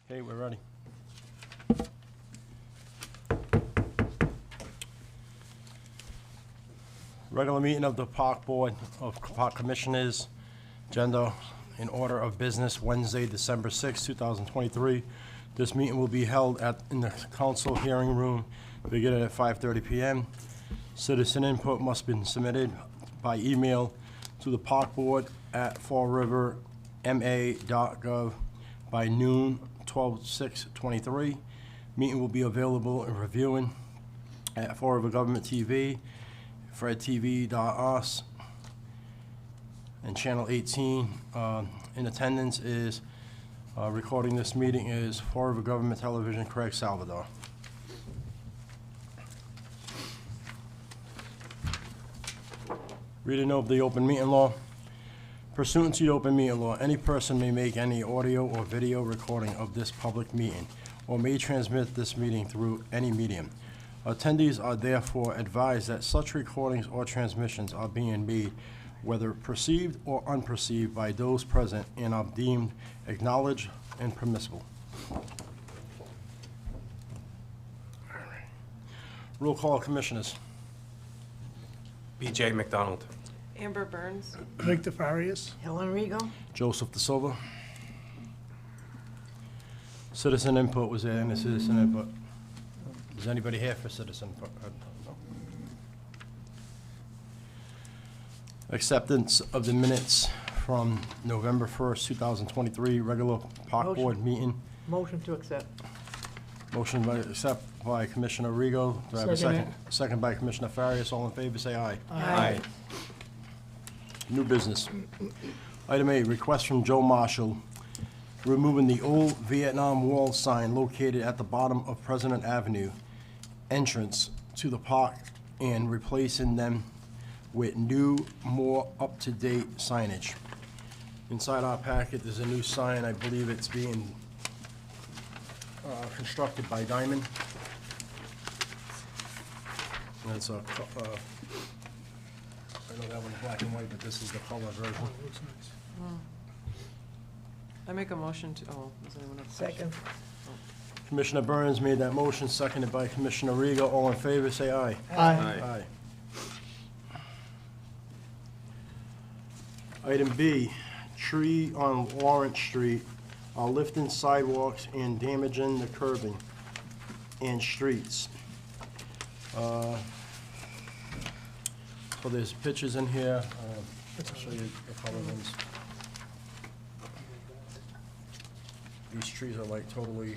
Okay, we're ready. Regular meeting of the Park Board of Park Commissioners, agenda in order of business, Wednesday, December 6, 2023. This meeting will be held in the council hearing room, beginning at 5:30 p.m. Citizen input must be submitted by email to the Park Board at fallriverma.gov by noon, 12/6/23. Meeting will be available and reviewing at Fall River Government TV, fredtv.us, and Channel 18. In attendance is, recording this meeting is Fall River Government Television, Craig Salvador. Reading of the open meeting law. Pursuant to the open meeting law, any person may make any audio or video recording of this public meeting or may transmit this meeting through any medium. Attendees are therefore advised that such recordings or transmissions are being made, whether perceived or unperceived, by those present and are deemed acknowledged and permissible. Roll call, commissioners. B.J. McDonald. Amber Burns. Rick DeFarias. Helen Rigo. Joseph De Silva. Citizen input, was there any citizen input? Is anybody here for citizen input? No. Acceptance of the minutes from November 1st, 2023, regular Park Motion. Board meeting. Motion to accept. Motion by, accept by Commissioner Rigo. Do I have a Second. second? Second by Commissioner Farias. All in favor, say aye. Aye. New business. Item A, request from Joe Marshall, removing the old Vietnam Wall sign located at the bottom of President Avenue entrance to the park and replacing them with new, more up-to-date signage. Inside our packet, there's a new sign. I believe it's being constructed by Diamond. And it's a, I know that one's black and white, but this is the color version. I make a motion to, oh, does anyone have a question? Second. Commissioner Burns made that motion, seconded by Commissioner Rigo. All in favor, say aye. Aye. Item B, tree on Lawrence Street are lifting sidewalks and damaging the curbing and streets. So there's pictures in here. I'll show you the color ones. These trees are like totally,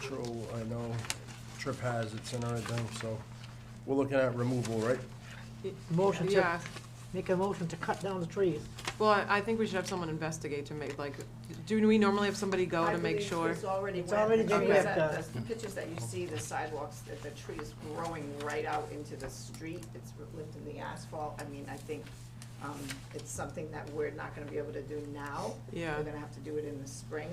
true, I know, trip hazards and everything, so we're looking at removal, right? Motion to, Yeah, make a motion to cut down the trees. well, I think we should have someone investigate to make, like, do we normally have somebody go to make sure? It's already It's went. already The been trees ripped, that- The pictures that you see, the sidewalks, that the tree is growing right out into the street, it's lifting the asphalt. I mean, I think it's something that we're not gonna be able to do now. Yeah. We're gonna have to do it in the spring,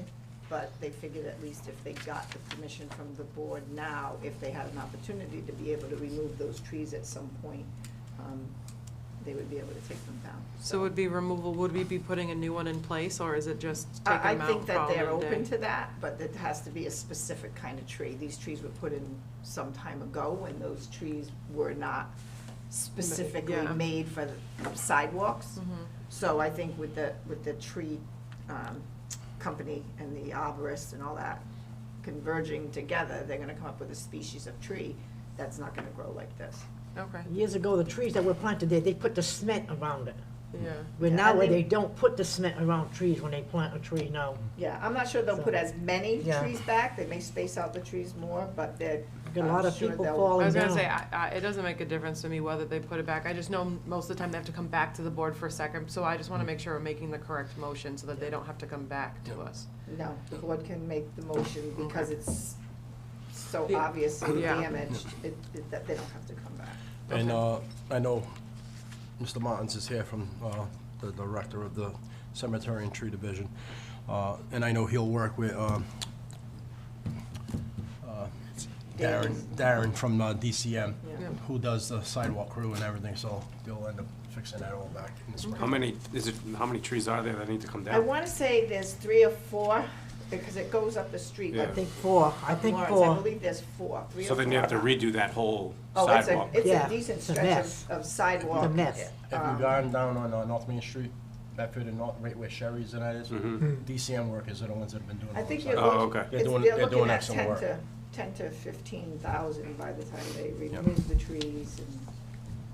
but they figured at least if they got the permission from the board now, if they had an opportunity to be able to remove those trees at some point, they would be able to take them down. So would be removal, would we be putting a new one in place, or is it just taking I them out think that they're following open day? to that, but it has to be a specific kind of tree. These trees were put in some time ago when those trees were not specifically Yeah. made for the sidewalks. Mhm. So I think with the tree company and the arborist and all that converging together, they're gonna come up with a species of tree that's not gonna grow like this. Okay, Years ago, the trees that were planted there, they put the cement around it. yeah. Where Yeah, now and where they- they don't put the cement around trees when they plant a tree now. Yeah, I'm not sure they'll put as many Yeah. trees back. They may space out the trees more, but they're Got a lot of sure people they'll- I falling was gonna down. say, it doesn't make a difference to me whether they put it back. I just know most of the time they have to come back to the board for a second, so I just wanna make sure we're making the correct motion so that they don't have to come back to us. No, the board can make the motion because it's so Yeah. obviously Yeah. damaged, that they don't have to come back. And I know Mr. Martins is here from the director of the Cemetery and Tree Division, and I know he'll work with Darren from DCM, Yeah. who does the sidewalk crew and everything, so they'll end up fixing that all back in the spring. How many trees are there that need to come I down? wanna say there's 3 or 4 because it goes up the street, Yeah. like I think four, I think Lawrence, I four. believe there's four, three or So then you have to four. redo that whole Oh, sidewalk. it's Yeah, a decent it's a stretch mess. of sidewalk. It's a mess. Have you gone down on North Main Street, Bedford and North, right where Sherry's and that is? DCM workers are the ones that have been doing all I the think sidewalks. you're Oh, looking, okay. They're it's, doing- they're they're doing looking at excellent work. 10 to 15,000 by the time they remove the trees and.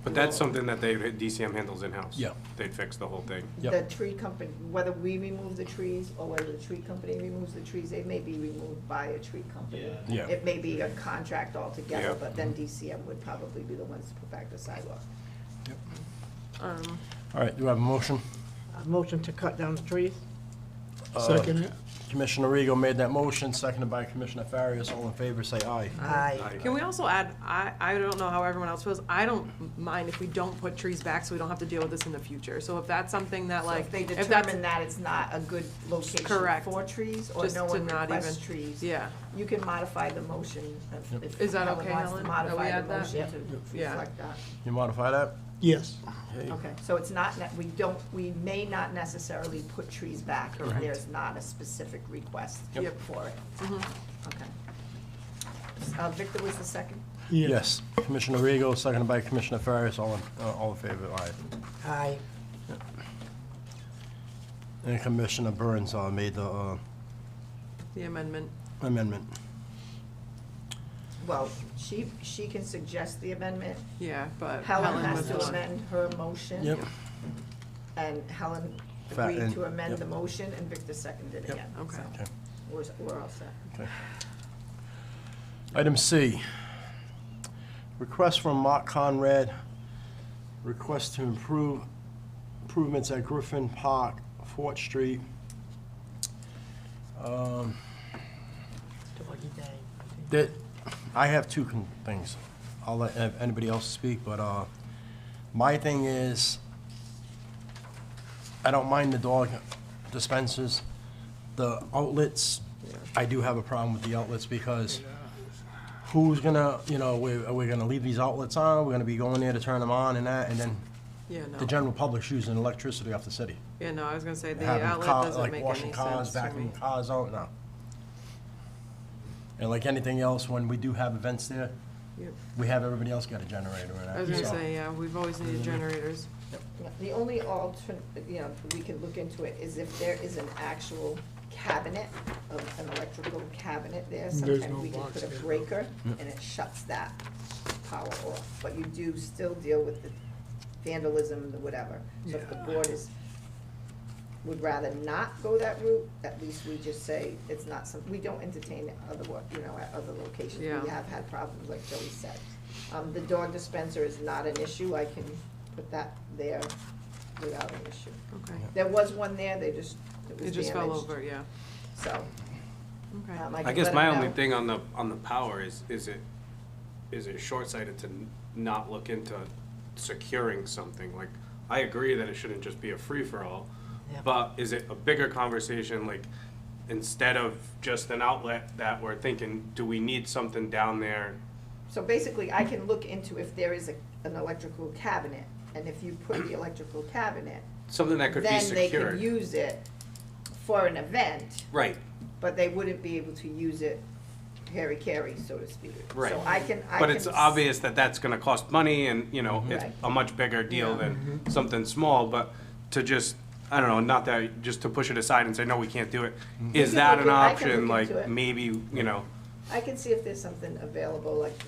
But that's something that DCM handles in-house. Yeah. They'd fix the whole thing. Yep. The tree company, whether we remove the trees or whether the tree company removes the trees, they may be removed by a tree company. Yeah. It may be a contract altogether, Yeah. but then DCM would probably be the ones to put back the sidewalk. All right, do you have a motion? A motion to cut down the trees? Second it. Commissioner Rego made that motion, seconded by Commissioner Farias. All in favor, say aye. Aye. Can we also add, I don't know how everyone else feels, I don't mind if we don't put trees back so we don't have to deal with this in the future. So if that's something that So like, if they if that's, determine that it's not a good location Correct. for trees, or Just no to one not requests even- trees. yeah. You can modify the motion if Is that Helen okay, wants to Helen, that we modify add the that? motion Yep. to Yeah. reflect that. You modify that? Yes. Okay, so it's not, we may not necessarily put trees back if Correct. there's not a specific request Yep. for it. Okay. Victor was the second? Yes. Commissioner Rego, seconded by Commissioner Farias. All in favor, aye. Aye. And Commissioner Burns made the the amendment. amendment. Well, she can suggest the amendment. Yeah, but Helen has was to the one. amend her motion. Yep. And Helen Fa- agreed and- to amend yep. the motion, and Victor seconded it Yep. again. Okay. So Okay. we're all set. Okay. Item C, request from Mark Conrad, request to improvements at Griffin Park, Fort Street. Doggy day. That, I have two things. I'll let anybody else speak, but, my thing is, I don't mind the dog dispensers. The outlets, I do have a problem with the outlets because who's gonna, are we gonna leave these outlets on? We're gonna be going there to turn them on and that, and then Yeah, the no. general public's using electricity off the city. Yeah, no, I was gonna say the Having outlet car- doesn't like make washing any cars, sense to me. vacuuming cars out, no. And like anything else, when we do have events there, Yep. we have everybody else get a generator and that. I was gonna so- say, yeah, we've always needed generators. Yeah, the only we could look into it is if there is an actual cabinet, an electrical cabinet there. There's Sometimes no we can box put a there. breaker and it shuts that power off. But you do still deal with the vandalism, the whatever. So if the board would rather not go that route, at least we just say it's not we don't entertain at other locations. Yeah. We have had problems, like Joey said. The dog dispenser is not an issue. I can put that there without an issue. Okay. There was one there, it was It just fell damaged, over, yeah. so. Okay. I I can guess let my him only know. thing on the power is it short-sighted to not look into securing something? Like, I agree that it shouldn't just be a free-for-all, Yeah. but is it a bigger conversation, like, instead of just an outlet that we're thinking, do we need something down there? So basically, I can look into if there is an electrical cabinet, and if you put the electrical cabinet, Something that could be then they can secured. use it for an event, Right, but they wouldn't be able to use it carry, so to speak. right. So I can. But it's obvious that that's gonna cost money and, it's Right. a much bigger deal Yeah. than something small, but to just, I don't know, not that, just to push it aside and say, no, we can't do it. Is can that look an in- I can option, look like, into it. maybe, I can see if there's something available, like,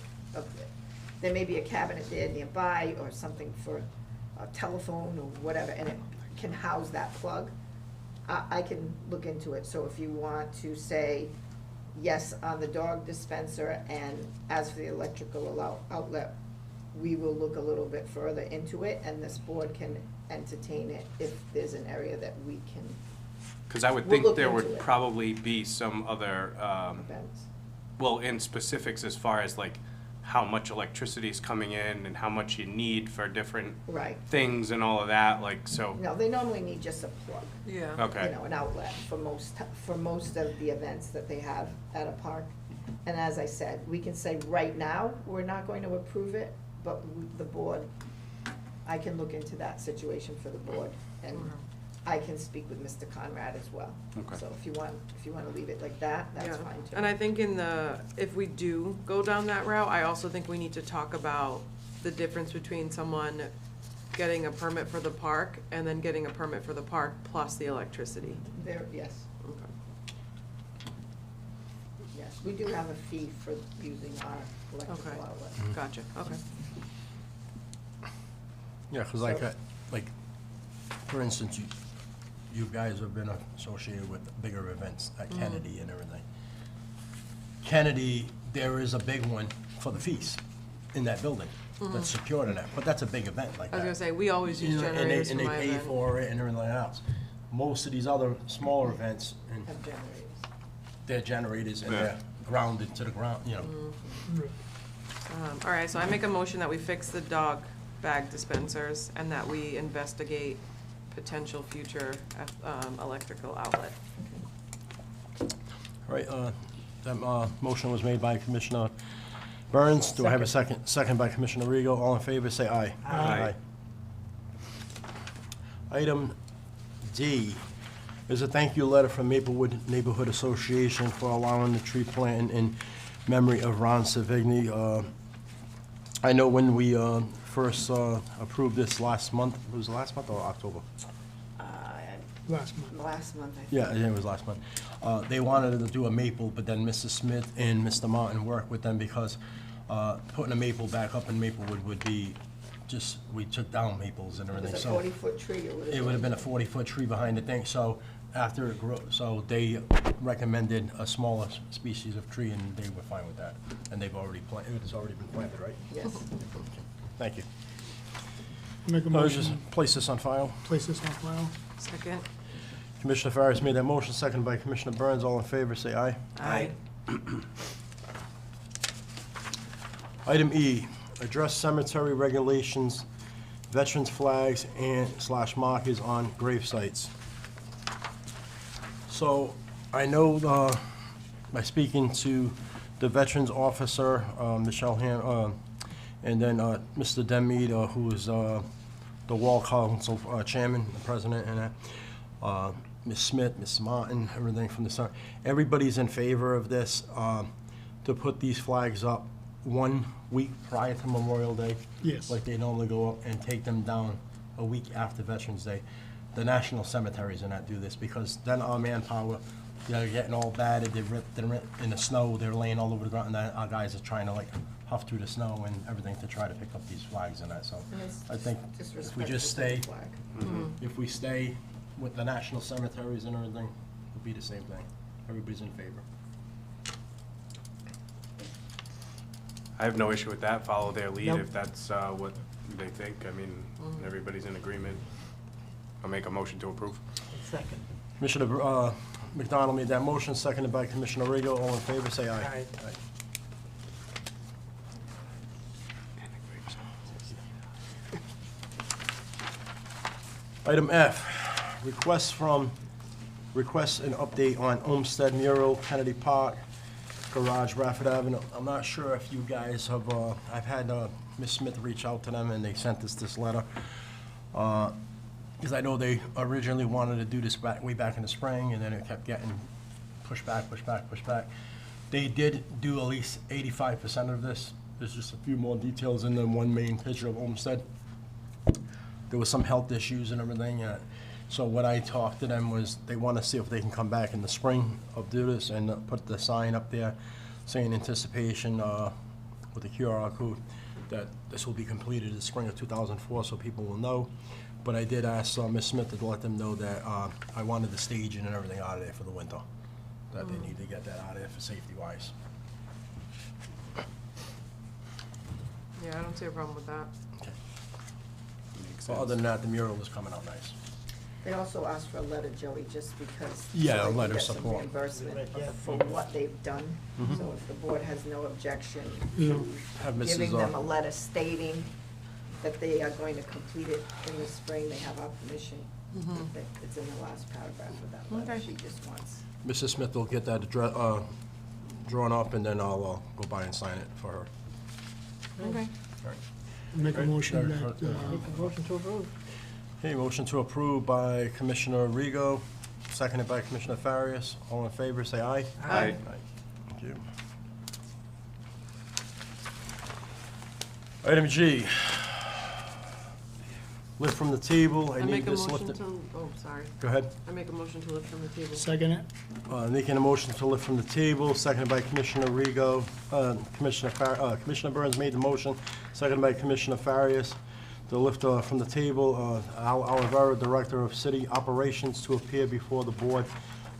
there may be a cabinet there nearby, or something for a telephone or whatever, and it can house that plug. I can look into it, so if you want to say yes on the dog dispenser, and as for the electrical outlet, we will look a little bit further into it, and this board can entertain it if there's an area that we can Because I would We'll think look there into would it. probably be some other, events. well, in specifics as far as like how much electricity is coming in and how much you need for different Right. things and all of that, like, so, No, they normally need just a plug. Yeah. okay. An outlet for most of the events that they have at a park. And as I said, we can say right now, we're not going to approve it, but the board, I can look into that situation for the board. And I can speak with Mr. Conrad as well. Okay. So if you want to leave it like that, that's Yeah. fine too. And I think if we do go down that route, I also think we need to talk about the difference between someone getting a permit for the park and then getting a permit for the park plus the electricity. There, yes, Okay. yes, we do have a fee for using our electrical Okay. outlet. Gotcha, okay. Yeah, because like, for instance, you guys have been associated with bigger events at Kennedy and everything. Kennedy, there is a big one for the feast in that building that's secured in that, but that's a big event like I was that. gonna say, we always You use know, generators for and my they pay event. for it and everything else. Most of these other smaller events, and Have generators. they're generators and Yeah. they're grounded to the ground, you know. All right, so I make a motion that we fix the dog bag dispensers and that we investigate potential future electrical outlet. All right, that motion was made by Commissioner Burns. Do I have a second? Second by Commissioner Rego. All in favor, say aye. Aye. Item D is a thank you letter from Maplewood Neighborhood Association for allowing the tree planting in memory of Ron Savigny. I know when we first approved this last month, was it last month or October? Last month. Last month, I think. Yeah, it was last month. They wanted to do a maple, but then Mr. Smith and Mr. Martin worked with them because putting a maple back up in Maplewood would be just, we took down maples and It everything, was a so 40-foot tree, it would have been a 40-foot tree behind the thing, so after it grew, so they recommended a smaller species of tree, and they were fine with that. And they've already it's already been planted, right? Yes. Thank you. Make a I'll just motion, place this on file. place this on file. Second? Commissioner Farris made that motion, seconded by Commissioner Burns. All in favor, say aye. Aye. Item E, address cemetery regulations, veterans flags and / markers on grave sites. So, I know, by speaking to the veterans officer, Michelle and then, Mr. Demmead, who is, the Wall Council chairman, the president, and that, Ms. Smith, Ms. Martin, everything from the start. Everybody's in favor of this, to put these flags up 1 week prior to Memorial Day. Yes. Like they normally go up, and take them down a week after Veterans Day. The national cemeteries are not do this, because then our manpower, they're getting all battered, they're ripped in the snow, they're laying all over the ground, and then our guys are trying to like huff through the snow and everything to try to pick up these flags and that, so And it's I think if we just stay, disrespectful to the flag. if we stay with the national cemeteries and everything, it'll be the same thing. Everybody's in favor. I have no issue with that, follow their lead Nope. if that's what they think. I mean, everybody's in agreement. I'll make a motion to approve. Second. Commissioner McDonald made that motion, seconded by Commissioner Rego. All in favor, say aye. Aye. Item F, request an update on Olmsted mural, Kennedy Park, Garage, Rafford Avenue. I'm not sure if you guys have, I've had Ms. Smith reach out to them, and they sent us this letter. Because I know they originally wanted to do this way back in the spring, and then it kept getting pushed back. They did do at least 85% of this. There's just a few more details in the one main picture of Olmsted. There was some health issues and everything, so what I talked to them was, they want to see if they can come back in the spring of do this and put the sign up there saying anticipation with the QR code that this will be completed in the spring of 2004, so people will know. But I did ask Ms. Smith to let them know that I wanted the staging and everything out of there for the winter, that they need to get that out of there for safety-wise. Yeah, I don't see a problem with that. Makes But other than that, the mural is coming out nice. They also asked for a letter, Joey, just because. Yeah, so a they can letter of get some support. reimbursement Yeah. for what they've done. So if the board has no objection Yeah. to Have Mrs. giving them a letter stating that they are going to complete it in the spring, they have our permission. It's in the last paragraph of that letter. Okay. She just wants. Mrs. Smith will get that drawn up, and then I'll go by and sign it for her. Okay. All right. Make a motion Right. that, Make a motion to approve. Okay, motion to approve by Commissioner Rego, seconded by Commissioner Farias. All in favor, say aye. Aye. Thank you. Item G, lift from the table. I I need make a this motion lifted. to, oh, sorry. Go ahead. I make a motion to lift from the table. Second it. Making a motion to lift from the table, seconded by Commissioner Rego. Commissioner Burns made the motion, seconded by Commissioner Farias. To lift from the table, Al Olivera, Director of City Operations, to appear before the board,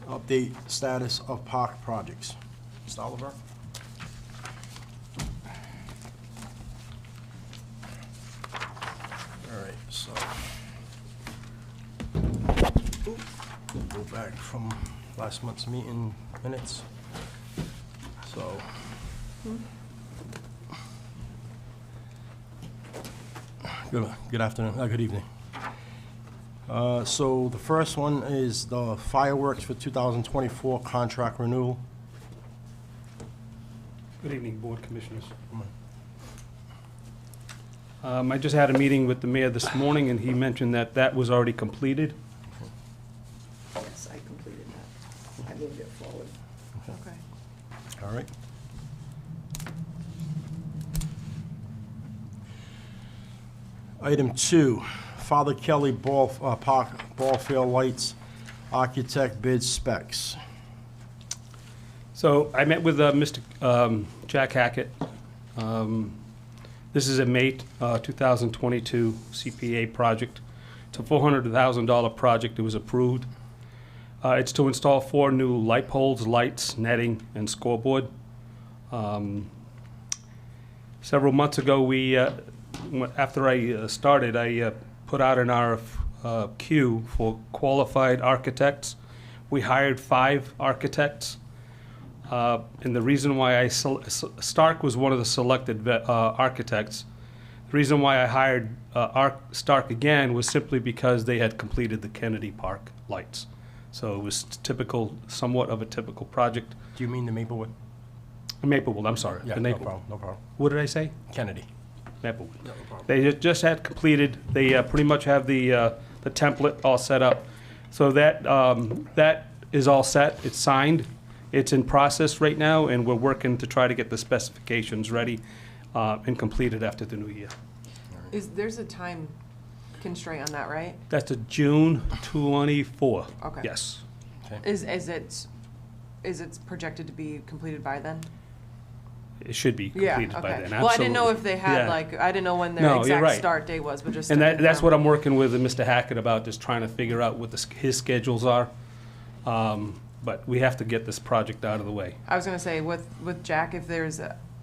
update status of park projects. Mr. Olivera? All right, so. Go back from last month's meeting minutes. So. Good afternoon, good evening. So the first one is the fireworks for 2024 contract renewal. Good evening, Board Commissioners. I just had a meeting with the mayor this morning, and he mentioned that that was already completed. Yes, I completed that. I moved it forward. Okay. All right. Item 2, Father Kelly Park Ball Field Lights, architect bid specs. So I met with Mr. Jack Hackett. This is a May 2022 CPA project. It's a $400,000 project. It was approved. It's to install 4 new light poles, lights, netting, and scoreboard. Several months ago, after I started, I put out an RFQ for qualified architects. We hired 5 architects. And the reason why Stark was one of the selected architects. The reason why I hired Stark again was simply because they had completed the Kennedy Park lights. So it was somewhat of a typical project. Do you mean the Maplewood? Maplewood, I'm sorry. Yeah, the no Maplewood. problem, no problem. What did I say? Kennedy. Maplewood. No problem. They just had completed, they pretty much have the template all set up. So that is all set, it's signed, it's in process right now, and we're working to try to get the specifications ready and completed after the new year. There's a time constraint on that, right? That's a June 24. Okay. Yes. Is it projected to be completed by then? It should be Yeah, completed by okay. then, Well, I didn't know if absolutely. they had, Yeah. like, I didn't know when No, their you're exact right. start date was, but just. And to that's what confirm. I'm working with Mr. Hackett about, just trying to figure out what his schedules are. But we have to get this project out of the way. I was gonna say, with Jack, if there's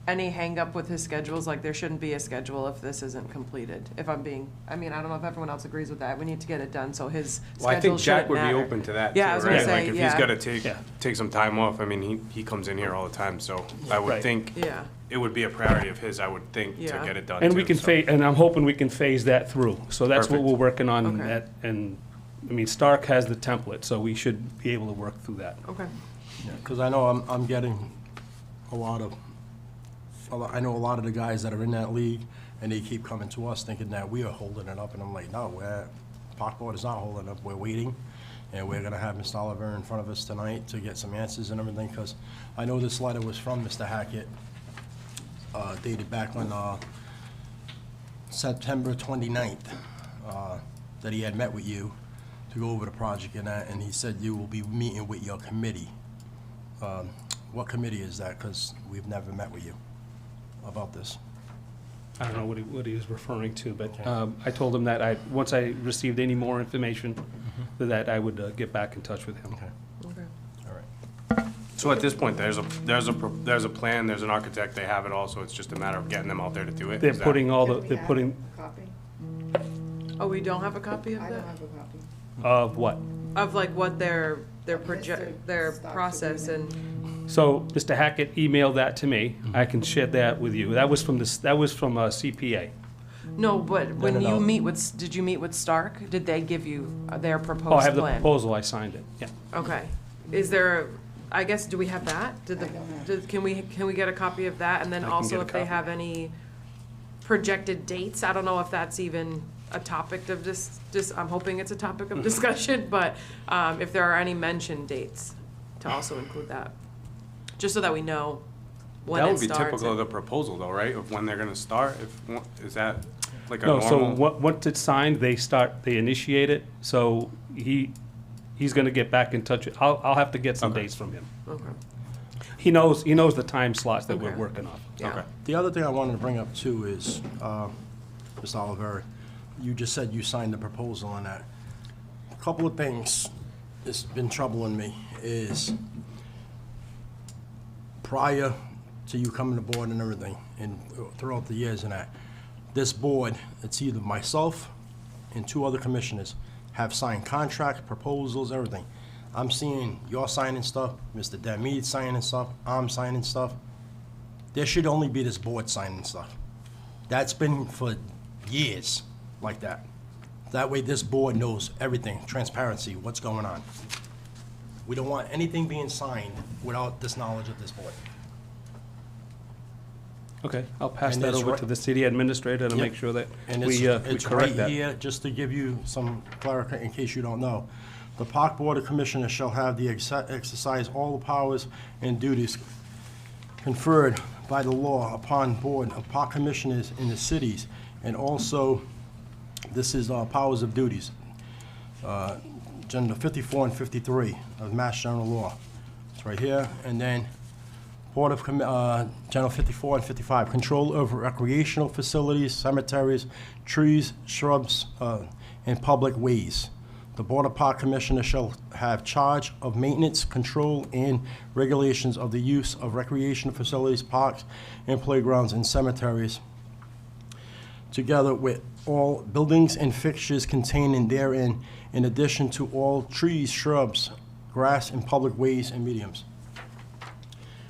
any hang-up with his schedules, like, there shouldn't be a schedule if this isn't completed, if I mean, I don't know if everyone else agrees with that, we need to get it done, so his Well, I schedule think Jack shouldn't would be matter. open to that too, Yeah, I was gonna right? say, Like, if he's yeah. gotta Yeah. take some time off, I mean, he comes in here all the time, so I would Right. think Yeah, it would be a priority of his, I would think, to Yeah. get it done And we too, can so. and I'm hoping we can phase that through. So that's what Perfect. we're working on. Okay. And, I mean, Stark has the template, so we should be able to work through that. okay. Because I know I'm getting I know a lot of the guys that are in that league, and they keep coming to us thinking that we are holding it up, and I'm like, no, Park Board is not holding it up, we're waiting, and we're gonna have Mr. Oliver in front of us tonight to get some answers and everything, because I know this letter was from Mr. Hackett, dated back on September 29th, that he had met with you to go over the project and that, and he said you will be meeting with your committee. What committee is that? Because we've never met with you about this. I don't know what he was referring to, but Okay. I told him that once I received any more information, that I would get back in touch with him. Okay, Okay. all right. So at this point, there's a plan, there's an architect, they have it all, so it's just a matter of getting them out there to do it? They're Is that- putting all Can we they're have putting, a copy? Oh, we don't have a copy of I don't that? have a copy. of what? Of like what their Mr. Stock's process and, So Mr. Hackett emailed that to me. I can share that with you. That was from CPA. no, but when no. you meet with, did you meet with Stark? Did they give you their proposed Oh, I have the plan? proposal. I signed it. Yeah. Okay. Is there, I guess, do we have that? I don't have. Can we get a copy of that? And then I can also get a if they copy. have any projected dates? I don't know if that's even a topic of I'm hoping it's a topic of discussion, but, if there are any mentioned dates, to also include that, just so that we know when That it would be starts. typical of and- the proposal though, right? Of when they're gonna start? Is that like a No, so normal? once it's signed, they initiate it, so he's gonna get back in touch. I'll have to get some Okay. dates from him. Okay, He knows the time slots that we're Okay. working on. yeah. Okay. The other thing I wanted to bring up too is, Mr. Oliveri, you just said you signed the proposal on that. A couple of things that's been troubling me is prior to you coming aboard and everything, and throughout the years and that, this board, it's either myself and two other commissioners have signed contracts, proposals, everything. I'm seeing you're signing stuff, Mr. Demid signing stuff, I'm signing stuff. There should only be this board signing stuff. That's been for years like that. That way this board knows everything, transparency, what's going on. We don't want anything being signed without this knowledge of this board. Okay, I'll pass And that it's over right- to the city administrator to Yep. make sure that And we it's correct right that. here, just to give you some clarity in case you don't know. The Park Board of Commissioners shall have the exercise all the powers and duties conferred by the law upon Board of Park Commissioners in the cities, and also, this is powers of duties. Agenda 54 and 53 of Mass General Law. It's right here, and then Board of, General 54 and 55, control over recreational facilities, cemeteries, trees, shrubs, and public ways. The Board of Park Commissioners shall have charge of maintenance, control, and regulations of the use of recreational facilities, parks, and playgrounds and cemeteries, together with all buildings and fixtures contained therein, in addition to all trees, shrubs, grass, and public ways and mediums.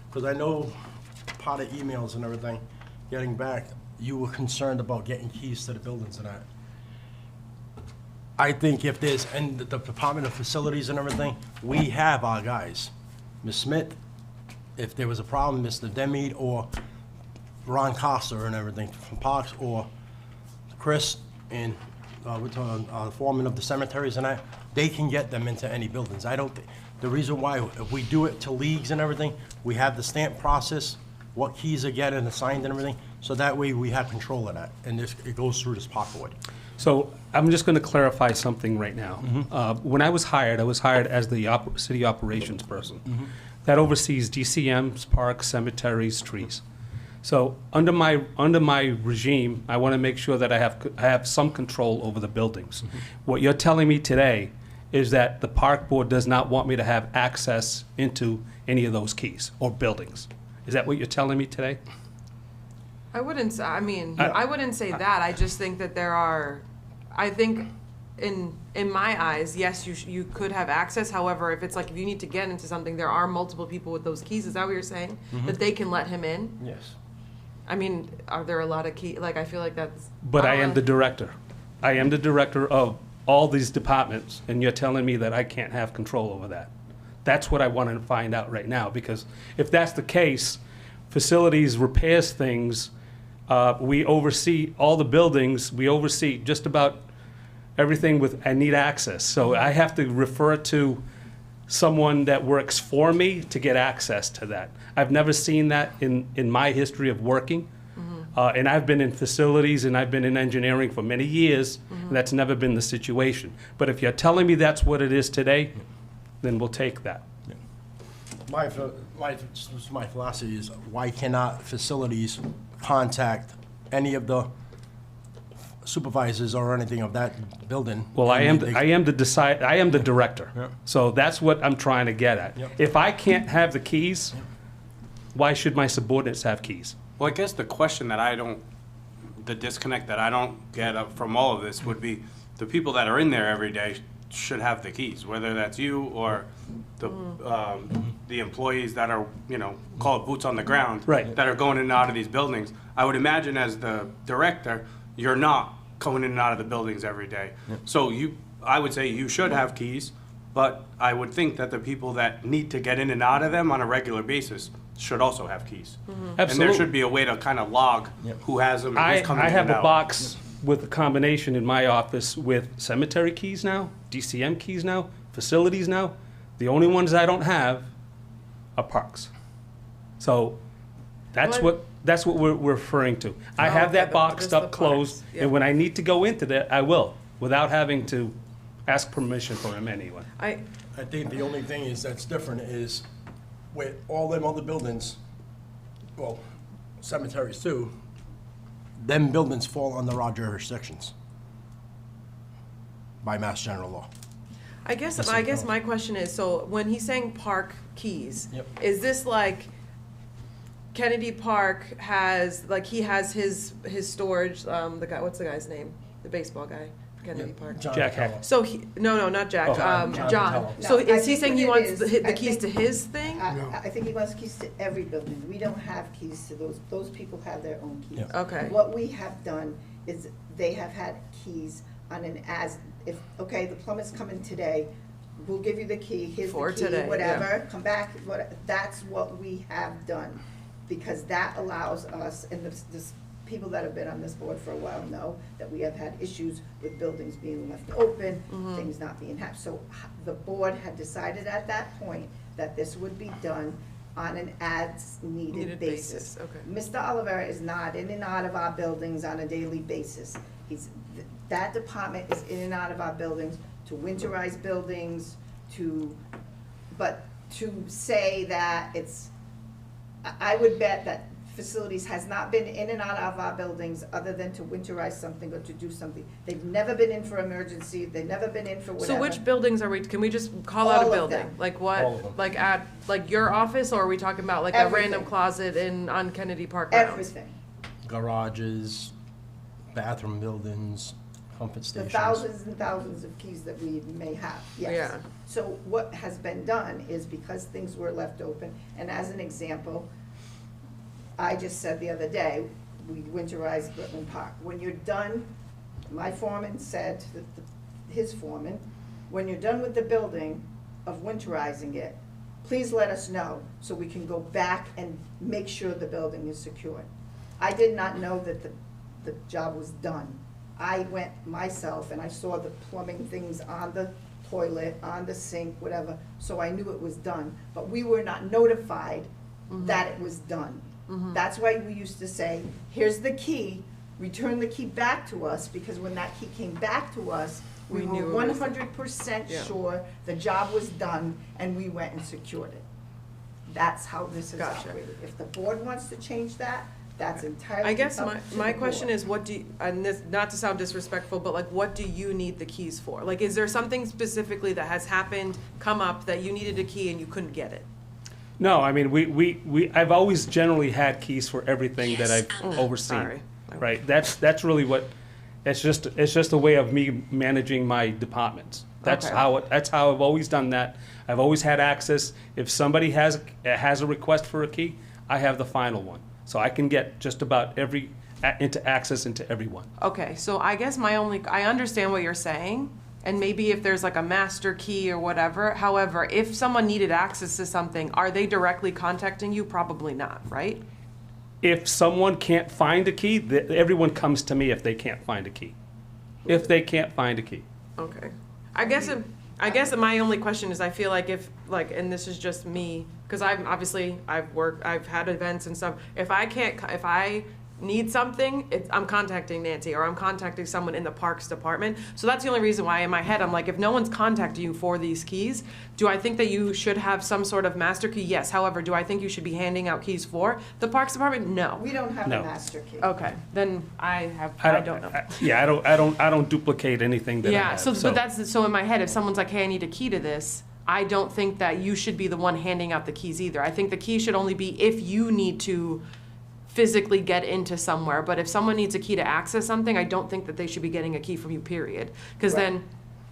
Because I know part of emails and everything, getting back, you were concerned about getting keys to the buildings and that. I think if there's, and the Department of Facilities and everything, we have our guys. Ms. Smith, if there was a problem, Mr. Demid or Ron Costa and everything from Parks, or Chris and, the foreman of the cemeteries and that, they can get them into any buildings. I don't think, the reason why, if we do it to leagues and everything, we have the stamp process, what keys are getting assigned and everything, so that way we have control of that, and this, it goes through this park board. So I'm just going to clarify something right now. When I was hired as the city operations person. That oversees DCMs, parks, cemeteries, trees. So under my regime, I want to make sure that I have some control over the buildings. What you're telling me today is that the park board does not want me to have access into any of those keys or buildings. Is that what you're telling me today? I wouldn't say that. I just think that I think in my eyes, yes, you could have access. However, if it's like, if you need to get into something, there are multiple people with those keys. Is that what you're saying? That they can let him in? Yes. I mean, are there a lot of I feel like that's. But I am the director. I am the director of all these departments, and you're telling me that I can't have control over that. That's what I want to find out right now, because if that's the case, facilities repairs things, we oversee all the buildings, we oversee just about everything I need access. So I have to refer to someone that works for me to get access to that. I've never seen that in my history of working. And I've been in facilities and I've been in engineering for many years, and that's never been the situation. But if you're telling me that's what it is today, then we'll take that. My philosophy is, why cannot facilities contact any of the supervisors or anything of that building? Well, I am And the director. Yeah. So that's what I'm trying to get at. Yep. If I can't have the keys, why should my subordinates have keys? Well, I guess the question that the disconnect that I don't get from all of this would be, the people that are in there every day should have the keys, whether that's you or the employees that are, call it boots on the ground. Right. That are going in and out of these buildings. I would imagine as the director, you're not going in and out of the buildings every day. So I would say you should have keys, but I would think that the people that need to get in and out of them on a regular basis should also have keys. And there Absolutely. should be a way to kind of log who has them and I who's coming in have and a out. box with a combination in my office with cemetery keys now, DCM keys now, facilities now. The only ones I don't have are parks. So that's What? what we're referring to. I Oh, have okay, that just boxed the up, closed, parks, yeah. and when I need to go into that, I will, without having to ask permission from him anyway. I think the only thing is that's different is with all them other buildings, well, cemeteries too, them buildings fall under our jurisdictions by Mass General Law. guess my question is, so when he's saying park keys, Yep. is this like Kennedy Park has, like, he has his storage, the guy, what's the guy's name? The baseball guy, for Kennedy Park. John Jack Kelly. Hack. So no, not Jack, Oh. John. John. So No, I is he think saying what he it wants is, the I keys to think- his thing? I think he wants keys to every building. We don't have keys to those people have their own keys. Yeah. Okay. What we have done is they have had keys on an okay, the plumber's coming today, we'll give you the key, here's For the key, today, whatever, come back, that's what we have done. Because that allows us, and this people that have been on this board for a while know that we have had issues with buildings being left open, things not being so the board had decided at that point that this would be done on an as-needed Needed basis. basis, okay. Mr. Olivera is not in and out of our buildings on a daily basis. That department is in and out of our buildings to winterize buildings, but to say that I would bet that facilities has not been in and out of our buildings other than to winterize something or to do something. They've never been in for emergency, they've never been in for whatever. So which buildings are we, can we just call out a All of building? them. Like All of what, them. like at, like your office, or are we talking about like a Everything. random closet on Kennedy Park grounds? Everything. Garages, bathroom buildings, comfort The stations. thousands and thousands of keys that we may have, yes. Yeah. So what has been done is because things were left open, and as an example, I just said the other day, we winterized Britland Park. When you're done, my foreman said, his foreman, when you're done with the building of winterizing it, please let us know so we can go back and make sure the building is secured. I did not know that the job was done. I went myself and I saw the plumbing things on the toilet, on the sink, whatever, so I knew it was done. But we were not notified that it was done. That's why we used to say, here's the key, return the key back to us, because when that key came back to us, we We were knew it was- 100% Yeah. sure the job was done, and we went and secured it. That's how this is Gotcha. operated. If the board wants to change that, that's entirely I guess up my, to my the question board. is, what do you, and this, not to sound disrespectful, but like, what do you need the keys for? Like, is there something specifically that has happened, come up, that you needed a key and you couldn't get it? No, I mean, I've always generally had keys for everything that I've overseen. Sorry. Right, that's really what, it's just a way of me managing my departments. That's Okay. that's how I've always done that. I've always had access. If somebody has a request for a key, I have the final one. So I can get just about access into everyone. Okay, so I guess I understand what you're saying, and maybe if there's like a master key or whatever. However, if someone needed access to something, are they directly contacting you? Probably not, right? If someone can't find a key, everyone comes to me if they can't find a key. If they can't find a key. Okay. I guess my only question is, I feel like if, like, and this is just me, because I've had events and stuff. If I need something, I'm contacting Nancy, or I'm contacting someone in the parks department. So that's the only reason why in my head I'm like, if no one's contacting you for these keys, do I think that you should have some sort of master key? Yes. However, do I think you should be handing out keys for the parks department? No. We don't have No. a master key. Okay, then I don't know. I don't duplicate anything that I Yeah, have. but that's, so in my head, if someone's like, hey, I need a key to this, I don't think that you should be the one handing out the keys either. I think the key should only be if you need to physically get into somewhere. But if someone needs a key to access something, I don't think that they should be getting a key from you, period. Because Right. then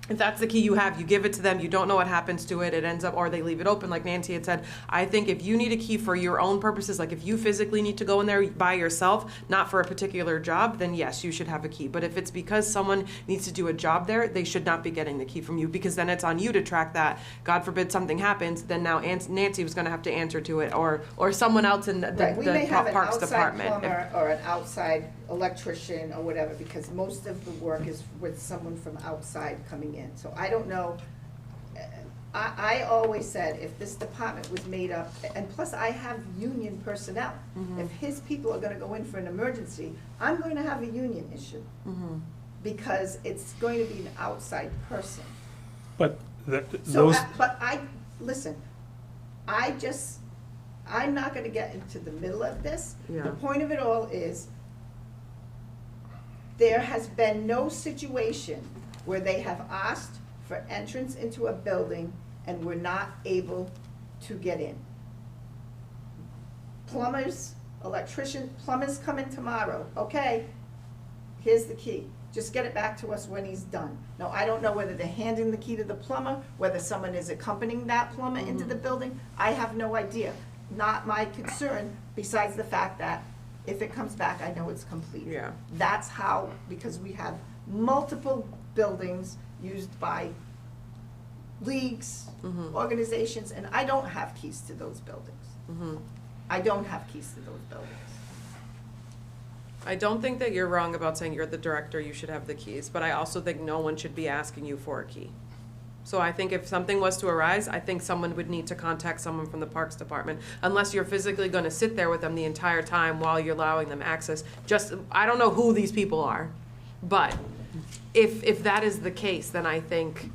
if that's the key you have, you give it to them, you don't know what happens to it, it ends up, or they leave it open, like Nancy had said. I think if you need a key for your own purposes, like if you physically need to go in there by yourself, not for a particular job, then yes, you should have a key. But if it's because someone needs to do a job there, they should not be getting the key from you, because then it's on you to track that. God forbid something happens, then now Nancy was gonna have to answer to it, or someone else in the Right, we may have an Parks outside Department. plumber or an outside electrician or whatever, because most of the work is with someone from outside coming in. So I don't know, I always said, if this department was made up, and plus I have union personnel. If his people are gonna go in for an emergency, I'm going to have a union issue. Because it's going to be an outside person. But So, those, listen, I'm not gonna get into the middle of this. Yeah. The point of it all is, there has been no situation where they have asked for entrance into a building and were not able to get in. Plumbers come in tomorrow, okay, here's the key. Just get it back to us when he's done. Now, I don't know whether they're handing the key to the plumber, whether someone is accompanying that plumber into the building. I have no idea. Not my concern, besides the fact that if it comes back, I know it's complete. Yeah. That's how, because we have multiple buildings used by leagues, organizations, and I don't have keys to those buildings. I don't have keys to those buildings. I don't think that you're wrong about saying you're the director, you should have the keys, but I also think no one should be asking you for a key. So I think if something was to arise, I think someone would need to contact someone from the Parks Department, unless you're physically gonna sit there with them the entire time while you're allowing them access. I don't know who these people are, but if that is the case, then I think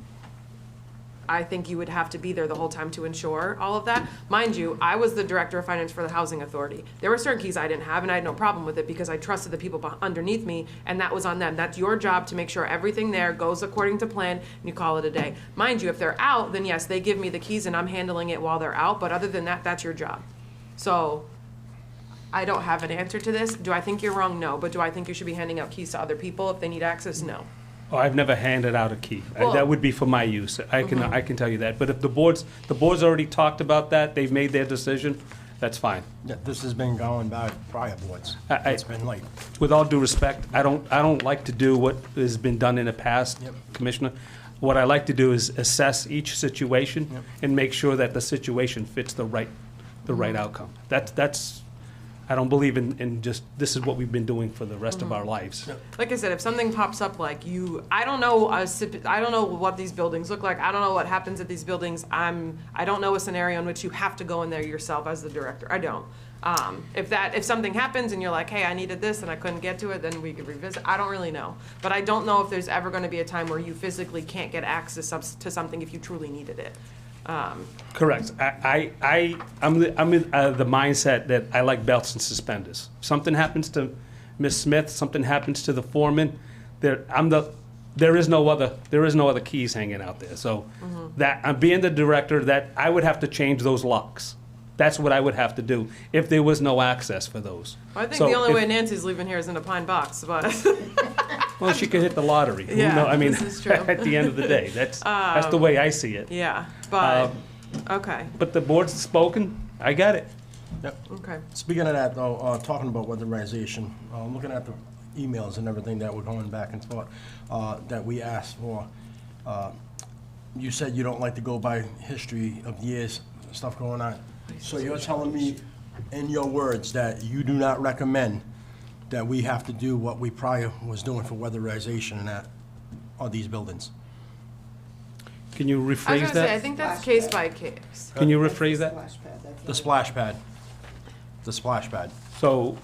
you would have to be there the whole time to ensure all of that. Mind you, I was the director of finance for the Housing Authority. There were certain keys I didn't have, and I had no problem with it because I trusted the people underneath me, and that was on them. That's your job to make sure everything there goes according to plan, and you call it a day. Mind you, if they're out, then yes, they give me the keys and I'm handling it while they're out, but other than that, that's your job. So I don't have an answer to this. Do I think you're wrong? No. But do I think you should be handing out keys to other people if they need access? No. oh, I've never handed out a key. Well- That would be for my use. I can tell you that. But if the board's already talked about that, they've made their decision, that's fine. Yeah, this has been going by prior boards. I- It's been like, With all due respect, I don't like to do what has been done in the past, Yep. Commissioner. What I like to do is assess each situation Yep. and make sure that the situation fits the right outcome. That's, I don't believe in just, this is what we've been doing for the rest of our lives. Like I said, if something pops up like I don't know what these buildings look like. I don't know what happens at these buildings. I don't know a scenario in which you have to go in there yourself as the director. I don't. If something happens and you're like, hey, I needed this and I couldn't get to it, then we could revisit. I don't really know. But I don't know if there's ever gonna be a time where you physically can't get access to something if you truly needed it. Correct. I'm the mindset that I like belts and suspenders. Something happens to Miss Smith, something happens to the foreman, there is no other keys hanging out there. So that, I'm being the director, that I would have to change those locks. That's what I would have to do if there was no access for those. I think So the only if- way Nancy's leaving here is in a pine box, but Well, she could hit the lottery. Who Yeah, know- I mean, this is true. at the end of the day, that's the way I see it. yeah, but, Um, okay, But the board's spoken, I got it. yep. okay. Speaking of that, though, talking about weatherization, looking at the emails and everything that were going back and forth, that we asked for, you said you don't like to go by history of years, stuff going on. So you're telling me, in your words, that you do not recommend that we have to do what we prior was doing for weatherization and that, on these buildings? Can you I was rephrase gonna say, I that? think that's case by case. Can you That's the rephrase that? splash pad, that's The not- splash pad. The splash pad. So,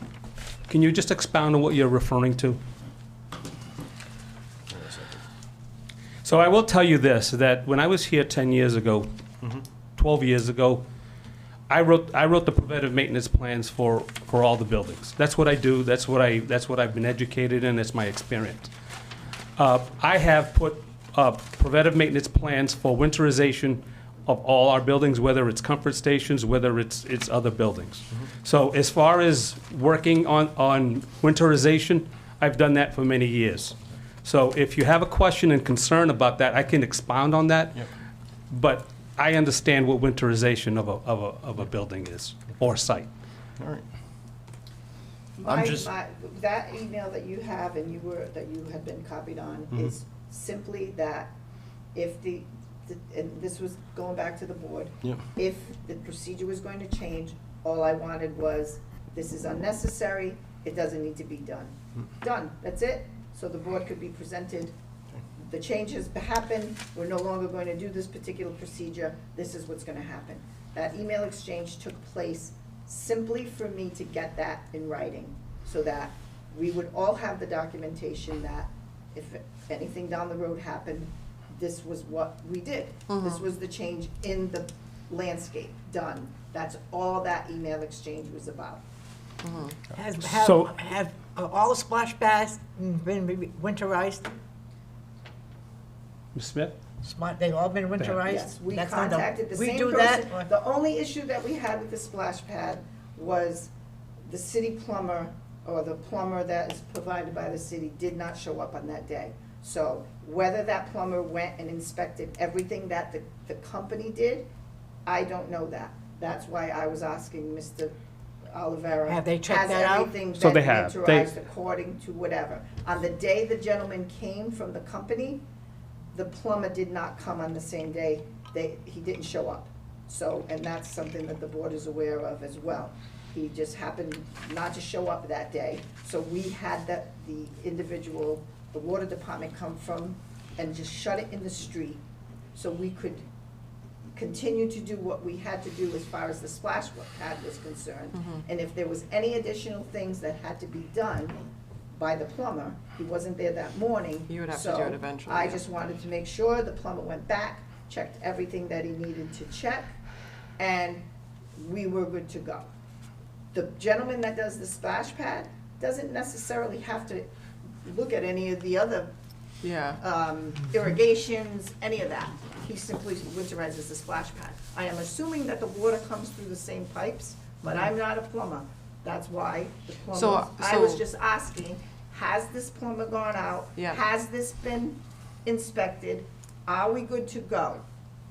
can you just expound on what you're referring to? So I will tell you this, that when I was here 10 years ago, 12 years ago, I wrote the preventive maintenance plans for all the buildings. That's what I do, that's what I've been educated in, it's my experience. I have put preventive maintenance plans for winterization of all our buildings, whether it's comfort stations, whether it's other buildings. So as far as working on winterization, I've done that for many years. So if you have a question and concern about that, I can expound on that. Yep. But I understand what winterization of a building is, or site. All right. That email that you have and that you have been copied on is simply that if and this was going back to the board. Yep. If the procedure was going to change, all I wanted was, this is unnecessary, it doesn't need to be done. Done, that's it. So the board could be presented, the change has happened, we're no longer going to do this particular procedure, this is what's gonna happen. That email exchange took place simply for me to get that in writing, so that we would all have the documentation that if anything down the road happened, this was what we did. This was the change in the landscape, done. That's all that email exchange was about. So- Have all the splash pads been winterized? Ms. Smith? They've all been winterized? Yes, we That's not the- contacted the we same do person. that? The only issue that we had with the splash pad was the city plumber, or the plumber that is provided by the city, did not show up on that day. So whether that plumber went and inspected everything that the company did, I don't know that. That's why I was asking Mr. Olivera. Have they checked that out? Has everything So they been have. winterized according to whatever? On the day the gentleman came from the company, the plumber did not come on the same day. He didn't show up. So, and that's something that the board is aware of as well. He just happened not to show up that day. So we had the individual, the water department come from and just shut it in the street so we could continue to do what we had to do as far as the splash pad was concerned. And if there was any additional things that had to be done by the plumber, he wasn't there that morning. You would have to do it eventually, So I yeah. just wanted to make sure the plumber went back, checked everything that he needed to check, and we were good to go. The gentleman that does the splash pad doesn't necessarily have to look at any of the other Yeah. irrigations, any of that. He simply winterizes the splash pad. I am assuming that the water comes through the same pipes, but I'm not a plumber. That's why the plumber, I was so- just asking, has this plumber gone out? Yeah. Has this been inspected? Are we good to go?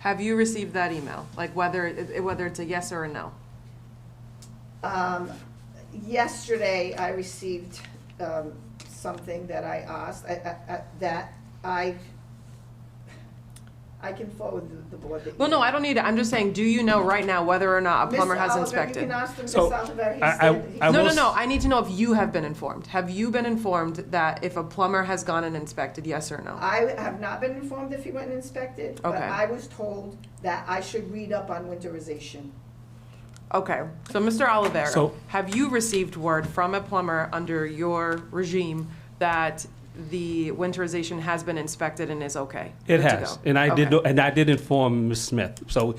Have you received that email? Like whether it's a yes or a no? Yesterday, I received something that I asked, that I can forward the board. Well, no, I don't need it. I'm just saying, do you know right now whether or not a plumber has Mr. Oliver, inspected? you can ask them, Ms. So, Oliver, he's I there. No, will no, no. s- I need to know if you have been informed. Have you been informed that if a plumber has gone and inspected, yes or no? I have not been informed if he went and inspected, but Okay. I was told that I should read up on winterization. Okay, so Mr. Olivera, So- have you received word from a plumber under your regime that the winterization has been inspected and is okay? It good to has, go? and Okay. I did inform Ms. Smith. So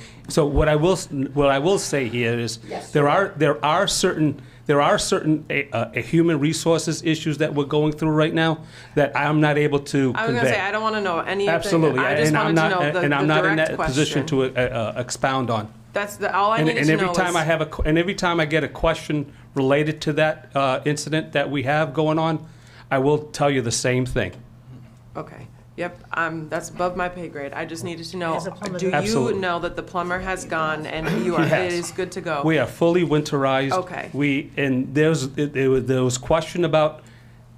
what I will say here is, Yes. there are certain human resources issues that we're going through right now that I'm not able to convey. I was gonna say, I don't wanna know anything. Absolutely, I just and I'm wanted to not, know and I'm the not in direct that position question. to expound on. That's all I And needed and to every know time is. I have and every time I get a question related to that incident that we have going on, I will tell you the same thing. Okay, yep, that's above my pay grade. I just needed to know, Has a plumber do done- you Absolutely. know that the plumber has gone and you He are, has. it is good to go? We are fully winterized. Okay. And there was question about,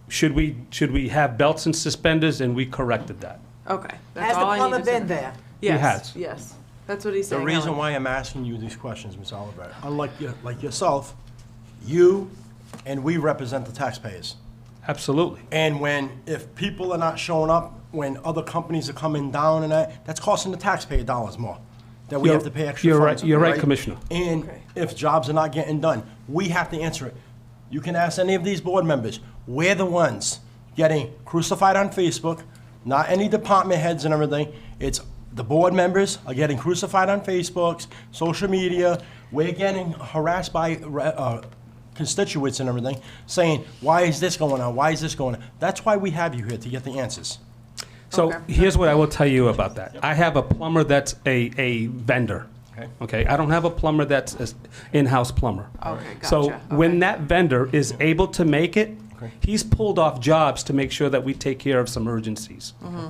should we have belts and suspenders, and we corrected that. Okay, that's Has the all I plumber needed to been know. there? Yes, has. yes, that's what he's The saying. reason Helen. why I'm asking you these questions, Ms. Oliver, unlike like yourself, you and we represent the taxpayers. Absolutely. And if people are not showing up, when other companies are coming down and that's costing the taxpayer dollars more, that we You're- have to pay extra you're right- funds. you're right, Commissioner. And Okay. if jobs are not getting done, we have to answer it. You can ask any of these board members, we're the ones getting crucified on Facebook, not any department heads and everything. It's the board members are getting crucified on Facebook, social media. We're getting harassed by constituents and everything, saying, why is this going on? Why is this going on? That's why we have you here, to get the answers. So Okay. here's what I will tell you about that. I have a plumber that's a vendor. Okay. Okay, I don't have a plumber that's an in-house plumber. Okay, gotcha. So when Okay. that vendor is able to make it, Okay. he's pulled off jobs to make sure that we take care of some urgencies. Mm-hmm.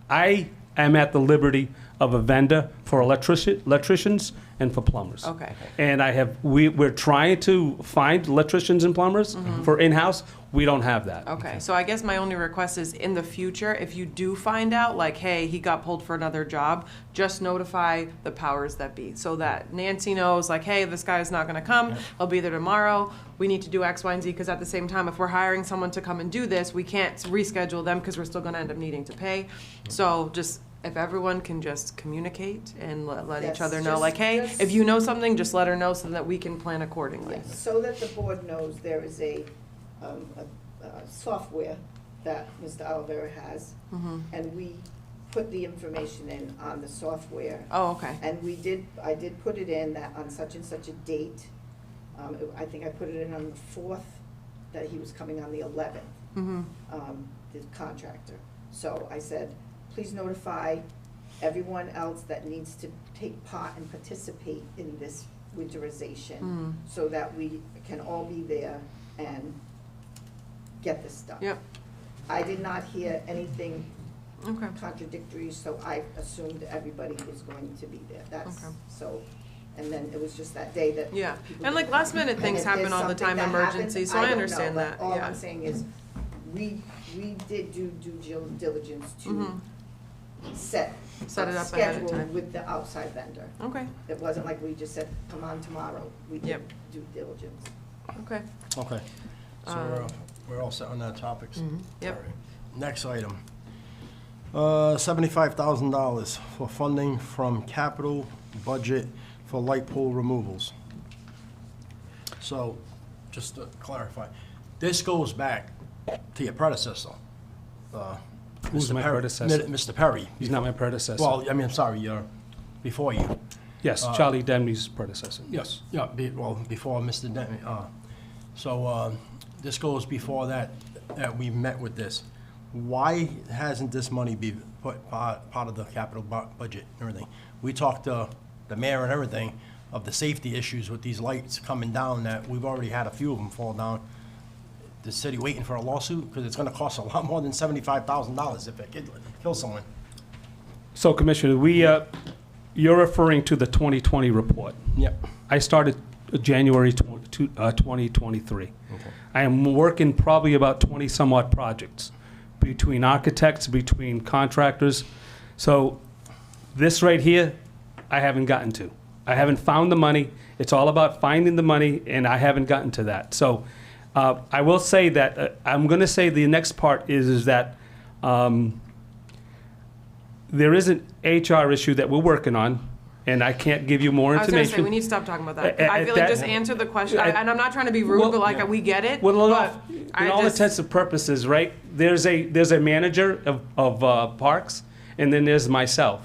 I am at the liberty of a vendor for electricians and for plumbers. Okay. And we're trying to find electricians and plumbers for in-house. We don't have that. Mm-hmm. Okay, so I guess my only request is in the future, if you do find out, like, hey, he got pulled for another job, just notify the powers that be, so that Nancy knows, like, hey, this guy's not gonna come, he'll be there tomorrow, we need to do X, Y, and Z, because at the same time, if we're hiring someone to come and do this, we can't reschedule them, because we're still gonna end up needing to pay. So just, if everyone can just communicate and let each Yes, other know, just- like, hey, just- if you know something, just let her know so that we can plan accordingly. Yes, so that the board knows there is a software that Mr. Olivera has, and we put the information in on the software. Oh, okay. And I did put it in that on such and such a date. I think I put it in on the 4th, that he was coming on the 11th, the contractor. So I said, please notify everyone else that needs to take part and participate in this winterization, so that we can all be there and get this done. Yep, I did not hear anything okay. contradictory, so I assumed everybody was going to be there. That's, Okay. so, and then it was just that day that. Yeah, people and like didn't last come. minute And things if there's happen all the something time, that emergency, happens, so I don't know, understand but that, All yeah. I'm saying is, we did do due diligence to set Set it a up ahead of schedule time. with the outside vendor. Okay, It wasn't like we just said, come on tomorrow. We did Yep. due diligence. okay, Okay. So we're all set on that topics. yep. All right. Next item. $75,000 for funding from capital budget for light pole removals. So, just to clarify, this goes back to your predecessor. Who's Mr. my Perry- predecessor? Mr. Perry. He's not my predecessor. Well, I mean, I'm sorry, before you. Yes, Charlie Demney's predecessor. Yes, yeah, before Mr. Denton. So this goes before that we met with this. Why hasn't this money been put part of the capital budget and everything? We talked to the mayor and everything of the safety issues with these lights coming down, that we've already had a few of them fall down. The city waiting for a lawsuit, because it's gonna cost a lot more than $75,000 if it kills someone. So Commissioner, you're referring to the 2020 report. Yep. I started January 2023. I am working probably about 20-some-odd projects, between architects, between contractors. So this right here, I haven't gotten to. I haven't found the money. It's all about finding the money, and I haven't gotten to that. So I will say that, I'm going to say the next part is that there is an HR issue that we're working on, and I can't give you more I was gonna information. say, we need to stop talking about that. At- I at feel like that- just answer the question, at- and I'm not trying to be rude, Well, but like, we get it, Well, but in I all just, intents and purposes, right, there's a manager of parks, and then there's myself.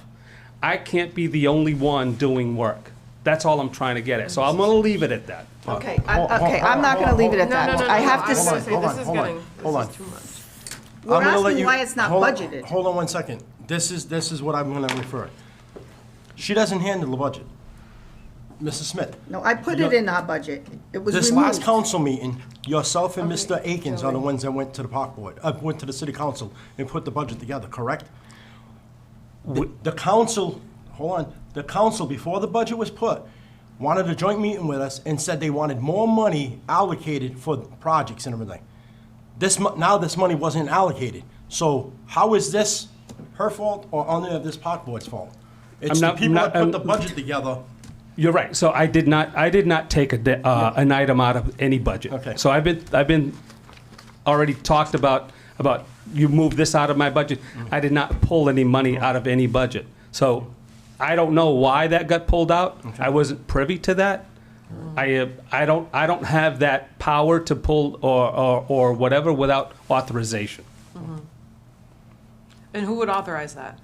I can't be the only one doing work. That's all I'm trying to get at. So I'm gonna leave it at that. Okay, I'm not gonna leave it at no, no, that. no, no, I have no, to, I was gonna s- say, hold this on, is hold on, getting, hold this on. is too much. we're I'm gonna let asking you- why it's not hold- budgeted. Hold on one second. This is what I'm gonna refer. She doesn't handle the budget. Mrs. Smith, No, I put it in our budget. It was this last removed. council meeting, yourself and Mr. Akins are the ones that went to the park board, went to the city council and put the budget together, correct? The council, hold on, the council, before the budget was put, wanted a joint meeting with us and said they wanted more money allocated for projects and everything. Now this money wasn't allocated. So how is this her fault or any of this park board's fault? It's the not- people that I'm put the budget together. You're right. So I did not take an item out of any budget. Okay. So I've been already talked about you moved this out of my budget. I did not pull any money out of any budget. So I don't know why that got pulled out. I wasn't privy to that. I don't have that power to pull or whatever without authorization. And who would authorize that?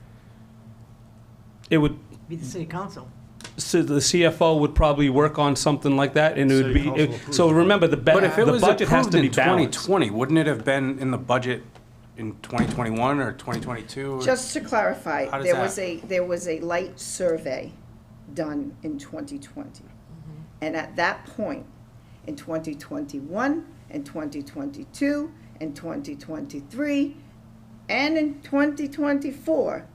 It would. Be the city council. So the CFO would probably work on something like that, and it would City be. council approves So it. remember, the But if it was budget has approved to be in balanced. 2020, wouldn't it have been in the budget in 2021 or 2022? Just to clarify, How does there that- was there was a light survey done in 2020. And at that point, in 2021, and 2022, and 2023, and in 2024,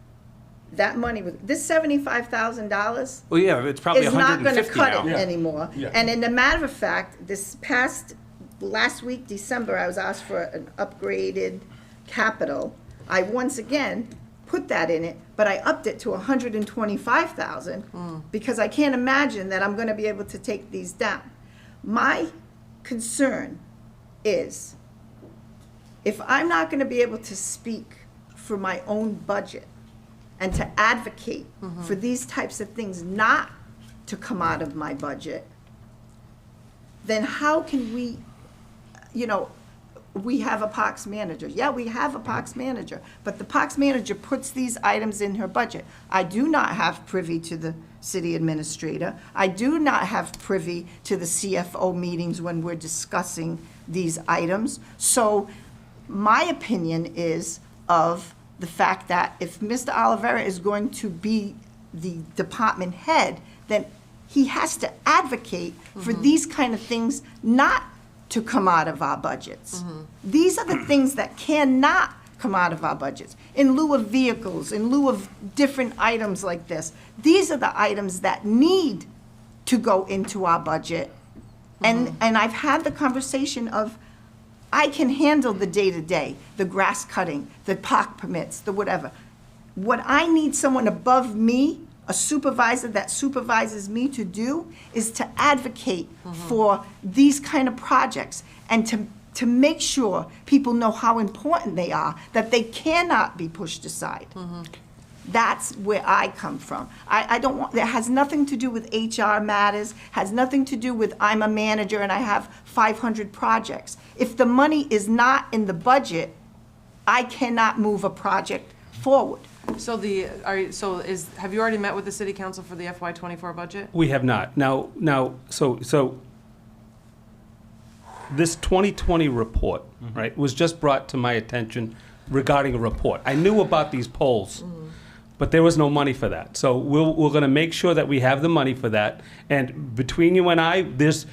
that money was, this $75,000 Well, yeah, it's probably is not gonna 150 cut now. it anymore. Yeah. And in a matter of fact, last week, December, I was asked for an upgraded capital. I once again put that in it, but I upped it to 125,000 because I can't imagine that I'm gonna be able to take these down. My concern is, if I'm not gonna be able to speak for my own budget and to advocate for these types of things not to come out of my budget, then how can we, we have a Parks manager. Yeah, we have a Parks manager, but the Parks manager puts these items in her budget. I do not have privy to the city administrator. I do not have privy to the CFO meetings when we're discussing these items. So my opinion is of the fact that if Mr. Olivera is going to be the department head, then he has to advocate for these kind of things not to come out of our budgets. These are the things that cannot come out of our budgets. In lieu of vehicles, in lieu of different items like this, these are the items that need to go into our budget. And I've had the conversation of, I can handle the day-to-day, the grass cutting, the park permits, the whatever. What I need someone above me, a supervisor that supervises me to do, is to advocate for these kind of projects and to make sure people know how important they are, that they cannot be pushed aside. That's where I come from. I don't want, that has nothing to do with HR matters, has nothing to do with I'm a manager and I have 500 projects. If the money is not in the budget, I cannot move a project forward. So have you already met with the city council for the FY '24 budget? We have not. Now, so this 2020 report, right, was just brought to my attention regarding a report. I knew about these polls, but there was no money for that. So we're going to make sure that we have the money for that. And between you and I, there's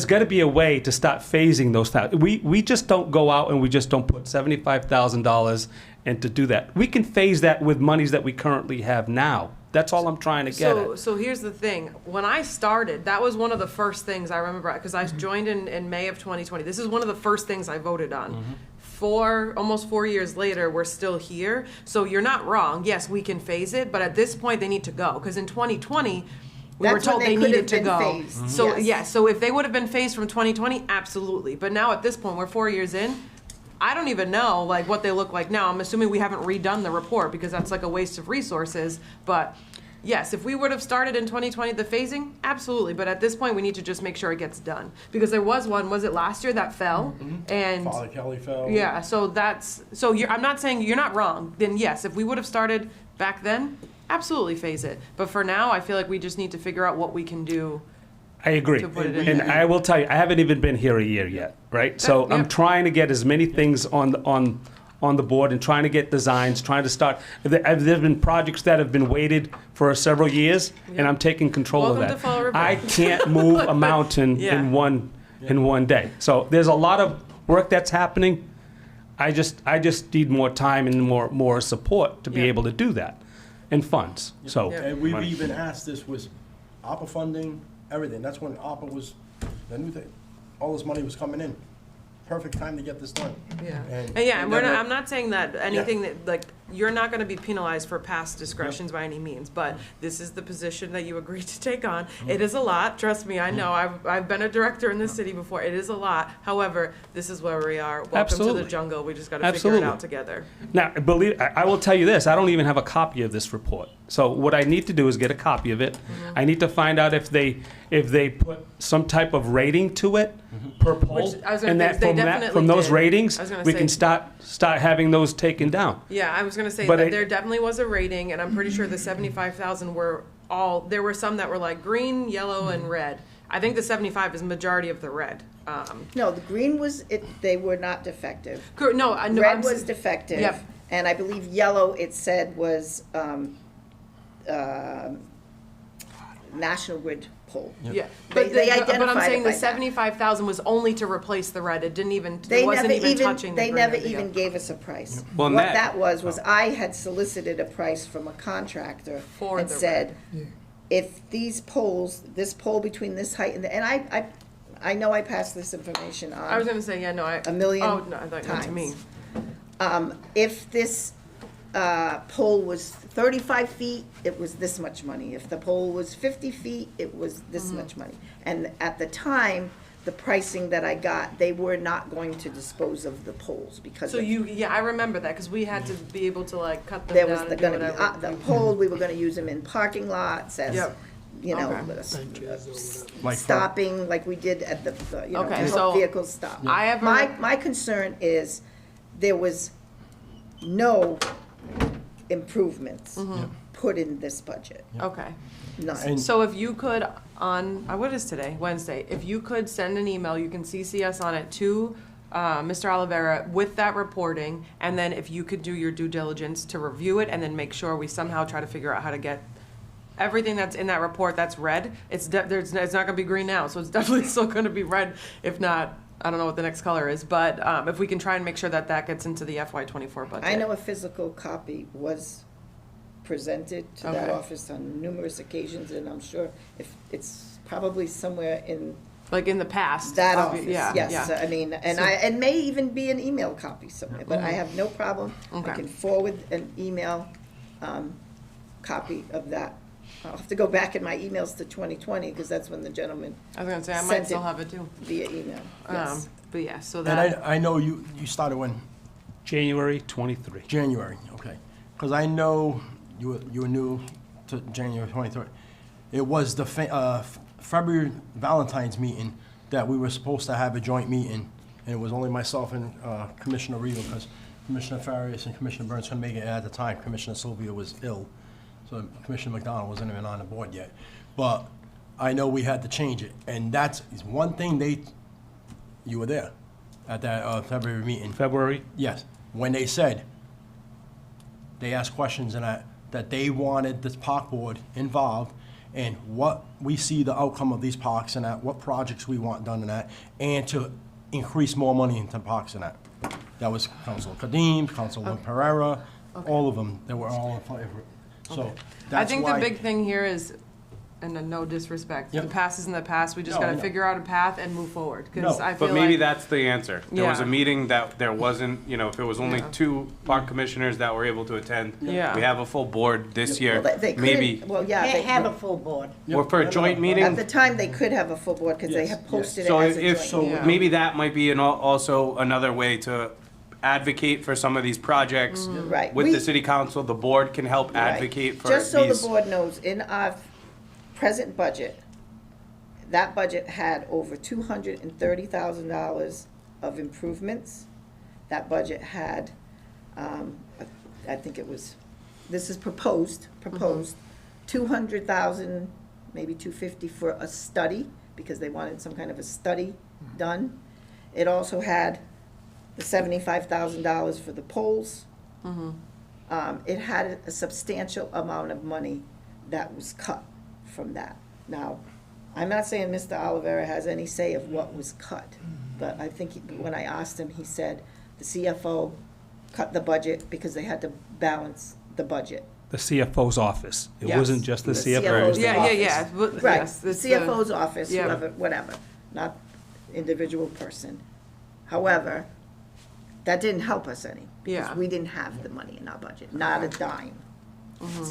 got to be a way to start phasing those things. We just don't go out and we just don't put $75,000 and to do that. We can phase that with monies that we currently have now. That's all I'm trying to get at. So here's the thing. When I started, that was one of the first things I remember, because I joined in May of 2020. This is one of the first things I voted on. Almost 4 years later, we're still here. So you're not wrong. Yes, we can phase it, but at this point, they need to go. Because in 2020, we were That's when told they they could needed have to been go. phased. So, Yes. yeah, so if they would have been phased from 2020, absolutely. But now at this point, we're 4 years in. I don't even know like what they look like now. I'm assuming we haven't redone the report because that's like a waste of resources. But yes, if we would have started in 2020, the phasing, absolutely. But at this point, we need to just make sure it gets done. Because there was one, was it last year, that fell? And Father Kelly fell. yeah, so I'm not saying you're not wrong. Then yes, if we would have started back then, absolutely phase it. But for now, I feel like we just need to figure out what we can do. I agree. To put it in And there. I will tell you, I haven't even been here a year yet, right? So Yeah. I'm trying to get as many things on the board and trying to get designs, trying to start. There's been projects that have been waited for several years, and I'm taking control of Welcome that. to Fall River. I can't move a mountain Yeah. in one day. So there's a lot of work that's happening. I just need more time and more support to be Yeah. able to do that, and funds. So. Yeah. And we've even asked, this was ARPA funding, everything. That's when ARPA was, the new thing, all this money was coming in. Perfect time to get this done. Yeah, And and yeah, and we're never- not, I'm not saying that anything that, like, you're not gonna be penalized for past discretions by any means, but this is the position that you agreed to take on. It is a lot, trust me, I know, I've been a director in this city before, it is a lot. However, this is where we are. Welcome to Absolutely. the jungle, we just gotta figure it Absolutely. out together. Now, I will tell you this, I don't even have a copy of this report. So what I need to do is get a copy of it. I need to find out if they put some type of rating to it per poll. Which, I was gonna And say, that they from definitely from those did. ratings, I was gonna we say- can start having those taken down. Yeah, I was gonna say But that I- there definitely was a rating, and I'm pretty sure the 75,000 were there were some that were like green, yellow, and red. I think the 75 is majority of the red. No, the green they were not defective. No, I know. Red was defective. National Grid pole. Yeah, They but I'm identified saying it the by that. 75,000 was only to replace the red, it didn't even, They it wasn't never even touching the They green or never the even yellow. gave us a price. Well, What net- that was I had solicited a price from a contractor For and the said, if these poles, this pole between this height and I know I passed this information on. I was gonna say, yeah, no, A million oh, no, I thought you meant to me. If this pole was 35 feet, it was this much money. If the pole was 50 feet, it was this Mm-hmm. much money. And at the time, the pricing that I got, they were not going to dispose of the poles because So of- yeah, I remember that, cause we had to be able to like cut them there down was and do gonna be, whatever. the pole, we were gonna use them in parking lots as, Yep. you know, Okay. Benches or whatever. Like for- stopping, like we did at the, you know, Okay, to so help vehicles stop. I have a- My concern is there was no improvements put in this budget, Okay. none. And- So if you could, on, what is today? Wednesday. If you could send an email, you can CC us on it to Mr. Olivera with that reporting, and then if you could do your due diligence to review it, and then make sure we somehow try to figure out how to get everything that's in that report that's red, it's it's not gonna be green now, so it's definitely still gonna be red, if not, I don't know what the next color is, but if we can try and make sure that that gets into the FY '24 budget. I know a physical copy was presented to that Okay. office on numerous occasions, and I'm sure if, it's probably somewhere in Like in the past. that obvi- office, yeah, yes. yeah. I mean, and So- and may even be an email copy somewhere, but I have no problem. I Okay. can forward an email copy of that. I'll have to go back in my emails to 2020, because that's when the gentleman I was gonna say, I sent might it still have it too. via email, yes. But yeah, so And that, I know you started when? January 23. January, okay. Because I know you were new to January 23rd. It was the February Valentine's meeting that we were supposed to have a joint meeting, and it was only myself and Commissioner Regal, because Commissioner Farias and Commissioner Burns couldn't make it at the time. Commissioner Sylvia was ill, so Commissioner McDonald wasn't even on the board yet. But I know we had to change it, and that's is one thing you were there at that February meeting. February? Yes, when they said, they asked questions and that they wanted this park board involved in what we see the outcome of these parks and that, what projects we want done in that, and to increase more money into parks and that. That was Councilor Kadim, Councilor Pereira, all of them, they were all in favor. So I that's think the why, big thing here is, and no disrespect, the Yep. past is in the past, we just No, I gotta know. figure out a path and move forward, cause No, I feel But maybe like, that's the answer. There was a Yeah. meeting that there wasn't, you know, if it was only Yeah. 2 park commissioners that were able to attend. Yeah. We have a full board this year, Well, they maybe, couldn't, well, yeah, Can't have a they, full board. or for a joint at meeting. the time, they could have a full board, because they Yes, have posted it So as a if, joint. Yeah. maybe that might be also another way to advocate for some of these projects. Right. With We- the city council, the board can help Right. advocate for Just so the these. board knows, in our present budget, that budget had over $230,000 of improvements. That budget had, I think it was, this is proposed, 200,000, maybe 250 for a study, because they wanted some kind of a study done. It also had the $75,000 for the poles. It had a substantial amount of money that was cut from that. Now, I'm not saying Mr. Olivera has any say of what was cut, but I think when I asked him, he said the CFO cut the budget because they had to balance the budget. The CFO's office. It Yes. wasn't just the The CFO. CFO's yeah, yeah, but, Right, yes, the it's CFO's office, yeah. whoever, whatever, not individual person. However, that didn't help us any. Yeah. Because we didn't have the money in our budget, not a dime.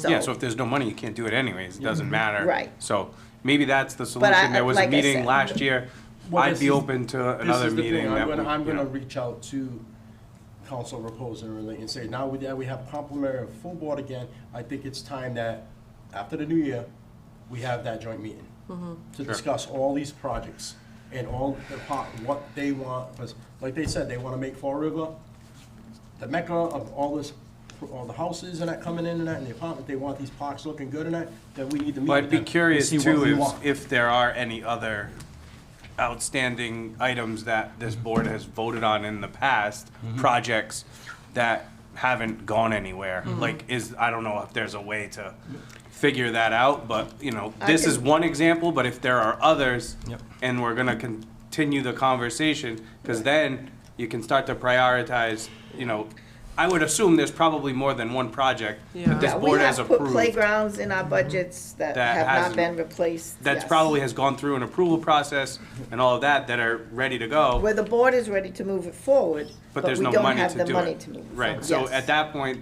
Yeah, so if there's no money, you can't do it anyways. It doesn't matter. Right. So maybe that's the But solution. There was a like I meeting said- last year. Well, I'd this be is- open to another meeting that would, I'm you gonna know. reach out to Council Reposa and say, now that we have complementary of full board again, I think it's time that, after the new year, we have that joint meeting to discuss all these projects and all what they want, because like they said, they wanna make Fall River the mecca of all the houses and that coming in and that, and the apartment, they want these parks looking good and that we need to meet But I'd with be them and curious see what too we want. if there are any other outstanding items that this board has voted on in the past, projects that haven't gone anywhere. Like I don't know if there's a way to figure that out, but, you know, this is one example, but if there are others, Yep. and we're gonna continue the conversation, because then you can start to prioritize, you know, I would assume there's probably more than one project Yeah. that this Yeah, we board has have put approved. playgrounds in our budgets that That have hasn't- not been replaced. That's yes. probably has gone through an approval process and all of that, that are ready to go. Where the board is ready to move it forward, But but there's we no don't money have to the do money it. to move it Right, forward. so Yes. at that point,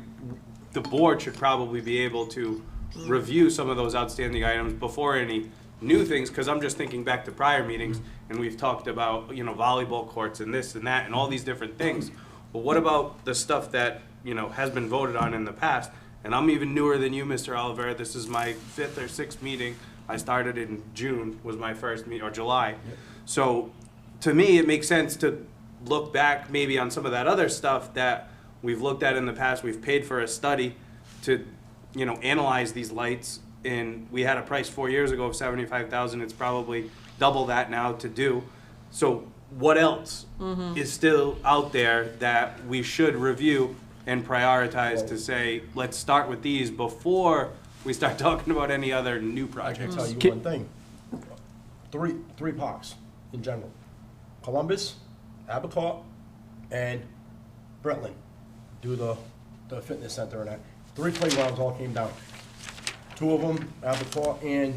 the board should probably be able to review some of those outstanding items before any new things, because I'm just thinking back to prior meetings, and we've talked about, you know, volleyball courts and this and that, and all these different things. But what about the stuff that, you know, has been voted on in the past? And I'm even newer than you, Mr. Oliver, this is my 5th or 6th meeting. I started in June, was my first meet, or July. So, to me, it makes sense to look back maybe on some of that other stuff that we've looked at in the past. We've paid for a study to, you know, analyze these lights, and we had a price 4 years ago of 75,000. It's probably double that now to do. So what else is still out there that we should review and prioritize to say, let's start with these before we start talking about any other new I can projects? tell you Ki- one thing. Three parks in general. Columbus, Abercrombie, and Brentland do the fitness center and that. 3 playgrounds all came down. 2 of them, Abercrombie and,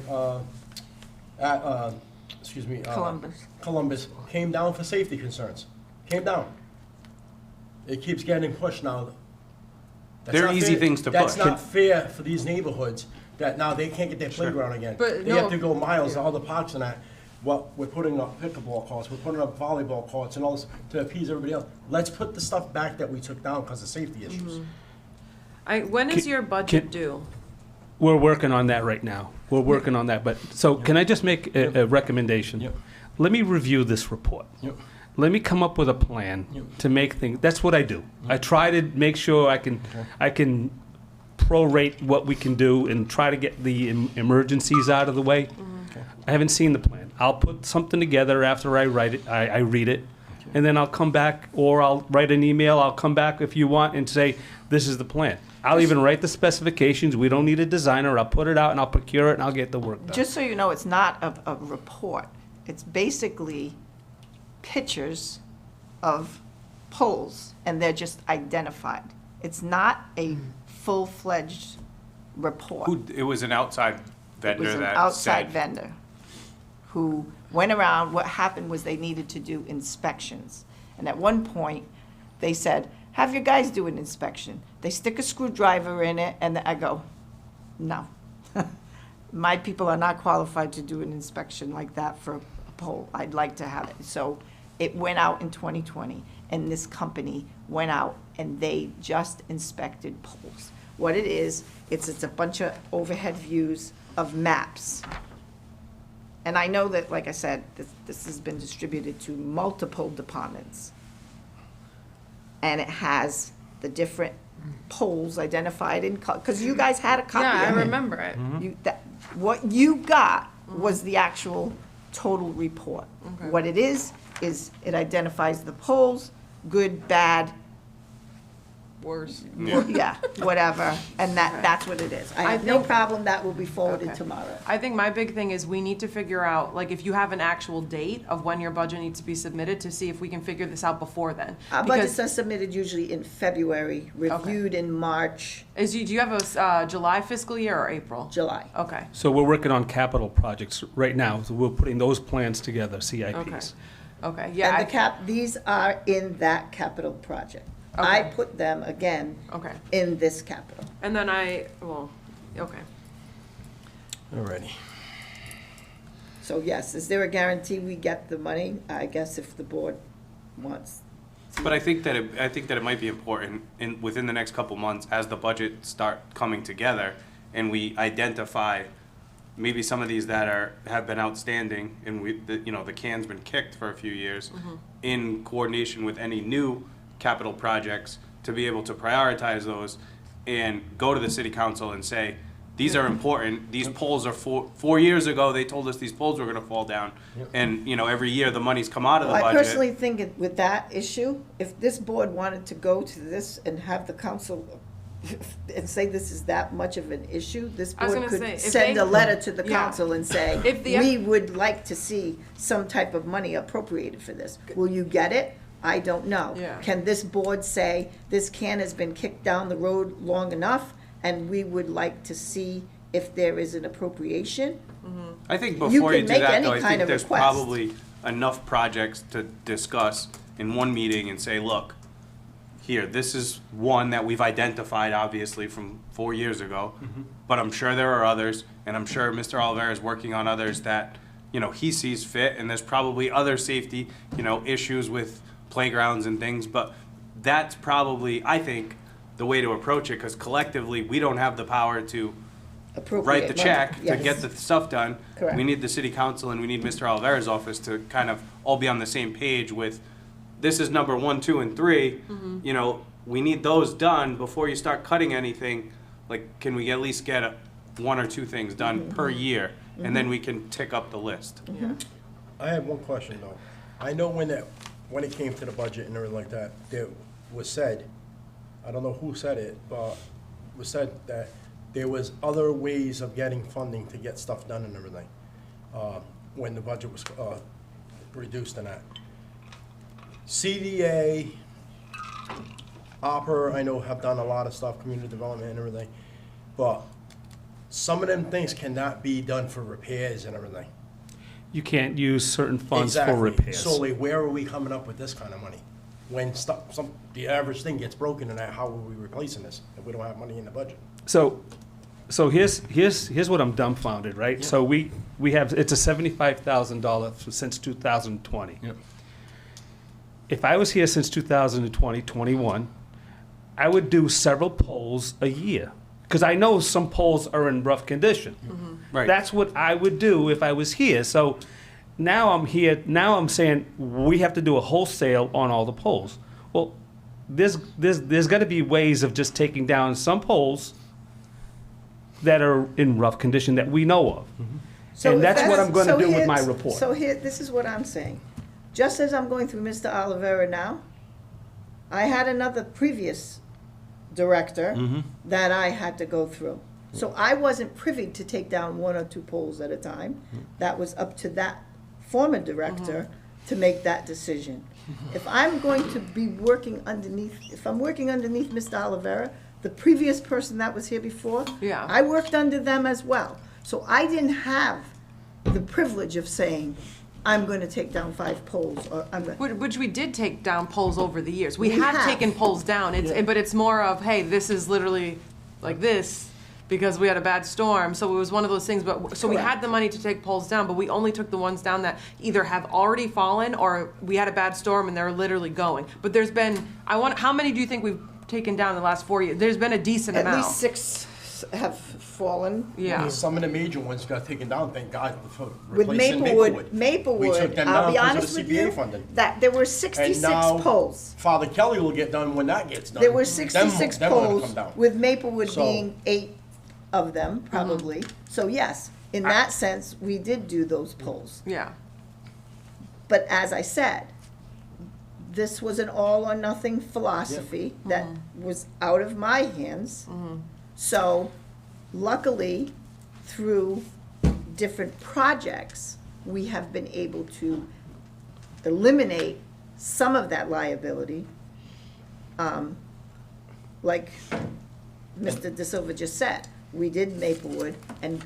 Columbus, came down for safety concerns. Came down. It keeps getting pushed now. That's They're not easy fair. things to That's push. not fair for these neighborhoods, that now they can't get their playground again. But They no- have to go miles to all the parks and that. Well, we're putting up pickleball courts, we're putting up volleyball courts and all this to appease everybody else. Let's put the stuff back that we took down because of safety issues. When is Can- your budget can- due? We're working on that right now. We're working on that, but, so can I just make a recommendation? Yep. Let me review this report. Yep. Let me come up with a plan Yep. to make things, that's what I do. I try to make sure I can prorate what we can do and try to get the emergencies out of the way. I haven't seen the plan. I'll put something together after I write it, I read it, and then I'll come back, or I'll write an email, I'll come back if you want and say, this is the plan. I'll even write the specifications, we don't need a designer, I'll put it out and I'll procure it and I'll get the work done. Just so you know, it's not a report. It's basically pictures of poles, and they're just identified. It's not a full-fledged report. It was an outside It vendor was an that outside said, vendor who went around. What happened was they needed to do inspections. And at one point, they said, have your guys do an inspection. They stick a screwdriver in it, and I go, no. My people are not qualified to do an inspection like that for a pole. I'd like to have it. So it went out in 2020, and this company went out, and they just inspected poles. What it is, it's a bunch of overhead views of maps. And I know that, like I said, this has been distributed to multiple departments. And it has the different poles identified in, because you guys had a copy Yeah, I of it. remember it. What you got was the actual total report. Okay. What it is it identifies the poles, good, bad, Worse. yeah, whatever, and that's what it is. I have no think- problem, that will be forwarded Okay. tomorrow. I think my big thing is we need to figure out, like, if you have an actual date of when your budget needs to be submitted, to see if we can figure this out before then. Our Because budgets are submitted usually in February, reviewed in March, do you have a July fiscal year or April? July. Okay, So we're working on capital projects right now, so we're putting those plans together, CIPs. okay, yeah. And these are in that capital project. I Okay. put them again Okay, in this capital. and then okay. Alrighty. So yes, is there a guarantee we get the money? I guess if the board wants. but I think that it might be important within the next couple months, as the budget start coming together, and we identify maybe some of these that have been outstanding, and the can's been kicked for a few years, in coordination with any new capital projects, to be able to prioritize those and go to the city council and say, these are important, these poles are 4 years ago, they told us these poles were gonna fall down. And, every year the money's come out of the I budget. personally think with that issue, if this board wanted to go to this and have the council and say this is that much of an issue, this I was board gonna say, could if send they- a letter to the Yeah. council and say, If the- we would like to see some type of money appropriated for this. Will you get it? I don't know. Yeah. Can this board say, this can has been kicked down the road long enough, and we would like to see if there is an appropriation? I think You before you can do make that, any though, I kind think of there's request. probably enough projects to discuss in one meeting and say, look, here, this is one that we've identified, obviously, from 4 years ago, but I'm sure there are others, and I'm sure Mr. Oliveira is working on others that, you know, he sees fit, and there's probably other safety, you know, issues with playgrounds and things, but that's probably, I think, the way to approach it, because collectively, we don't have the power to Appropriate write the money. check to Yes. get the stuff done. Correct. We need the city council and we need Mr. Oliveira's office to kind of all be on the same page with, this is number 1, 2, and 3. You know, we need those done before you start cutting anything. Like, can we at least get 1 or 2 things done per year? And then we can tick up the list. I have one question, though. I know when it came to the budget and everything like that, there was said, I don't know who said it, but it was said that there was other ways of getting funding to get stuff done and everything, when the budget was reduced and that. CDA, Opera, I know have done a lot of stuff, community development and everything, but some of them things cannot be done for repairs and everything. You can't use certain funds for Exactly. repairs. So like, where are we coming up with this kind of money? When the average thing gets broken and how are we replacing this if we don't have money in the budget? So here's what I'm dumbfounded, right? So we have, it's a $75,000 since 2020. Yep. If I was here since 2020, 21, I would do several polls a year. Because I know some polls are in rough condition. Right. That's what I would do if I was here. So now I'm here, now I'm saying we have to do a wholesale on all the polls. Well, there's got to be ways of just taking down some polls that are in rough condition that we know of. So And if that's what I'm going to so do with my here's- report. So here, this is what I'm saying. Just as I'm going through Mr. Oliveira now, I had another previous director that I had to go through. So I wasn't privy to take down 1 or 2 polls at a time. That was up to that former director to make that decision. If I'm going to be working underneath, if I'm working underneath Mr. Oliveira, the previous person that was here before, Yeah. I worked under them as well. So I didn't have the privilege of saying, I'm going to take down 5 polls, or I'm going, Which we did take down polls over the years. We We have have. taken polls down, but it's more of, hey, this is literally like this because we had a bad storm. So it was one of those things, so we had Correct. the money to take polls down, but we only took the ones down that either have already fallen or we had a bad storm and they're literally going. But there's been, how many do you think we've taken down in the last 4 years? There's been a decent at amount. least 6 have fallen. Yeah. Some of the major ones got taken down, thank God, for With replacing Maplewood, We Maplewood, took them I'll down be 'cause honest of with the CBA you, funding. that there were And 66 now, polls. Father Kelly will get done when that gets done. There were Them 66 them gonna polls, come down. with Maplewood So- being 8 of them, probably. So yes, in that sense, we did do those polls. Yeah. But as I said, this was an all or nothing philosophy that was out of my hands. So luckily, through different projects, we have been able to eliminate some of that liability. Like Mr. De Silva just said, we did Maplewood and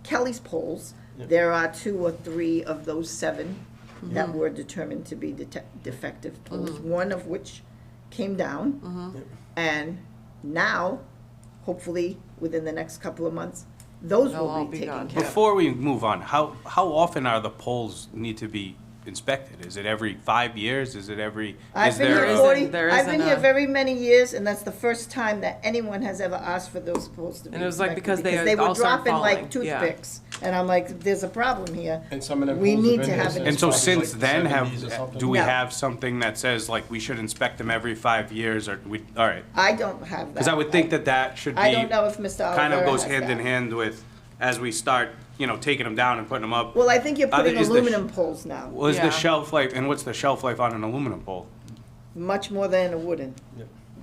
Kelly's polls. There are 2 or 3 of those 7 that were determined to be defective polls, one of which came down. And now, hopefully, within the next couple of months, those They'll all will be be taken gone. care of. Before we move on, how often are the polls need to be inspected? Is it every 5 years? Is it every, I've is been there here a? isn't- 40, there I've been isn't here a- very many years, and that's the first time that anyone has ever asked for those polls to be And it was like inspected, because they were all started dropping like falling, yeah. toothpicks. And I'm like, there's a problem here. And some of them We polls need have to been there have it. And so probably since like then, 70s or something. do we No. have something that says like we should inspect them every 5 years or we, all right? I don't have that. Because I would think that that should be. I don't know if Mr. Oliveira Kind of goes has hand in that. hand with, as we start, taking them down and putting them up. Well, I think you're putting is the sh- aluminum poles now, Was Yeah. the shelf life, and what's the shelf life on an aluminum pole? much more than a wooden.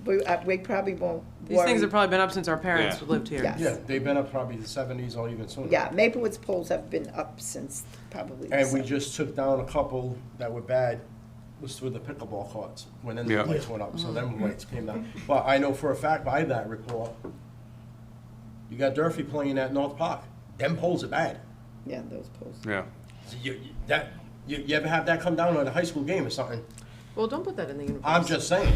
we probably won't These things worry. have probably been up since our parents Yeah. lived here. Yeah. Yeah, they've been up probably the 70s or even sooner. Yeah, Maplewood's poles have been up since probably. And we the just took down a couple that were bad, was through the pickleball courts, when then the Yeah. lights went up, so them lights came down. But I know for a fact by that report, you got Durfee playing at North Park, them poles are bad. Yeah, those poles. Yeah. You ever have that come down at a high school game or something? Well, don't put that in the universe. I'm just saying.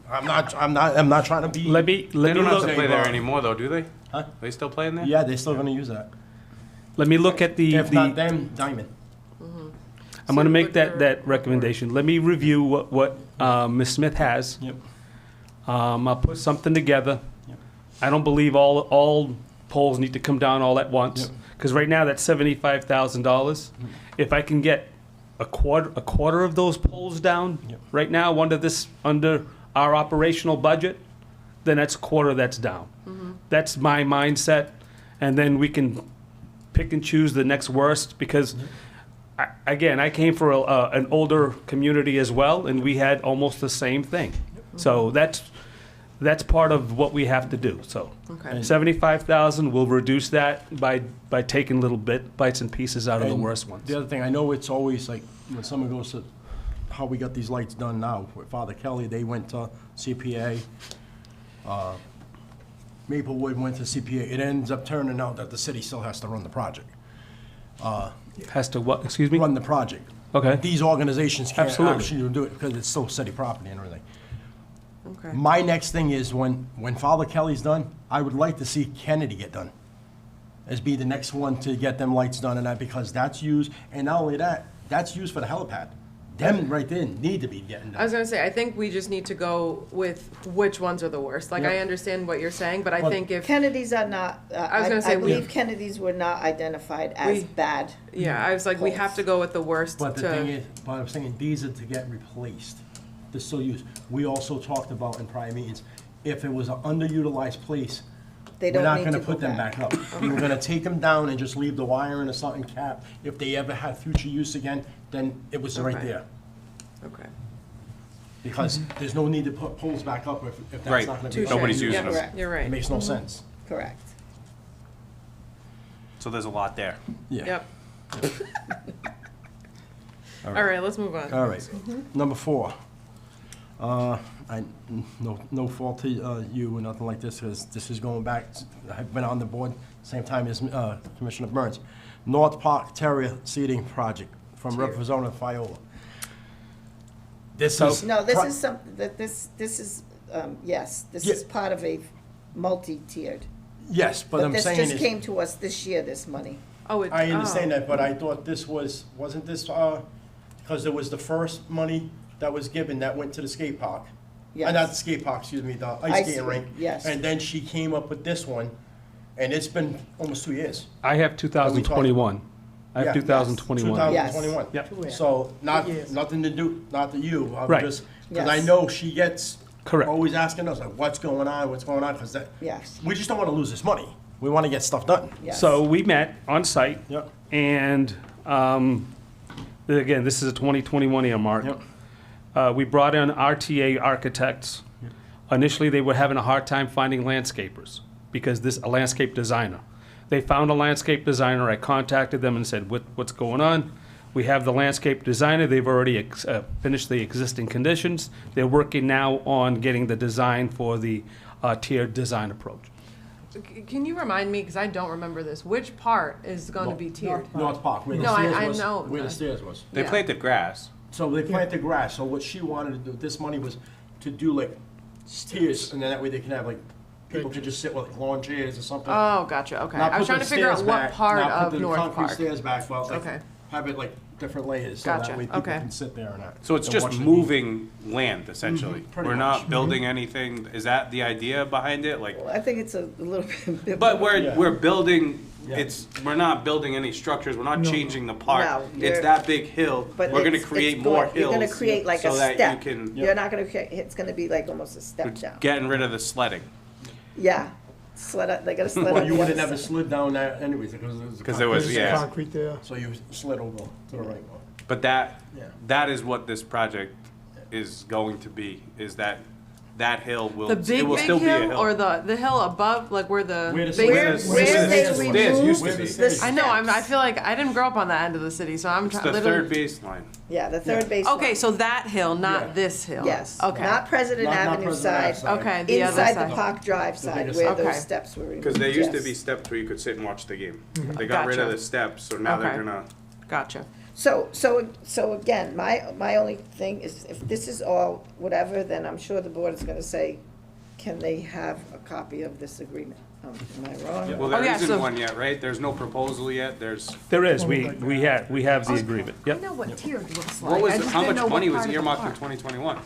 I'm not trying to be. Let me They don't have look, to play there anymore, though, do they? Huh? They still playing there? Yeah, they're still gonna use that. let me look at If not the, them, Diamond. I'm gonna So make what that they're- recommendation. Let me review what Ms. Smith has. Yep. I'll put something together. Yep. I don't believe all poles need to come down all at once, Yep. because right now that's $75,000. If I can get a quarter of those poles down Yep. right now under our operational budget, then that's a quarter that's down. That's my mindset, and then we can pick and choose the next worst, because again, I came from an older community as well, and we had almost the same thing. So that's part of what we have to do, so. Okay. 75,000, we'll reduce that by taking little bites and pieces out of the And worst ones. The other thing, I know it's always like, when someone goes to, how we got these lights done now, with Father Kelly, they went to CPA. Maplewood went to CPA. It ends up turning out that the city still has to run the project. Has to what, excuse me? Run the project. Okay. These organizations can't Absolutely. actually do it because it's still city property and everything. Okay. My next thing is when Father Kelly's done, I would like to see Kennedy get done. As be the next one to get them lights done and that, because that's used, and not only that, that's used for the helipad. Them right there need to be getting I was done. gonna say, I think we just need to go with which ones are the worst. Like, I Yep. understand what you're saying, but I Well, think if, Kennedys are not, I was gonna say I we- believe Kennedys were not identified as We- bad. yeah, I was like, we have to go with the worst But the thing to, is, but I'm saying, these are to get replaced. They're still used. We also talked about in prior meetings, if it was an underutilized place, They we're don't not need gonna to put go them back up. We were gonna take them down and just leave the wiring or something capped. If they ever had future use again, then it was right Okay. there. okay. Because there's no need to put poles back up if that's Right. not gonna be. Touche. Nobody's using Yep, them. Correct. You're It right. makes no sense. Correct. So there's a lot there. Yeah. Yep. All right, let's move on. All right. Number 4. No fault to you or nothing like this, because this is going back, I've been on the board same time as Commissioner Burns. North Park Terrier Seeding Project from Representative Fiola. This is. No, this is something, this is, yes, this Yeah. is part of a multi-tiered. Yes, but I'm This saying just is, came to us this year, this money. Oh, it. I understand oh. that, but I thought this wasn't this, because it was the first money that was given that went to the skate park. Yes. Not the skate park, excuse me, the ice Ice skating rink. rink, yes. And then she came up with this one, and it's been almost 2 years. I have 2021. I have Yeah. 2021. Yes. 2021. Yep. So, years. nothing to do, not to you, I'm Right. just, because I Yes. know she gets Correct. always asking us, like, what's going on, because that, Yes, we just don't want to lose this money. We want to get stuff done. yes. So we met on site, Yep. and again, this is a 2021 earmark. Yep. We brought in RTA architects. Initially, they were having a hard time finding landscapers because a landscape designer. They found a landscape designer. I contacted them and said, what's going on? We have the landscape designer. They've already finished the existing conditions. They're working now on getting the design for the tiered design approach. Can you remind me, because I don't remember this, which part is going to be tiered? North Park, where the No, stairs I was. know. Where the stairs was. They Yeah. planted grass. So they planted grass, so what she wanted to do, this money was to do like stairs, and then that way they can have like, people could just sit with like lawn chairs or something. Oh, gotcha, okay. Not I was put trying the to figure out stairs what back, part not put of the North concrete Park. stairs back, but like, Okay. have it like different layers, so Gotcha, that way people okay. can sit there and that. So it's and just watch the moving land, essentially. pretty We're much. not building anything. Is that the idea behind it? Like, Well, I think it's a little bit. but Yeah. we're building. Yeah. We're not building any structures. We're not No. changing the park. No, It's you're- that big hill. But We're going to it's create going- more hills. You're gonna create like a so that step. you can. You're not gonna create, it's gonna be like almost a step down. Getting rid of the sledding Yeah, sled up, they gotta sled up. Well, you the would have other never side. slid down that anyways, because there was. because there was There's yeah. concrete there. So you slid over to the right one. But that Yeah. that is what this project is going to be. Is that that hill will, The it big, will big still be a hill or the hill above, like where the Where the big. Where Where, the- where where they the stairs used remove to be. the I know, I steps. feel like I didn't grow up on that end of the city, so I'm it's trying, the third literally. baseline. Yeah, the third base. Okay, so that hill, Yeah. not this hill? Yes, Okay. not President Not Avenue President Ave side, side. Okay, the other inside side. the Park Drive The side, biggest where side. those Okay. steps were removed. Because there used to yes. be steps where you could sit and watch the game. They got rid of Gotcha. the steps, so now they're Okay. gonna, Gotcha. So again, my only thing is, if this is all whatever, then I'm sure the board is gonna say, can they have a copy of this agreement? Am I wrong? well, Oh, there yeah, isn't so- one yet, right? There's no proposal yet, there's, There is, we have the agreement, I yep. know what tiered looks like. what was, I just how didn't much know what money was part of the earmarked in park. 2021?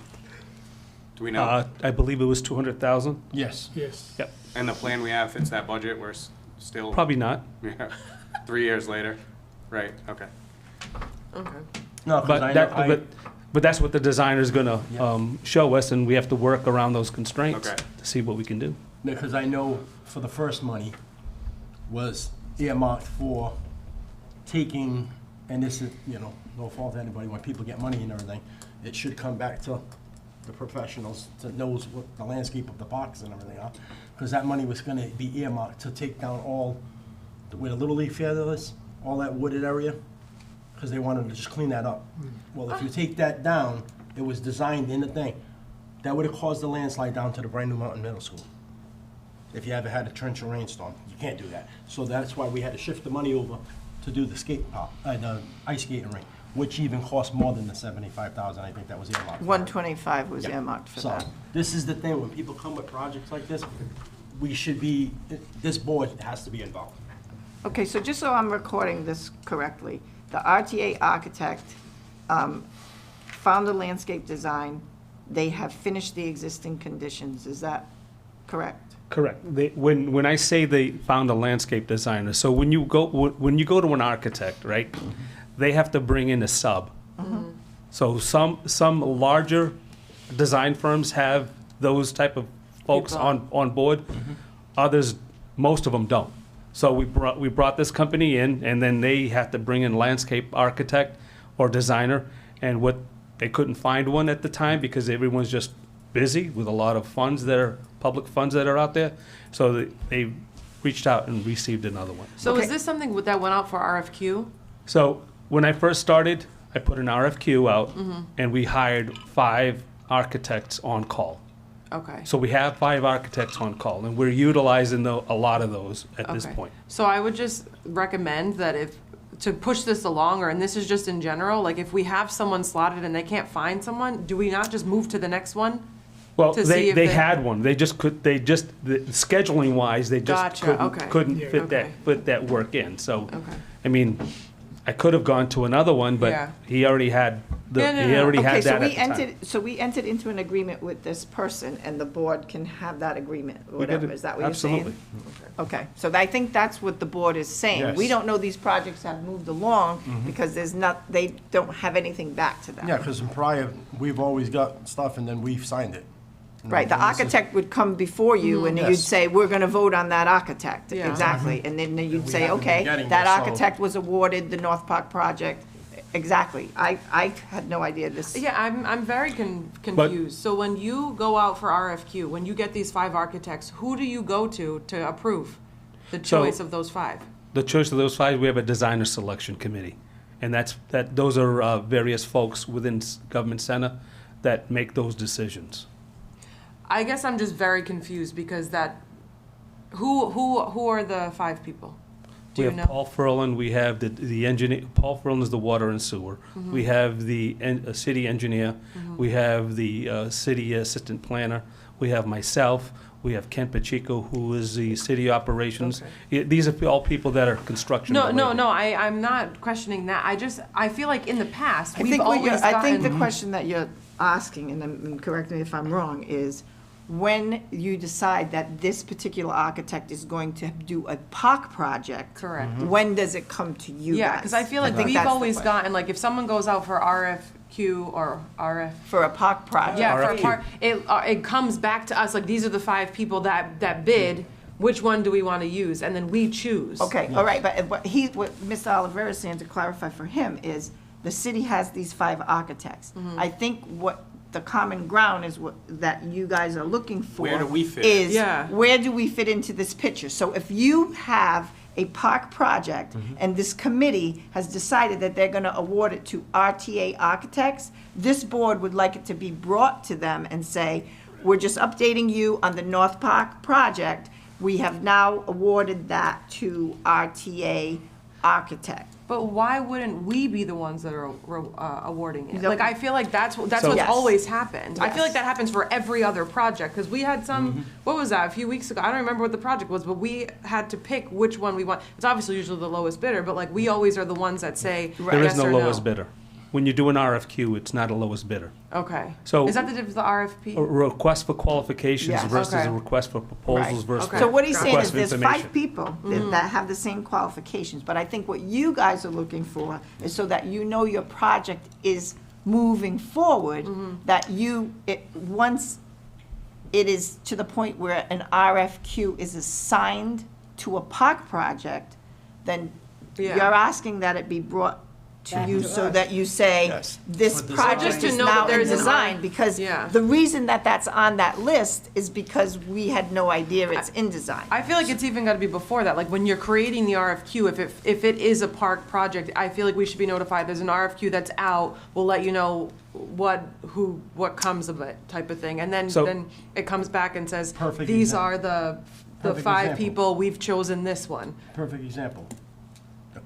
Do we know? I believe it was 200,000, Yes. Yes. yep, And the plan we have fits that budget, we're still, probably not, yeah, 3 years later, right, okay. Okay. No, because I but know, that, but that's what the designer's gonna, Yeah. show us, and we have to work around those constraints Okay. to see what we can do. because I know for the first money was earmarked for taking, and this is, no fault to anybody, when people get money and everything, it should come back to the professionals that knows what the landscape of the parks and everything are. Because that money was gonna be earmarked to take down all, where the Little League Field is, all that wooded area, because they wanted to just clean that up. Well, if you take that down, it was designed in the thing, that would have caused the landslide down to the brand new Mountain Middle School. If you ever had a torrential rainstorm, you can't do that. So that's why we had to shift the money over to do the skate park, the ice skating rink, which even cost more than the 75,000, I think that was earmarked. for. 125 was Yeah. earmarked for So, that. this is the thing, when people come with projects like this, we should be, this board has to be involved. Okay, so just so I'm recording this correctly, the RTA architect found the landscape design, they have finished the existing conditions, is that correct? Correct. When I say they found a landscape designer, so when you go to an architect, right, they have to bring in a sub. So some larger design firms have those type of folks People. on board. Others, most of them don't. So we brought this company in, and then they have to bring in landscape architect or designer, and they couldn't find one at the time because everyone's just busy with a lot of public funds that are out there. So they reached out and received another one. So Okay. is this something that went out for RFQ? So when I first started, I put an RFQ out, and we hired 5 architects on call. Okay. So we have 5 architects on call, and we're utilizing a lot of those at this Okay. point. So I would just recommend that to push this along, and this is just in general, like if we have someone slotted and they can't find someone, do we not just move to the next one? Well, To see they if they they- had one. The scheduling wise, they just Gotcha, okay. couldn't Yeah. fit Okay. that work in. So, Okay. I mean, I could have gone to another one, but Yeah. he already had Yeah, no, he no. already Okay, had so that we at the time. entered, we entered into an agreement with this person, and the board can have that agreement, or We did whatever, it. is that what you're saying? Absolutely. Okay, so I think that's what the board is saying. We Yes. don't know these projects have moved along, because they don't have anything back to them. Yeah, because in prior, we've always got stuff and then we've signed it. Right, the And this is- architect would come before you, and you'd Yes. say, we're gonna vote on that architect, Yeah. exactly, and then you'd We say, haven't been okay, getting that this, so- architect was awarded the North Park project, exactly. I had no idea this. Yeah, I'm very confused. So when you go out for RFQ, when you get these 5 architects, who do you go to approve the So- choice of those 5? The choice of those 5, we have a designer selection committee, and those are various folks within Government Center that make those decisions. I guess I'm just very confused because who are the 5 people? Do We you have know? Paul Ferlin, we have the engineer, Paul Ferlin is the water and sewer. Mm-hmm. We have the city engineer, we have the city assistant planner, we have myself, we have Ken Pacheco, who is the city operations. These are all people that are construction No, related. I'm not questioning that. I feel like in the past, I we've think what always I think the gotten- question that you're asking, and correct me if I'm wrong, is when you decide that this particular architect is going to do a park project. Correct. When does it come to you guys? Yeah, because I feel like think we've that's the always question. gotten, like, if someone goes out for RFQ or RF, For a park project. yeah, for a RFQ. part, it comes back to us, like, these are the 5 people that bid, which one do we want to use? And then we choose. Okay, all right, but what Mr. Oliveira is saying, to clarify for him, is the city has these 5 architects. Mm-hmm. I think what the common ground is what, that you guys are looking for. Where do we fit in? Is, Yeah. where do we fit into this picture? So if you have a park project, and this committee has decided that they're gonna award it to RTA Architects, this board would like it to be brought to them and say, we're just updating you on the North Park project. We have now awarded that to RTA Architect. But why wouldn't we be the ones that are awarding it? The- Like, I feel like that's So- what's Yes. always happened. I feel Yes. like that happens for every other project, because we had some, what was that, a few weeks ago? I don't remember what the project was, but we had to pick which one we want. It's obviously usually the lowest bidder, but like, we always are the ones that say There is yes no or lowest bidder. When you do an RFQ, it's not a lowest bidder. Okay. So- Is that the difference, the RFP? A request for qualifications Yes. versus Okay. a request for proposals Right. versus Okay. So what he's saying request is for there's information. 5 people that have the same qualifications, but I think what you guys are looking for is so that you know your project is moving forward, that once it is to the point where an RFQ is assigned to a park project, then Yeah. you're asking that it be brought to you so that you say, Yes. this For design. project Just to is know that now in there's an design, because Yeah. the reason that that's on that list is because we had no idea it's in design. I feel like it's even gotta be before that, like when you're creating the RFQ, if it is a park project, I feel like we should be notified, there's an RFQ that's out, we'll let you know what comes of it, type of thing, and then So- it comes back and says, Perfect these example. are the Perfect 5 example. people, we've chosen this one. Perfect example.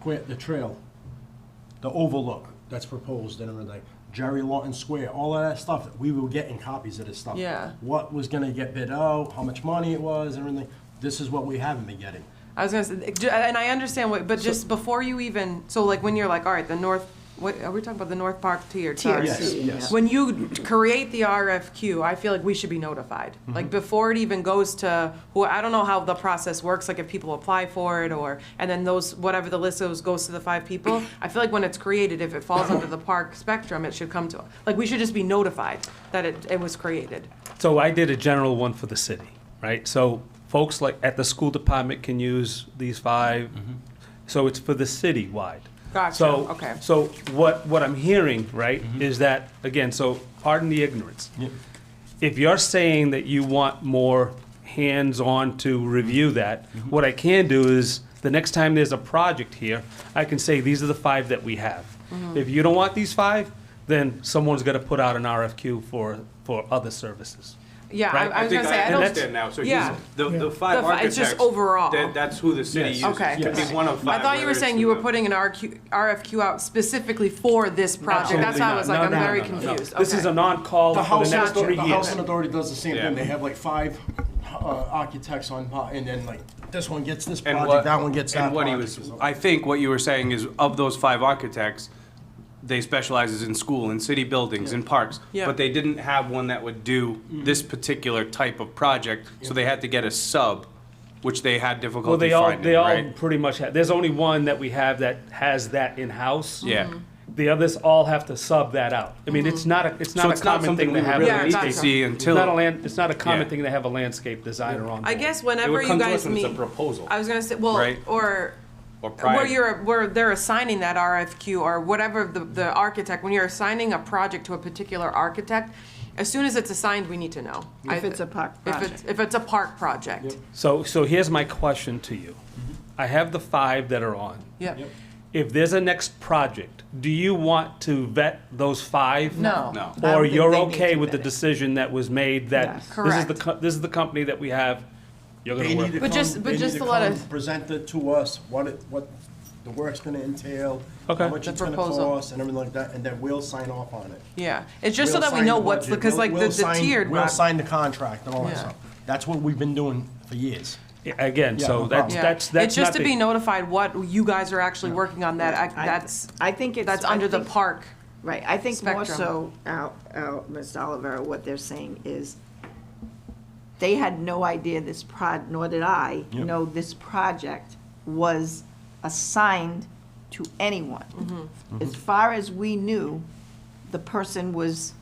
The trail, the overlook that's proposed and everything, Jerry Lawton Square, all of that stuff, we were getting copies of this stuff. Yeah. What was gonna get bid out, how much money it was, everything. This is what we haven't been getting. I was gonna say, and I understand what, but just before you even, so like when you're like, all right, the North, what, are we talking about the North Park tier? Tier. Yes, Yeah. yes. When you create the RFQ, I feel like we should be notified. Like before it even goes to, who, I don't know how the process works, like if people apply for it or, and then those, whatever the list goes to the 5 people. I feel like when it's created, if it falls under the park spectrum, it should come to, like, we should just be notified that it was created. So I did a general one for the city, right? So folks like at the school department can use these 5. So it's for the city-wide. Gotcha, So, okay. So what I'm hearing, right, is that, again, so pardon the ignorance. Yep. If you're saying that you want more hands-on to review that, what I can do is, the next time there's a project here, I can say, these are the 5 that we have. If you don't want these 5, then someone's gonna put out an RFQ for other services. Yeah, Right. I was gonna say, I And don't. that's- understand now, so Yeah. the 5 The architects. it's just overall. That's who the city Yes. uses, Okay. to be Yes. one of 5. I thought you were whether saying it's you were the- putting an RFQ out specifically for this project. That's why I was like, I'm very confused. This is Okay. an on-call The for the House, next the 3 years. Housing Authority does the same Yeah. thing. They have like 5 architects on, and then like, this one gets this And project, what- that one gets that And what he project. was, I think what you were saying is, of those 5 architects, they specializes in school, in city buildings, in parks. Yeah. But they didn't have one that would do this particular type of project, so they had to get a sub, which they had Well, difficulty they all finding, right? pretty much have, there's only one that we have that has that in-house. Yeah. The others all have to sub that out. I mean, it's not a So common it's not thing something to we have. really Yeah, need gotcha. to see It's not until. it's not a common Yeah. thing to have a landscape designer on I board. guess It whenever would you come to guys us when it's a meet, proposal, I was gonna say, well, Right. or or prior. where they're assigning that RFQ or whatever the architect, when you're assigning a project to a particular architect, as soon as it's assigned, we need to know. If it's a park project. If it's a park project. So here's my question to you. I have the 5 that are on. Yep. If there's a next project, do you want to vet those 5? No. No. I don't Or think you're they need okay to with the vet it. decision that was made that Yes. this is the company that we have, you're They gonna work need to with? But just- come, but they just need to to let come, us- present it to us, what the work's gonna entail, Okay. how much The it's gonna proposal. cost, and everything like that, and then we'll sign off on it. Yeah, it's just so We'll that we sign know the what's, budget. because like We'll the sign- tiered. We'll sign the contract and all that Yeah. stuff. That's what we've been doing for years. Again, Yeah, so no that's, problem. Yeah. that's It's just not to the- be notified what you guys are actually working on, I think it's. that's I under the think- park. Right, I think more spectrum. so, Ms. Olivera, what they're saying is, they had no idea nor did I Yep. know this project was assigned to anyone. Mm-hmm. As far as we knew, the person was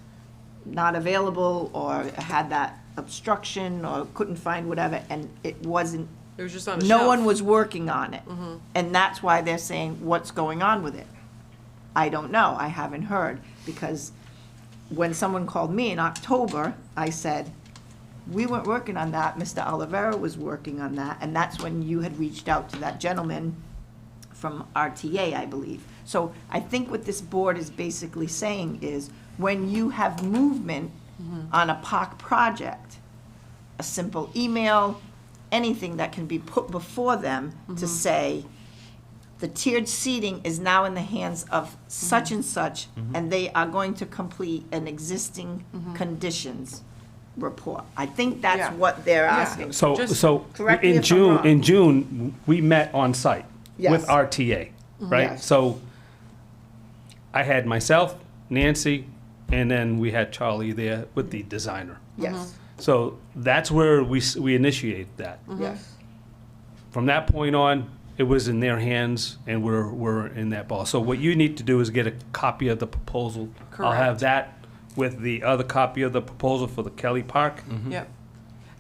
not available or had that obstruction or couldn't find whatever, and it wasn't, It was just on a no shelf. one was working on it. Mm-hmm. And that's why they're saying, what's going on with it? I don't know, I haven't heard, because when someone called me in October, I said, we weren't working on that, Mr. Olivera was working on that, and that's when you had reached out to that gentleman from RTA, I believe. So I think what this board is basically saying is, when you have movement on a park project, a simple email, anything that can be put before them to say, the tiered seating is now in the hands of such and such, and they are going to complete an existing conditions report. I think Yeah. that's what they're Yeah. asking. Just correct me in if I'm June, wrong. in June, we met on site with Yes. RTA, right? Yes. So I had myself, Nancy, and then we had Charlie there with the designer. Yes, So that's where we initiated that. yes. From that point on, it was in their hands, and we're in that ball. So what you need to do is get a copy of the proposal. I'll have Correct. that with the other copy of the proposal for the Kelly Park. Yep.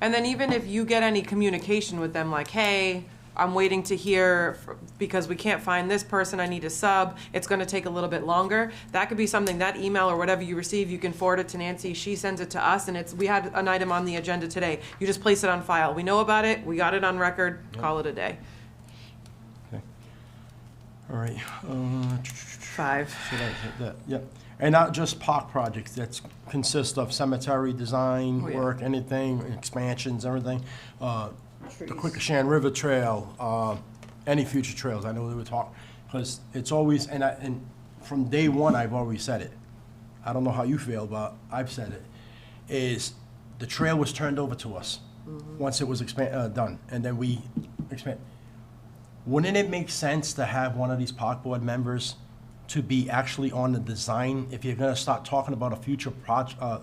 And then even if you get any communication with them, like, hey, I'm waiting to hear, because we can't find this person, I need a sub, it's gonna take a little bit longer, that could be something, that email or whatever you receive, you can forward it to Nancy, she sends it to us, and we had an item on the agenda today. You just place it on file. We know about it, we got it on record, call it a day. All right. 5. So that, yep. And not just park projects, that consist of cemetery design Oh, yeah. work, anything, expansions, everything. The Quequechan River Trail, any future trails, I know they were talking, because it's always, and from day one, I've always said it. I don't know how you feel, but I've said it, is the trail was turned over to us once it was done, and then we expand. Wouldn't it make sense to have one of these park board members to be actually on the design? If you're gonna start talking about a future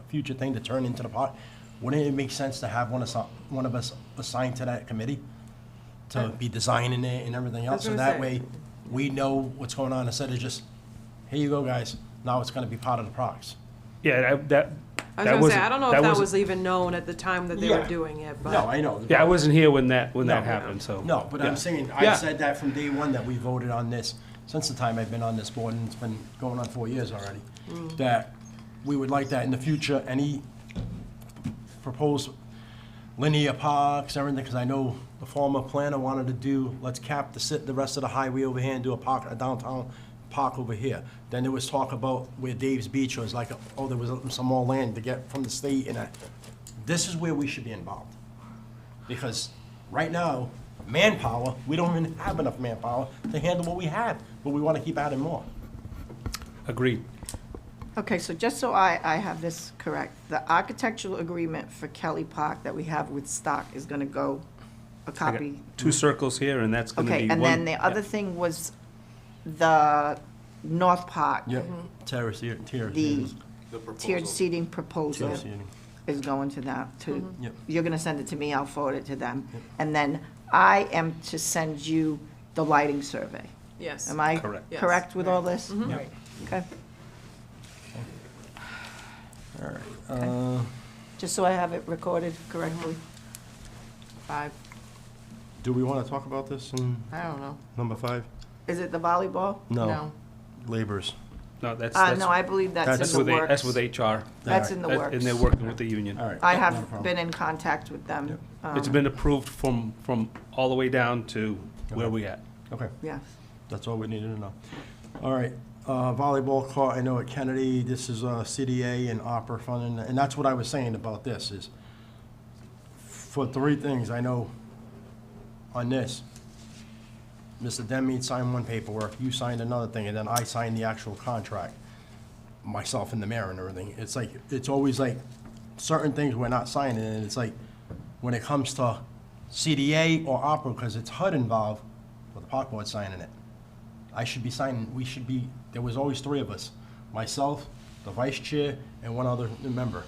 future thing to turn into the park, wouldn't it make sense to have one of us assigned to that committee? To be designing it and everything else, so gonna that say. way we know what's going on, instead of just, here you go, guys, now it's gonna be part of the parks. Yeah, that I was gonna say, wasn't- I don't know if that wasn't- was even known at the time that they were Yeah. doing it, but. No, I know. Yeah, I wasn't here when that No. happened, so. No, but yeah. I'm saying, I Yeah. said that from day one, that we voted on this, since the time I've been on this board, and it's been going on 4 years already, that we would like that in the future, any proposed linear parks, everything, because I know the former planner wanted to do, let's cap the rest of the highway over here and do a downtown park over here. Then there was talk about where Dave's Beach was, like, oh, there was some more land to get from the state, and this is where we should be involved. Because right now, manpower, we don't even have enough manpower to handle what we have, but we want to keep adding more. Agreed. Okay, so just so I have this correct, the architectural agreement for Kelly Park that we have with Stock is gonna go a I got copy? 2 circles here, and that's gonna be Okay, one. and then the yeah. other thing was the North Park, Yep. Terrace, tier. the tiered seating proposal Tier seating. is going to that, to, Yep. you're gonna send it to me, I'll forward it to them. And then I am to send you the lighting survey. Yes. Am I Correct. Yes. correct with all this? Yep. Okay, All right. just so I have it recorded correctly. 5. Do we want to talk about this in I don't know. number 5? Is it the volleyball? No, laborers. No, that's, No, I believe that's that's in with, the works. that's with HR. That's in the That- works. And they're working with the union. All right. I not a have problem. been in contact with them. It's been approved from all the way down to where we at. Okay, Yes. that's all we needed to know. All right, volleyball court, I know at Kennedy, this is CDA and opera funding, and that's what I was saying about this, is for 3 things, I know on this, Mr. Demmead signed one paperwork, you signed another thing, and then I signed the actual contract, myself in the mayor and everything. It's like, it's always like, certain things we're not signing, and it's like, when it comes to CDA or opera, because it's HUD involved, well, the park board's signing it. I should be signing, we should be, there was always 3 of us, myself, the vice chair, and one other member.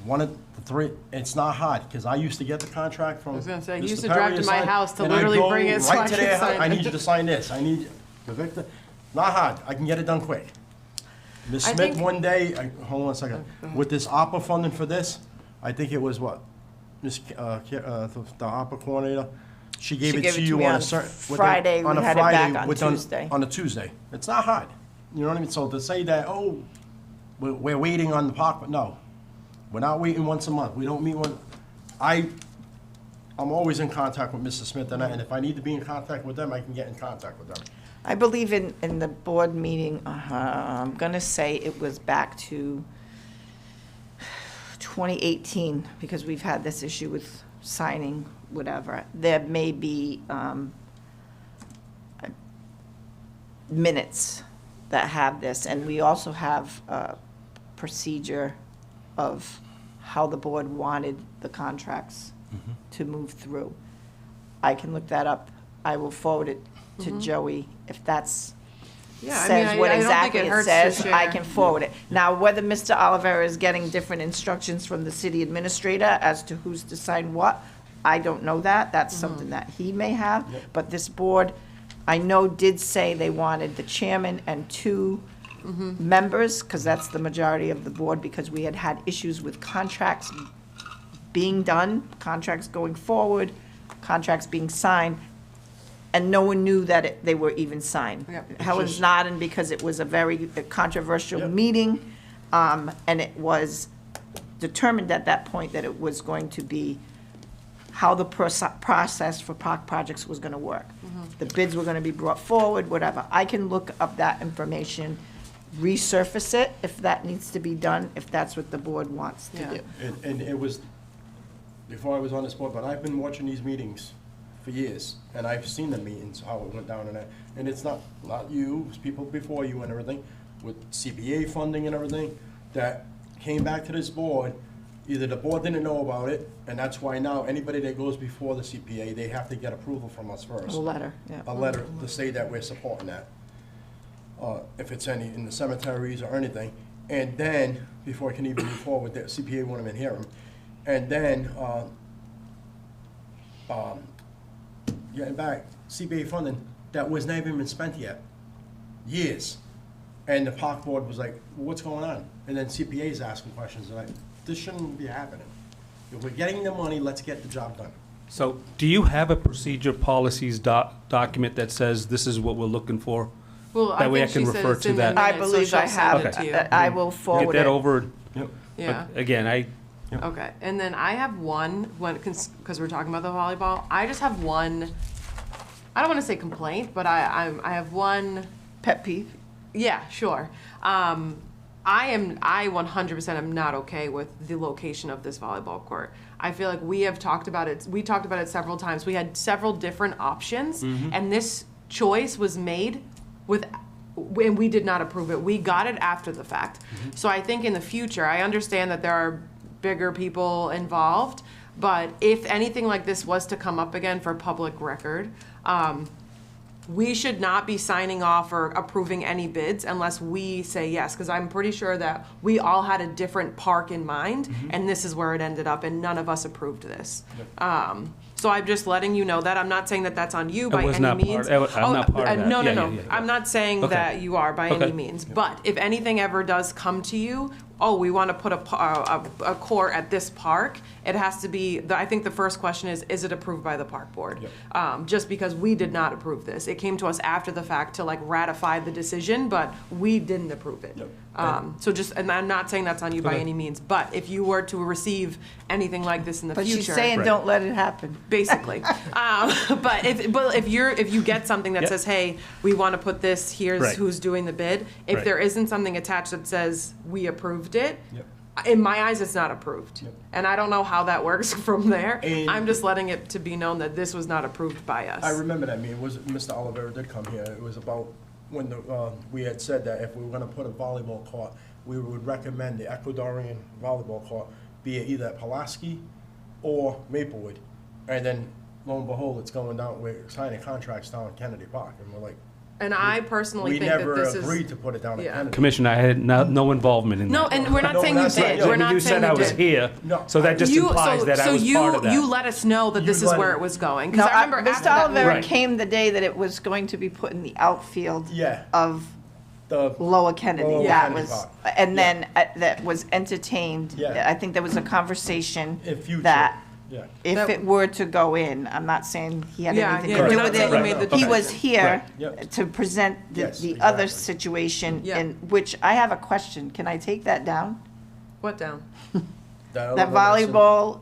One of the 3, it's not hard, because I used to get the contract from I was gonna say, you Mr. used to Perry drive to my sign, house to and I'd literally go bring it so right I to could their house, sign I it. need you to sign this, I need, Victor, not hard, I can get it done quick. Ms. I Smith, think- one day, hold on a second, with this ARPA funding for this, I think it was what? Ms., the ARPA coordinator, she gave She it gave to it to you me on a on certain. Friday. We had it back on Tuesday. On a Tuesday. It's not hard. You know what I mean? So to say that, oh, we're waiting on the park, but no. We're not waiting once a month. We don't meet I'm always in contact with Mr. Smith, and if I need to be in contact with them, I can get in contact with them. I believe in the board meeting, I'm gonna say it was back to 2018, because we've had this issue with signing whatever. There may be minutes that have this, and we also have a procedure of how the board wanted the contracts to move through. I can look that up. I will forward it to Joey if that's Yeah, I mean, says what I don't think exactly it it hurts to says, I share. can forward it. Now, whether Mr. Olivera is getting different instructions from the city administrator as to who's to sign what, I don't know that. That's something that he may have. But this board, I know, did say they wanted the chairman and two members, because that's the majority of the board, because we had had issues with contracts being done, contracts going forward, contracts being signed, and no one knew that they were even signed. Yep. Helen's Just- nodding because it was a very controversial Yep. meeting, and it was determined at that point that it was going to be how the process for park projects was gonna work. The bids were gonna be brought forward, whatever. I can look up that information, resurface it if that needs to be done, if that's what the board wants to Yeah. do. And it was, before I was on this board, but I've been watching these meetings for years, and I've seen the meetings, how it went down and that. And it's not you, it's people before you and everything, with CPA funding and everything, that came back to this board. Either the board didn't know about it, and that's why now anybody that goes before the CPA, they have to get approval from us first. A letter, yeah. A letter to say that we're supporting that. If it's any, in the cemeteries or anything. And then, before I can even move forward, the CPA won't even hear them. And then, getting back, CPA funding, that was never even been spent yet. Years. And the park board was like, well, what's going on? And then CPA's asking questions, and like, this shouldn't be happening. If we're getting the money, let's get the job done. So do you have a procedure policies document that says this is what we're looking for? Well, I That way I think can she said refer it's to in the that. I minutes, so believe I she'll have, send it to you. I will Get forward that it. over, Yeah. but again, Okay, and then I have one, because we're talking about the volleyball, I just have one, I don't wanna say complaint, but I have one, Pet peeve. yeah, sure. I 100% am not okay with the location of this volleyball court. I feel like we talked about it several times. We had several different options, and this choice was made and we did not approve it. We got it after the fact. So I think in the future, I understand that there are bigger people involved, but if anything like this was to come up again for public record, we should not be signing off or approving any bids unless we say yes, because I'm pretty sure that we all had a different park in mind, and this is where it ended up, and none of us approved this. So I'm just letting you know that. I'm not saying that that's on you by was any not means. part- I'm not part of that. No, no, Yeah, no. yeah, yeah. I'm not saying Okay. that you are by any Okay. means. But if anything ever does come to you, oh, we want to put a court at this park, it has to be, I think the first question is it approved by the park board? Just because we did not approve this. It came to us after the fact to like ratify the decision, but we didn't approve it. So just, and I'm not saying that's on you by Okay. any means, but if you were to receive anything like this in the But future. she's saying, Right. don't let it happen. Basically. But if you get something that Yep. says, hey, we want to put this, here's Right. who's doing the bid. If Right. there isn't something attached that says we approved it, Yep. in my eyes, it's not approved. Yep. And I don't know how that works from there. And- I'm just letting it to be known that this was not approved by us. I remember that meeting, Mr. Olivera did come here, it was about when we had said that if we were gonna put a volleyball court, we would recommend the Ecuadorian volleyball court be either at Pulaski or Maplewood. And then lo and behold, it's going down, we're signing contracts down at Kennedy Park, and we're like, And I personally we think that never this agreed is. to put it down at Yeah. Kennedy. Commissioner, I had no involvement in that. No, and we're not No, saying you that's not- did. yeah, We're When not you saying said I you was did. here, No, so that just implies that I was part of that. You let us know that this You is let where it- it was going. No, Because I remember Mr. after that. Olivera Right. came the day that it was going to be put in the outfield Yeah. of The, Lower Kennedy. Lower That Kennedy was, part. and then that was entertained. Yeah. I think there was a conversation In future. that Yeah. if That- it were to go in, I'm not saying he had Yeah, anything yeah, to we're do not with saying it. you made the He was decision. here Right, yep. to present the, Yes, the other exactly. situation, Yeah. in which I have a question. Can I take that down? What down? That That volleyball,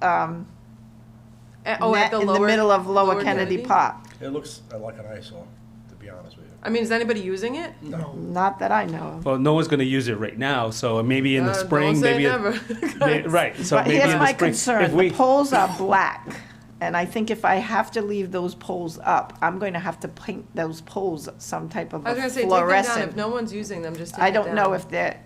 Oh, net at the in the lower. middle of Lower Kennedy Park? It looks like an eyesore, to be honest with you. I mean, is anybody using it? No. Not that I know of. Well, no one's gonna use it right now, so maybe in the Don't spring, say maybe. never. Right, so But maybe in here's the my spring. concern, If the we, poles are black, and I think if I have to leave those poles up, I'm going to have to paint those poles some type of I was a gonna say, take them down. If fluorescent. no one's using them, just take it I down. don't know if they're,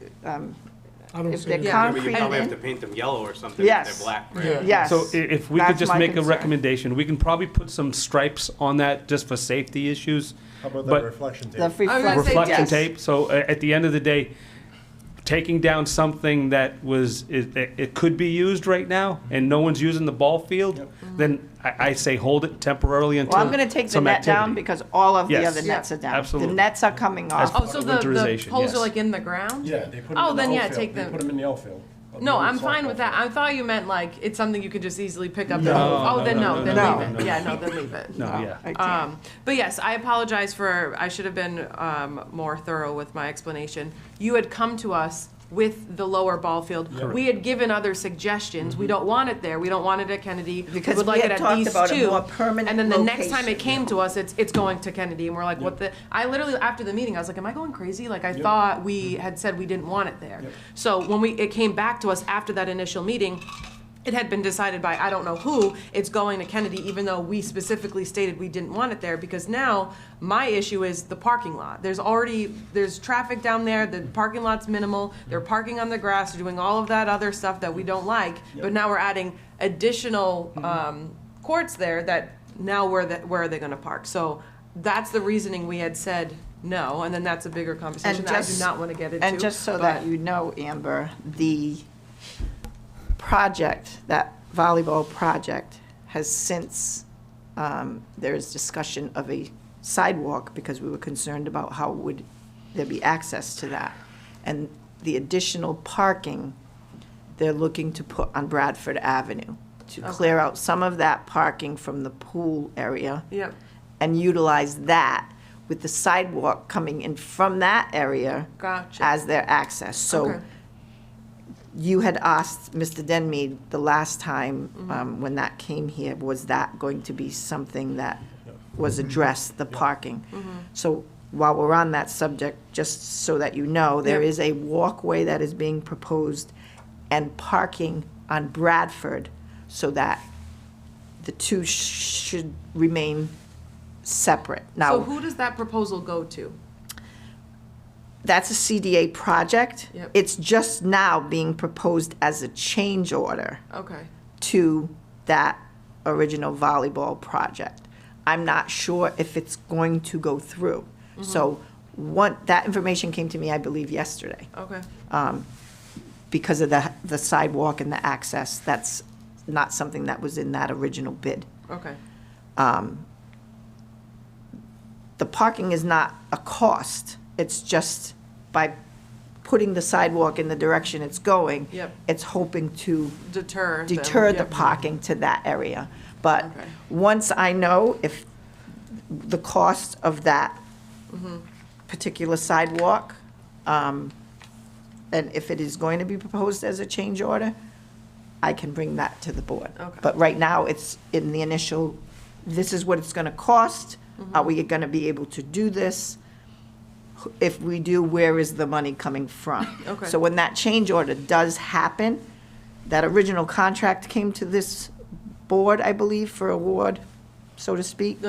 I don't if see they're it. Yeah. Maybe you concrete probably have in. to paint them yellow or something if Yes. they're black, right? Yeah. Yes. so if we could That's just my make a concern. recommendation, we can probably put some stripes on that just for safety issues. How about But- that reflection tape? The I was gonna reflection, say Reflection yes. tape, so at the end of the day, taking down something that was, it could be used right now, and no one's using the ball field, Yep. then I say hold it temporarily until Well, I'm gonna take the some net down activity. because all of the Yes. other nets are down. Absolutely. The nets are coming As off. Oh, so the Winterization, poles yes. are like in the ground? Yeah, they put them Oh, in the then yeah, outfield. take They them. put them in the outfield. No, Of the I'm fine with that. softball I thought you meant like, it's something you could just easily pick up and No, move. Oh, no, then no, no, then no, leave no, it. no. Yeah, no, then leave it. No, yeah. I can't. But yes, I apologize for, I should have been more thorough with my explanation. You had come to us with the lower ball field. We had given other suggestions. We don't want it there. We don't want it at Kennedy. Because would we like had it at talked these about a two. more permanent And then the next time it location. came to us, it's going to Kennedy. And we're like, what the, I literally, after the meeting, I was like, am I going crazy? Like, I thought we had said we didn't want it there. So when it came back to us after that initial meeting, it had been decided by I don't know who, it's going to Kennedy, even though we specifically stated we didn't want it there, because now my issue is the parking lot. There's traffic down there, the parking lot's minimal, they're parking on the grass, they're doing all of that other stuff that we don't like, but now we're adding additional courts there that now where are they gonna park? So that's the reasoning we had said no, and then that's a bigger conversation that I do not wanna get into. And just so that but- you know, Amber, the project, that volleyball project, has since, there is discussion of a sidewalk because we were concerned about how would there be access to that. And the additional parking, they're looking to put on Bradford Avenue to clear out some of that parking from the pool area Yep, and utilize that with the sidewalk coming in from that area gotcha. as their access. So Okay. you had asked Mr. Denmead the last time, when that came here, was that going to be something that was addressed, the parking? So while we're on that subject, just so that you know, there Yep. is a walkway that is being proposed and parking on Bradford so that the two should remain separate. So Now, who does that proposal go to? that's a CDA project. Yep. It's just now being proposed as a change order Okay, to that original volleyball project. I'm not sure if it's going to go through. So that information came to me, I believe, yesterday, okay. because of the sidewalk and the access. That's not something that was in that original bid. Okay, The parking is not a cost. It's just by putting the sidewalk in the direction it's going, Yep. it's hoping to deter them, deter the yep. parking to that area. But Okay. once I know if the cost of that particular sidewalk, and if it is going to be proposed as a change order, I can bring that to the board. Okay. But right now, it's in the initial, this is what it's gonna cost. Are we gonna be able to do this? If we do, where is the money coming from? Okay. So when that change order does happen, that original contract came to this board, I believe, for award, so to speak,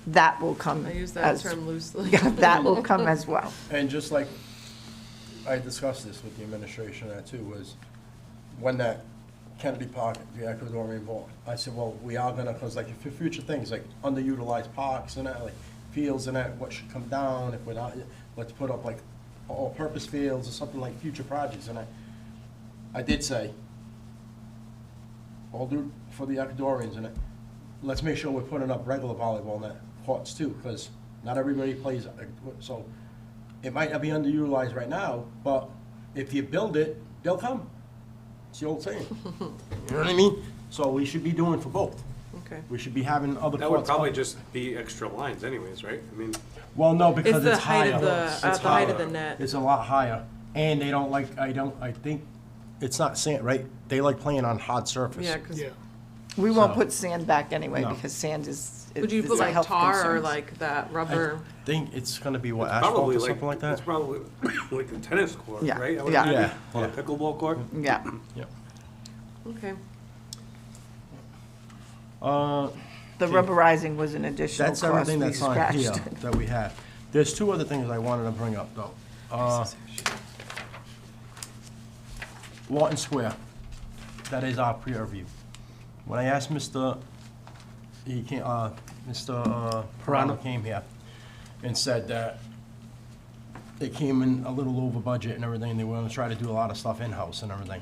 that will come I use that as, term loosely. yeah, that will come as well. And just like, I discussed this with the administration there too, was when that Kennedy Park, the Ecuadorian ball, I said, well, we are gonna, cause like for future things, like underutilized parks and that, like fields and that, what should come down, if we're not, let's put up like all-purpose fields or something like future projects, and I did say, all due for the Ecuadorians, and let's make sure we're putting up regular volleyball net courts too, because not everybody plays, so it might not be underutilized right now, but if you build it, they'll come. It's the old saying. You know what I mean? So we should be doing for both. Okay. We should be having other That would courts. probably up. just be extra lines anyways, right? I mean, Well, no, because the it's height higher. of the- It's the height of higher. the net. It's a lot higher, and they don't like, I think, it's not sand, right? They like playing on hard surface. Yeah, because Yeah. We won't So- put sand back anyway, No. because sand is, would you it's put a like health tar or concerns. like that I rubber? think it's gonna be what, asphalt probably or like, something like that? it's probably like a tennis court, Yeah, right? I would yeah. imagine. Yeah. Yeah, pickleball court. Yeah, Yeah. Okay. the rubberizing was an additional That's cost everything we that's on here scratched. that we have. There's two other things I wanted to bring up, though. Lawton Square, that is our peer review. When I asked Mr. Pirano came here and said that they came in a little over budget and everything, they were gonna try to do a lot of stuff in-house and everything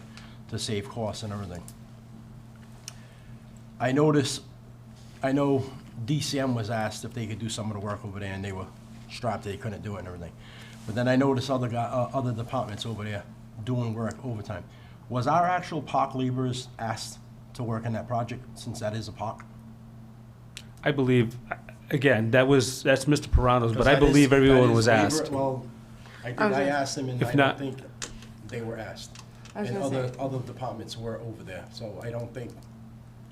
to save costs and everything. I know DCM was asked if they could do some of the work over there, and they were strapped, they couldn't do it and everything. But then I noticed other departments over there doing work overtime. Was our actual park laborers asked to work in that project, since that is a park? I believe, again, that's Mr. Pirano's, but I Because that is- believe everyone that was is labor- asked. Well, I think I was I gonna- asked them, and If I don't not- think they were asked. I was And gonna other departments were over there, so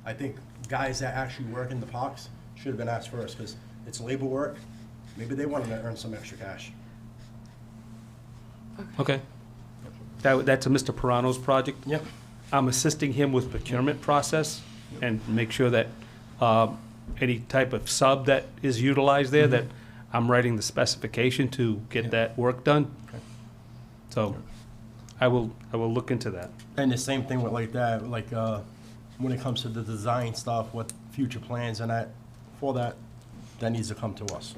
I think guys that actually work in the parks should have been asked first, because it's labor work. Maybe they wanted to earn some extra cash. Okay. That's a Mr. Pirano's project. Yep. I'm assisting him with procurement process and make sure that any type of sub that is utilized there, that I'm writing the specification to get that work done. Okay. So I will look into that. And the same thing with like that, like, when it comes to the design stuff, what future plans and that, for that needs to come to us.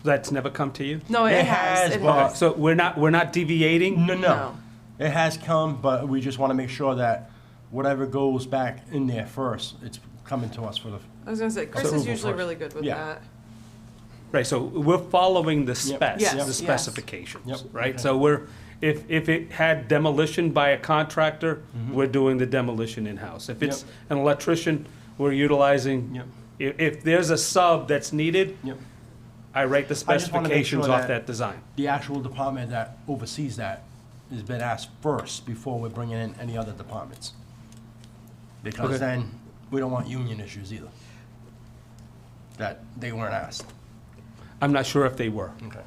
That's never come to you? No, it has. It but- has. So we're not deviating? No, No. no. It has come, but we just want to make sure that whatever goes back in there first, it's coming to us for the, I was gonna say, Chris is Approval usually first. really good with Yeah. that. Right, so we're following the specs, Yes, the yes. specifications, Yep. right? Okay. So if it had demolition by a contractor, Mm-hmm. we're doing the demolition in-house. If it's an electrician, we're utilizing, Yep. if there's a sub that's needed, yep. I write the I just wanna make specifications sure off that- that design. The actual department that oversees that has been asked first before we're bringing in any other departments. Okay. Because then, we don't want union issues either. That they weren't asked. I'm not sure if they were. Okay.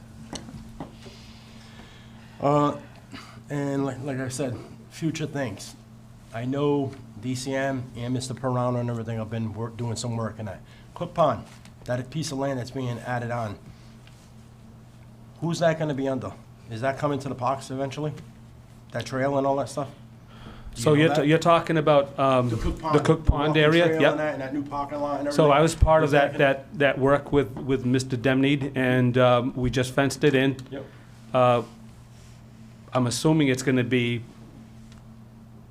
And like I said, future things. I know DCM and Mr. Pirano and everything have been doing some work in that. Cook Pond, that piece of land that's being added on, who's that gonna be under? Is that coming to the parks eventually? That trail and all that stuff? Do you So know that? you're talking about The Cook Pond. the Cook Pond walking area? trail Yep. and that, and that new parking lot and everything? So I was part of Is that gonna- that work with Mr. Demney, and we just fenced it in. Yep. I'm assuming it's gonna be,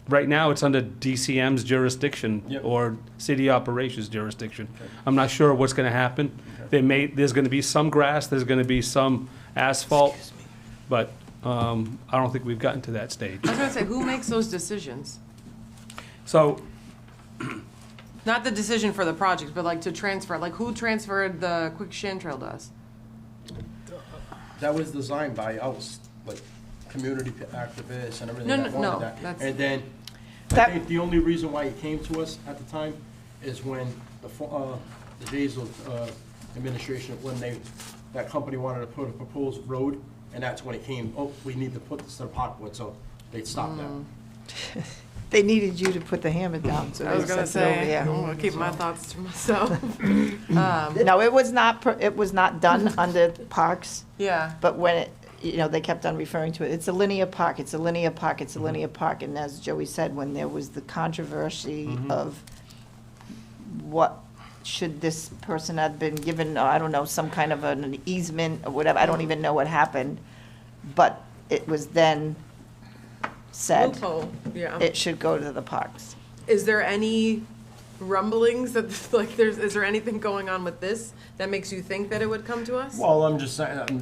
right now, it's under DCM's jurisdiction Yep. or city operations jurisdiction. I'm not sure what's gonna happen. There's gonna be some grass, there's gonna be some asphalt, but I don't think we've gotten to that stage. I was gonna say, who makes those decisions? So, Not the decision for the project, but like to transfer, like who transferred the Quick Chantrail to us? That was designed by us, like, community activists and everything No, that no, no, wanted that. that's- And then, I That- think the only reason why it came to us at the time is when the days of administration, when that company wanted to put a proposed road, and that's when it came, oh, we need to put this to the parkwood, so they stopped that. They needed you to put the hammer down, so I they was gonna sent it over say, there. I'm gonna keep my thoughts to myself. No, it was not done under parks, Yeah, but when it, they kept on referring to it, it's a linear park, it's a linear park, it's a linear park. And as Joey said, when there was the controversy of what, should this person have been given, I don't know, some kind of an easement or whatever, I don't even know what happened. But it was then said, loophole, yeah. it should go to the parks. Is there any rumblings that, like, is there anything going on with this that makes you think that it would come to us? Well, I'm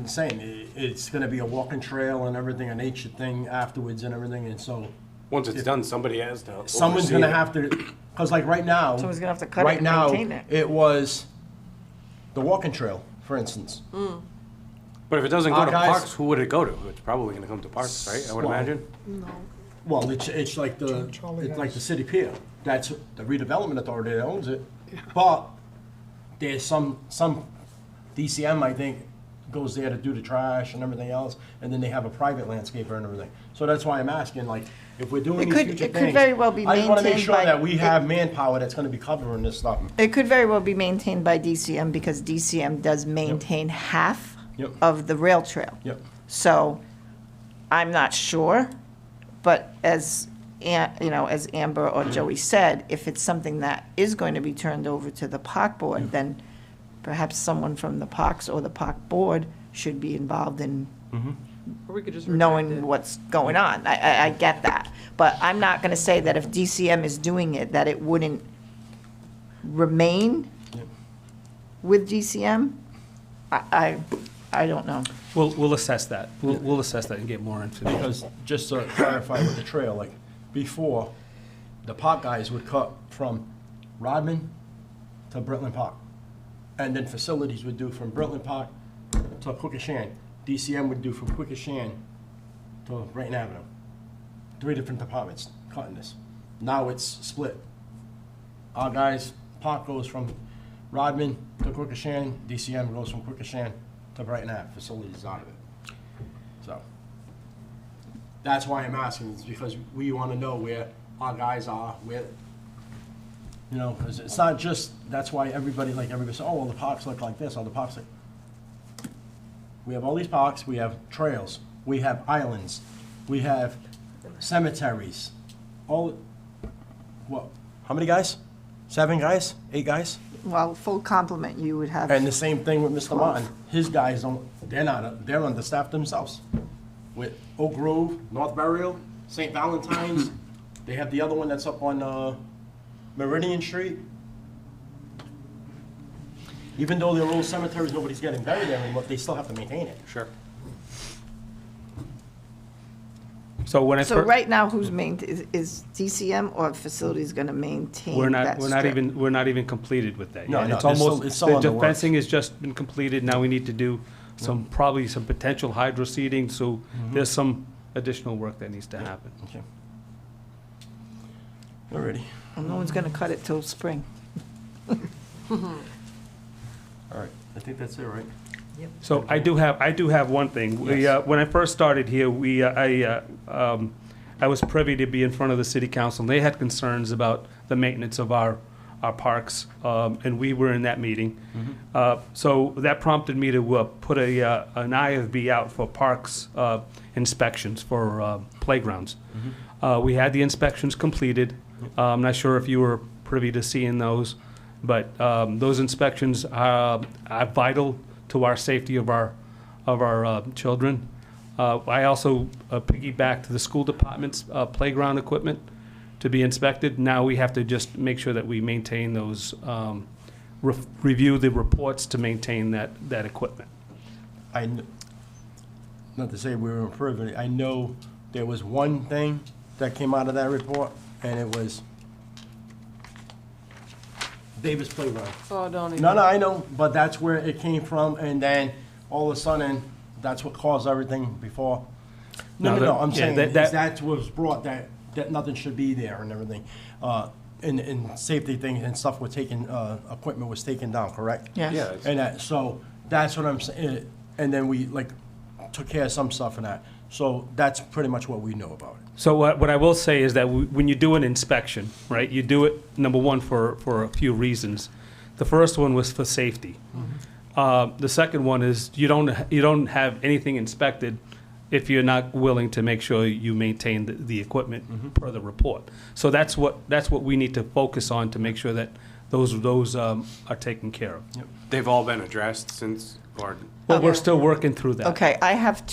saying, it's gonna be a walking trail and everything, a nature thing afterwards and everything, and so Once it's done, somebody has to. someone's oversee gonna it. have to Because like right now. Someone's gonna have to cut it right and now, maintain it. It was the walking trail, for instance. But if it doesn't go to Guys- parks, who would it go to? It's probably gonna come to parks, right? I would Well, imagine. Well, it's like Charlie it's like has- the city pier. That's the redevelopment authority that owns it. But there's some DCM, I think, goes there to do the trash and everything else, and then they have a private landscaper and everything. So that's why I'm asking, like, if we're doing It these could- future it could things, very well be I just wanna make maintained sure by- that we have manpower that's gonna be covering this stuff. It could very well be maintained by DCM because DCM does maintain half Yep. of the rail trail. Yep. So I'm not sure, but as, as Amber or Joey said, if it's something that is going to be turned over to the park board, then perhaps someone from the parks or the park board should be involved in Or we could just reject knowing it. what's going on. I get that. But I'm not going to say that if DCM is doing it, that it wouldn't remain with DCM. I don't know. We'll assess that. We'll assess that and get more into it. Because, just to clarify with the trail, like, before, the park guys would cut from Rodman to Britland Park. And then facilities would do from Britland Park to Quequechan. DCM would do from Quequechan to Brayton Avenue. 3 different departments cutting this. Now it's split. Our guys, park goes from Rodman to Quequechan, DCM goes from Quequechan to Brighton Ave, facilities out of it. So, that's why I'm asking, it's because we wanna know where our guys are, where, you know, 'cause it's not just, that's why everybody says, oh, well, the parks look like this, or the parks look. We have all these parks, we have trails, we have islands, we have cemeteries, all, what, how many guys? 7 guys, 8 guys? Well, full complement, you would have. And the same thing with Mr. Martin. His guys don't, they're understaffed themselves. With Oak Grove, North Burial, St. Valentine's, they have the other one that's up on Meridian Street. Even though they're old cemeteries, nobody's getting buried there anymore, they still have to maintain it. Sure. So when I So first, right now, who's is DCM or facilities going to maintain that strip? we're not even completed with that No, yet. no, It's it's still- almost, it's still in the the works. fencing has just been completed. Now we need to do probably some potential hydro seeding, so Mm-hmm. there's some additional work that needs to happen. Okay. Alrighty, Well, no one's going to cut it till spring. alright, I think that's it, right? So I do have one thing. We, Yes. when I first started here, I was privy to be in front of the city council, and they had concerns about the maintenance of our parks, and we were in that meeting. So that prompted me to put an IFB out for parks inspections for playgrounds. We had the inspections completed. I'm not sure if you were privy to seeing those, but those inspections are vital to our safety of our children. I also piggybacked to the school department's playground equipment to be inspected. Now we have to just make sure that we maintain those, review the reports to maintain that equipment. Not to say we were improving, I know there was one thing that came out of that report, and it was Davis Playground. Oh, don't even. No, I know, but that's where it came from, and then all of a sudden, that's what caused everything before. No, I'm yeah, saying, that- is that- that was brought, that nothing should be there and everything. And safety things and stuff were taken, equipment was taken down, correct? Yeah. Yeah, it's- And that, so, that's what I'm saying, and then we, like, took care of some stuff and that. So that's pretty much what we know about it. So what I will say is that when you do an inspection, right, you do it, number one, for a few reasons. The first one was for safety. The second one is you don't have anything inspected if you're not willing to make sure you maintain the equipment per the report. So that's what we need to focus on to make sure that those are taken care of. They've all been addressed since, or But we're still working through that. Okay, I have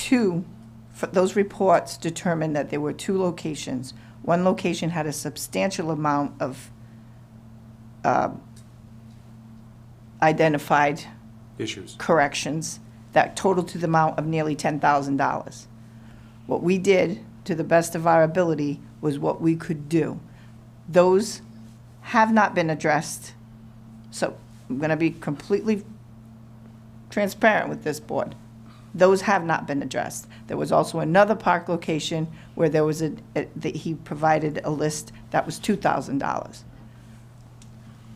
those reports determined that there were 2 locations. One location had a substantial amount of identified issues. corrections that totaled to the amount of nearly $10,000. What we did, to the best of our ability, was what we could do. Those have not been addressed. So I'm going to be completely transparent with this board. Those have not been addressed. There was also another park location where there was that he provided a list that was $2,000.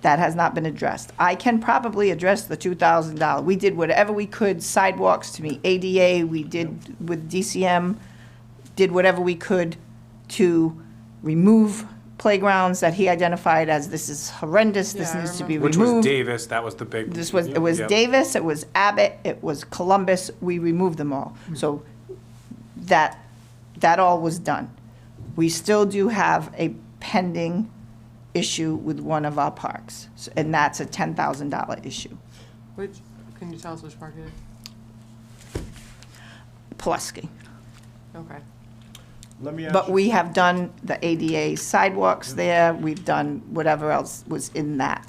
That has not been addressed. I can probably address the $2,000. We did whatever we could, sidewalks to meet ADA, we did with DCM, did whatever we could to remove playgrounds that he identified as this is horrendous, this Yeah, I needs to be Which removed. was Davis, that was the big. It was Yep. Davis, it was Abbott, it was Columbus, we removed them all. So that all was done. We still do have a pending issue with one of our parks, and that's a $10,000 issue. Which, can you tell us which park it is? Pulaski. Okay. Let me ask But you- we have done the ADA sidewalks there, we've done whatever else was in that.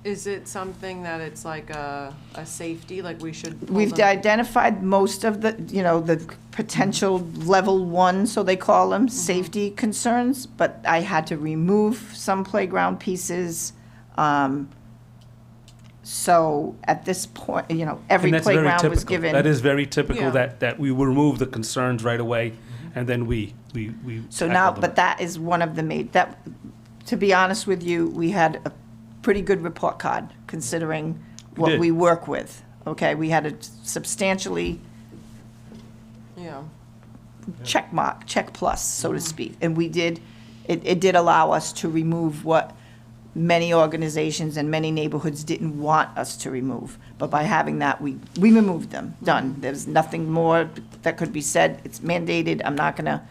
Is it something that it's like a safety, like we should? pull We've them- identified most of the, the potential level 1, so they call them, safety concerns, but I had to remove some playground pieces. So at this point, every And that's very playground was typical. given. That is very typical, Yeah. that we will remove the concerns right away, and then we So tackle now, them. but that is one of the to be honest with you, we had a pretty good report card considering what did. we work with. Okay, we had a substantially Yeah. check plus, so to speak. And we did, it did allow us to remove what many organizations and many neighborhoods didn't want us to remove. But by having that, we removed them, done. There's nothing more that could be said. It's mandated. I'm not going to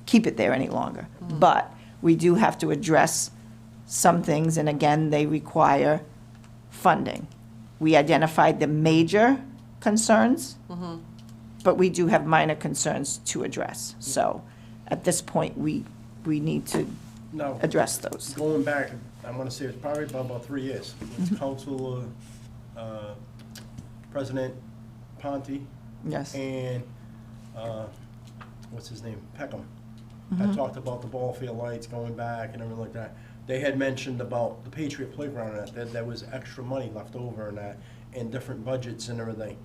keep it there any longer. But we do have to address some things, and again, they require funding. We identified the major concerns, but we do have minor concerns to address. So at this point, we need to No. address those. Going back, I'm gonna say it's probably about 3 years. It's Council, President Ponte Yes. and, what's his name, Peckham. I talked about the ball field lights going back and everything like that. They had mentioned about the Patriot Playground and that there was extra money left over and that, in different budgets and everything.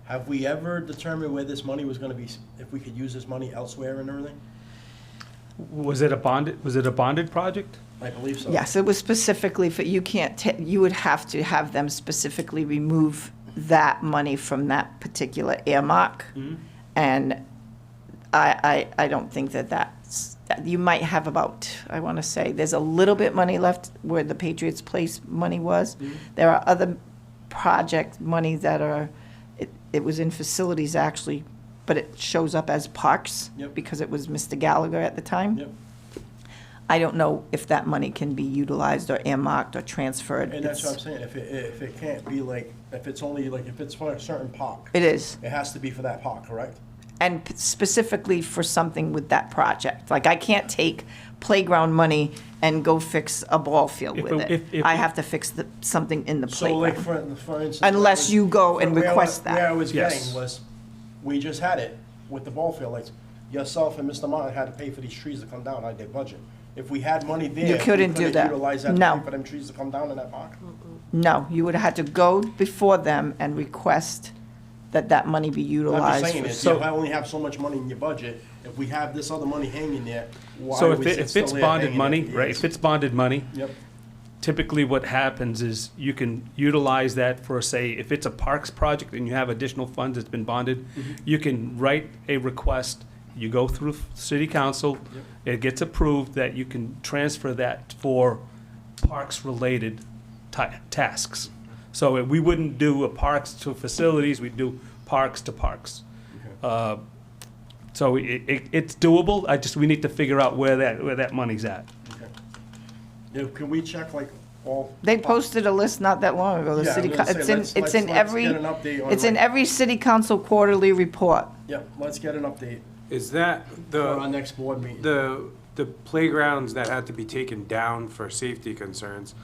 Have we ever determined where this money was gonna be, if we could use this money elsewhere and everything? Was it a bonded project? I believe so. Yes, it was specifically for, you would have to have them specifically remove that money from that particular earmark. And I don't think that's, you might have about, I want to say, there's a little bit money left where the Patriots Place money was. There are other project money that are, it was in facilities actually, but it shows up as parks. Yep. Because it was Mr. Gallagher at the time. Yep. I don't know if that money can be utilized or earmarked or transferred. And that's what I'm It's- saying, if it can't be like, if it's only like, if it's for a certain park, It is, it has to be for that park, correct? and specifically for something with that project. Like, I can't take playground money and go fix a ball field If with it- it. if- I have to fix something in the So like, playground. for instance. Unless you go and where I- request that. Where I was Yes. getting was, we just had it with the ball field lights. Yourself and Mr. Martin had to pay for these trees to come down out of their budget. If we had money there. You we couldn't do that. Utilize that to No. pay for them trees to come down in that park. No, you would have had to go before them and request that money be I'm utilized. just saying, for- if So- you only have so much money in your budget, if we have this other money hanging there, why So was it if still it's there bonded hanging money, there? right, if it's bonded money, Yep, typically what happens is you can utilize that for, say, if it's a parks project and you have additional funds that's been bonded, you can write a request, you go through city council, it gets approved that you can transfer that for parks-related tasks. So we wouldn't do a parks to facilities, we'd do parks to parks. So it's doable, we need to figure out where that money's at. okay. Yeah, can we check like all? They posted a list not that long ago, the Yeah, city, I'm gonna it's say, in, let's- it's in let's every, get an update on, it's in like- every city council quarterly report. Yep, let's get an update Is that for our the, next board meeting. the playgrounds that had to be taken down for safety concerns?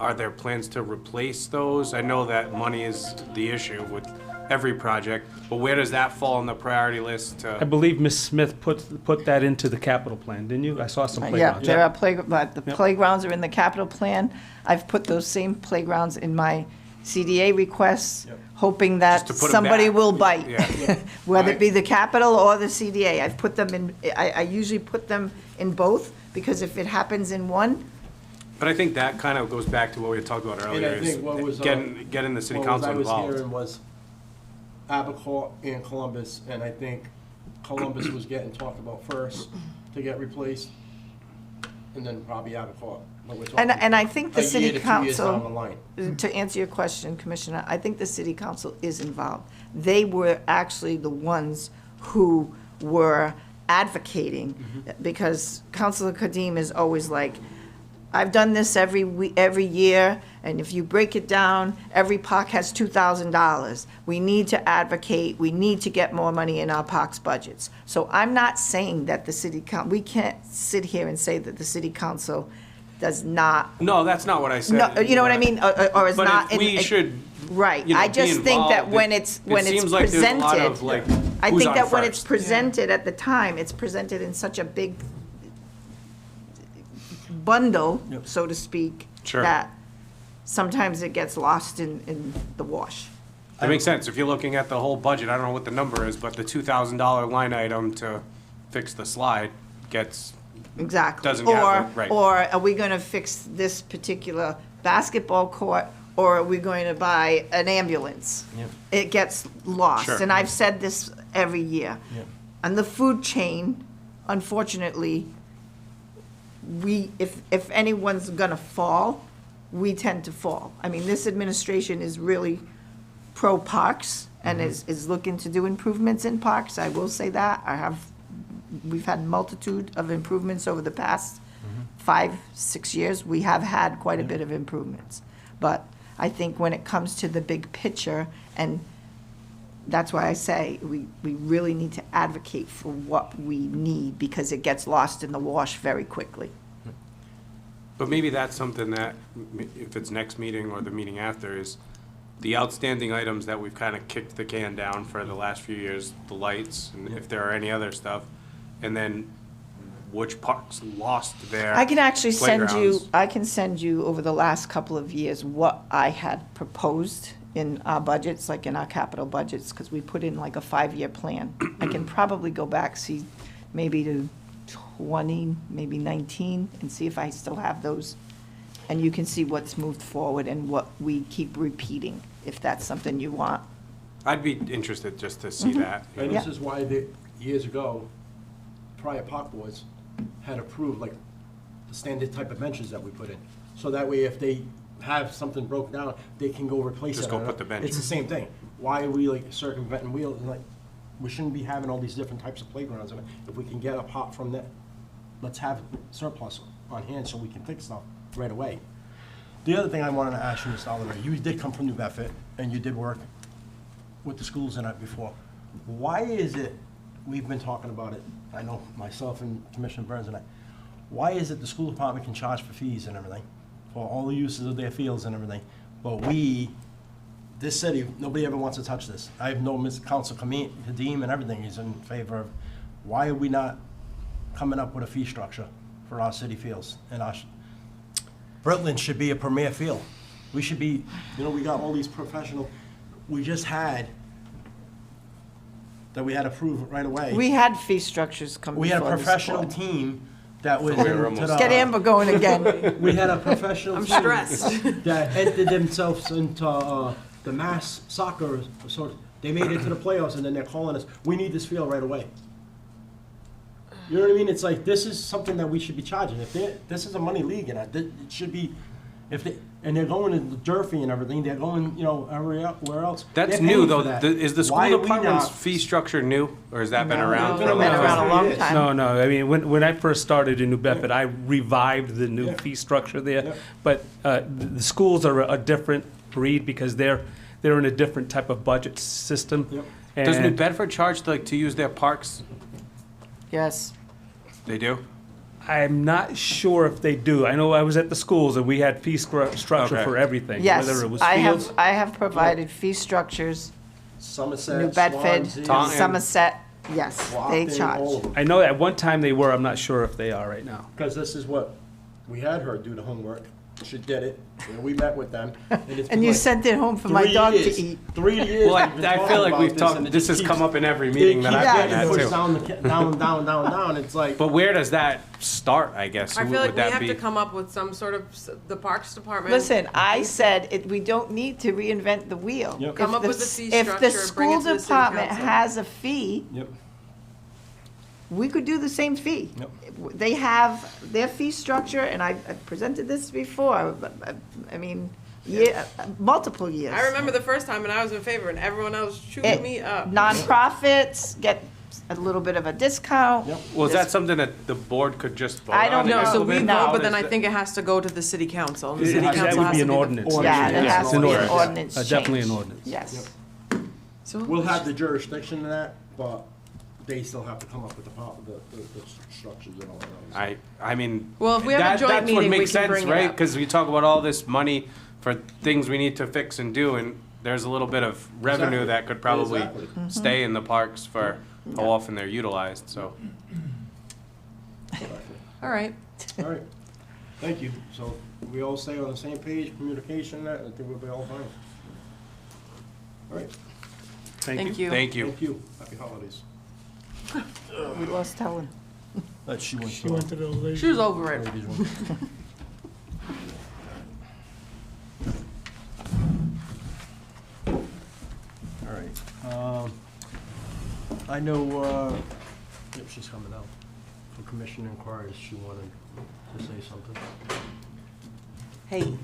Are there plans to replace those? I know that money is the issue with every project, but where does that fall on the priority list I to? believe Ms. Smith put that into the capital plan, didn't you? I saw some Yeah, playgrounds. there are but the Yep. playgrounds are in the capital plan. I've put those same playgrounds in my CDA requests, Yep. hoping that Just to put 'em somebody back. will bite. Yeah. Whether it be the capital or the CDA, I've put them in, I usually put them in both, because if it happens in one, But I think that kind of goes back to what we had talked about earlier, I is think what was, getting the city what council I was involved. hearing was Abacourt and Columbus, and I think Columbus was getting talked about first to get replaced, and then probably Abacourt. But we're talking and I think the a city year to 2 years down the council, line. to answer your question, Commissioner, I think the city council is involved. They were actually the ones who were advocating, because Councilor Kadim is always like, I've done this every year, and if you break it down, every park has $2,000. We need to advocate, we need to get more money in our parks budgets. So I'm not saying that the city we can't sit here and say that the city council does not, No, that's not what I said. no, you know what I mean, or is But not. if we should, Right, you know, I be just think that involved, when it- it's, it when it's seems like there's a lot presented, of, like, I who's think on that when it's first? presented at the time, it's presented in such a big bundle, Yep. so to speak, Sure. that sometimes it gets lost in the wash. That makes sense. If you're looking at the whole budget, I don't know what the number is, but the $2,000 line item to fix the slide gets, Exactly. Doesn't gather, right. Or are we gonna fix this particular basketball court, or are we going to buy an ambulance? Yep. It gets lost, Sure. and I've said this every year. Yep. And the food chain, unfortunately, if anyone's gonna fall, we tend to fall. I mean, this administration is really pro-parks and is looking to do improvements in parks, I will say that. We've had multitude of improvements over the past 5, 6 years. We have had quite a bit of improvements. But I think when it comes to the big picture, and that's why I say we really need to advocate for what we need, because it gets lost in the wash very quickly. but maybe that's something that, if it's next meeting or the meeting after, is the outstanding items that we've kind of kicked the can down for the last few years, the lights, and if there are any other stuff, and then which parks lost their I can actually playgrounds. send you over the last couple of years what I had proposed in our budgets, like in our capital budgets, because we put in like a 5-year plan. I can probably go back, see, maybe to 20, maybe 19, and see if I still have those. And you can see what's moved forward and what we keep repeating, if that's something you want. I'd be interested just to see that. you And know. this is why years ago, prior park boards had approved like the standard type of benches that we put in. So that way, if they have something broken down, they can go replace it. Just go put the bench It's the same thing. Why are we like circumventing wheels? And like, we shouldn't be having all these different types of playgrounds. And if we can get a pot from that, let's have surplus on hand so we can fix stuff right away. The other thing I wanted to ask you, Mr. Oliver, you did come from New Bedford and you did work with the schools in it before. Why is it, we've been talking about it, I know myself and Commissioner Burns and I, why is it the school department can charge for fees and everything, for all the uses of their fields and everything, but we, this city, nobody ever wants to touch this. I have no Council Kadim and everything is in favor of, why are we not coming up with a fee structure for our city fields? And Britland should be a premier field. We should be, you know, we got all these professional, we just had, that we had approved right away. We had fee structures come We had a before this professional board. team that was So we were into almost- Get the, Amber going again. we had a professional I'm team stressed. that entered themselves into the mass soccer, so they made it to the playoffs, and then they're calling us, we need this field right away. You know what I mean? It's like, this is something that we should be charging. If this is a money league, and it should be, and they're going to Durfee and everything, they're going, you know, where else. That's They're new, paying though. for that. Is the Why school are we department's not- fee structure new, or has that been No, around it's for a been long Been around a time? long years. time. No, I mean, when I first started in New Bedford, I revived the new Yeah. fee structure there. Yeah. But the schools are a different breed because they're in a different type of budget system. Yep. Does New And Bedford charge to use their parks? Yes. They do? I'm not sure if they do. I know I was at the schools and we had fee structure Okay. for everything, Yes, whether it was I fields. have provided fee structures Somerset, New Bedford, Swansea, Taunton. Somerset, yes, they Brockton, all charge. of them. I know at one time they were, I'm not sure if they are right now. Because this is what, we had her do the homework, she did it, and we met with them. It's been And you like sent it home for my 3 dog to years. eat. 3 years. Well, we've been I talking feel like about we've and talked, it this just has come keeps- up in every it meeting that keeps I've been getting at pushed too. down, it's like. But where does that start, I guess? I Who feel like would we that have be? to come up with some sort of, the Parks Department. Listen, I said we don't need to reinvent the wheel. Yep. If Come up the with a s- fee If the structure, bring it school to the city department council. has a fee, Yep. we could do the same fee. Yep. They have their fee structure, and I presented this before, but, I mean, multiple years. I remember the first time and I was in favor and everyone else shooting me up. Nonprofits get a little bit of a discount. Yep. Well, is that something that the board could just vote I don't on? know. No, and so we implement? No. vote, but then Is I that- think it has to go to the city council. and The It city has- that council would has be to an the- ordinance. Yeah, it Yeah, has it's to an be an ordinance. ordinance change. Definitely an ordinance. Yes. So We'll have the jurisdiction in that, but they still have to come up with the structures and all that. I mean. Well, if we have a joint that's what meeting, we makes can sense, bring it right? up. Because we talk about all this money for things we need to fix and do, and there's a little bit of revenue Exactly. that could probably Exactly. stay in the parks for how often they're utilized, so. all right. All right, thank you. So we all stay on the same page, communication, that, I think we'll be all fine. All right, Thank you. Thank you. thank you. Happy holidays. We lost Helen. She went She went to the lady. She was over it. ladies' room. All right, I know, yep, she's coming out. For commission inquiries, she wanted to say something. Hey.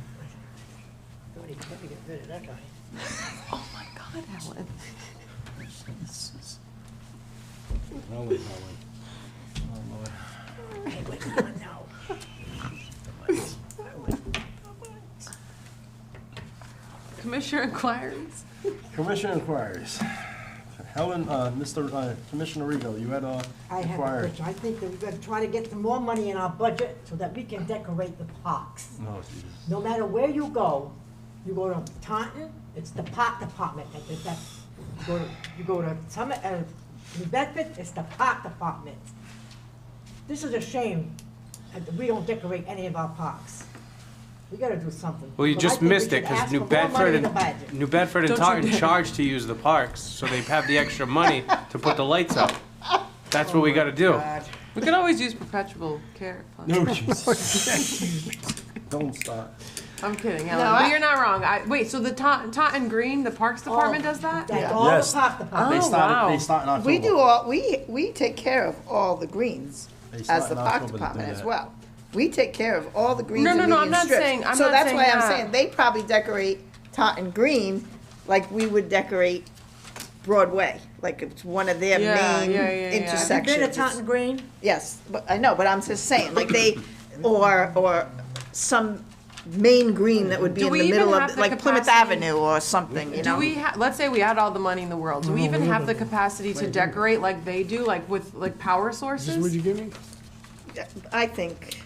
Oh, my God, Helen. Helen. Oh, Lord. Commissioner inquiries? Commission inquiries. Helen, Commissioner Rego, you had a I have a inquiry. question. I think that we've got to try to get some more money in our budget so that we can decorate the parks. No, Jesus. No matter where you go to Taunton, it's the park department. You go to Summit, New Bedford, it's the park department. This is a shame that we don't decorate any of our parks. We gotta do something. Well, you But I just think we missed it, should ask because New for more money Bedford in the and, budget. New Bedford and Don't you Taunton dare. charge to use the parks, so they have the extra money to put the lights up. That's what we gotta do. We could always use perpetual care funds. No, Jesus. Don't start. I'm kidding, No, Helen, but you're not wrong. Wait, so the Taunton Green, the Parks Department does that? That's all the Yes. park department. They Oh, started, wow. they start in October. We do all, we take care of all the greens They start as the in park October to do department as that. well. We take care of all the greens No, and no, no, median I'm not strips. saying- I'm So not that's saying why I'm that. saying, they probably decorate Taunton Green like we would decorate Broadway, like it's one of their Yeah, main yeah, yeah, yeah. Have you intersections. been to Taunton Green? Yes, but I know, but I'm just saying, like they, or some main green that would be Do in we the even middle have of, the like Plymouth capacity- Avenue or something, you Do know? we, let's say we had all the money in the world, do we even have the capacity to decorate like they do, like with, like power Is this what sources? you give me? I think,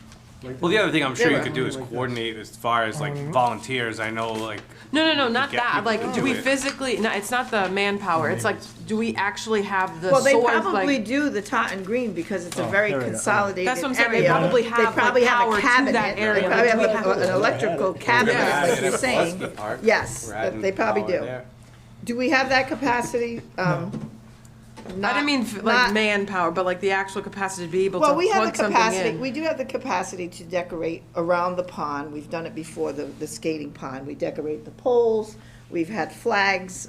Well, the other thing I'm sure you Yeah. could do is coordinate as far as like volunteers. I know like No, not Get that, people like, to do do we it. physically, no, it's not the manpower, it's like, do we actually have the well, they source, probably like? do the Taunton Green because it's a Oh, very there we go. consolidated area. That's what I'm saying, they probably have, They like, probably have power a to cabinet, that they area. probably Like, do we have have- an electrical cabinet, Yeah. like you're saying. Park, Yes, we're that adding they probably power do. there. Do we have that capacity? I didn't mean like manpower, but like the actual capacity to be able to Well, we have plug the something capacity, in. we do have the capacity to decorate around the pond. We've done it before, the skating pond. We decorate the poles. We've had flags,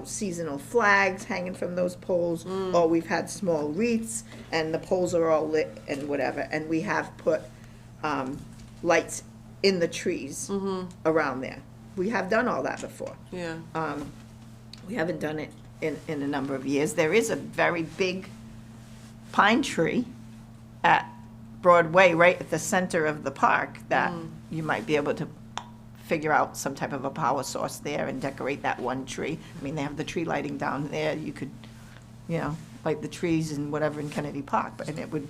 seasonal flags hanging from those poles. Or we've had small wreaths and the poles are all lit and whatever. And we have put lights in the trees around there. We have done all that before. Yeah, We haven't done it in a number of years. There is a very big pine tree at Broadway, right at the center of the park, that you might be able to figure out some type of a power source there and decorate that one tree. I mean, they have the tree lighting down there. You could, light the trees and whatever in Kennedy Park, and it would,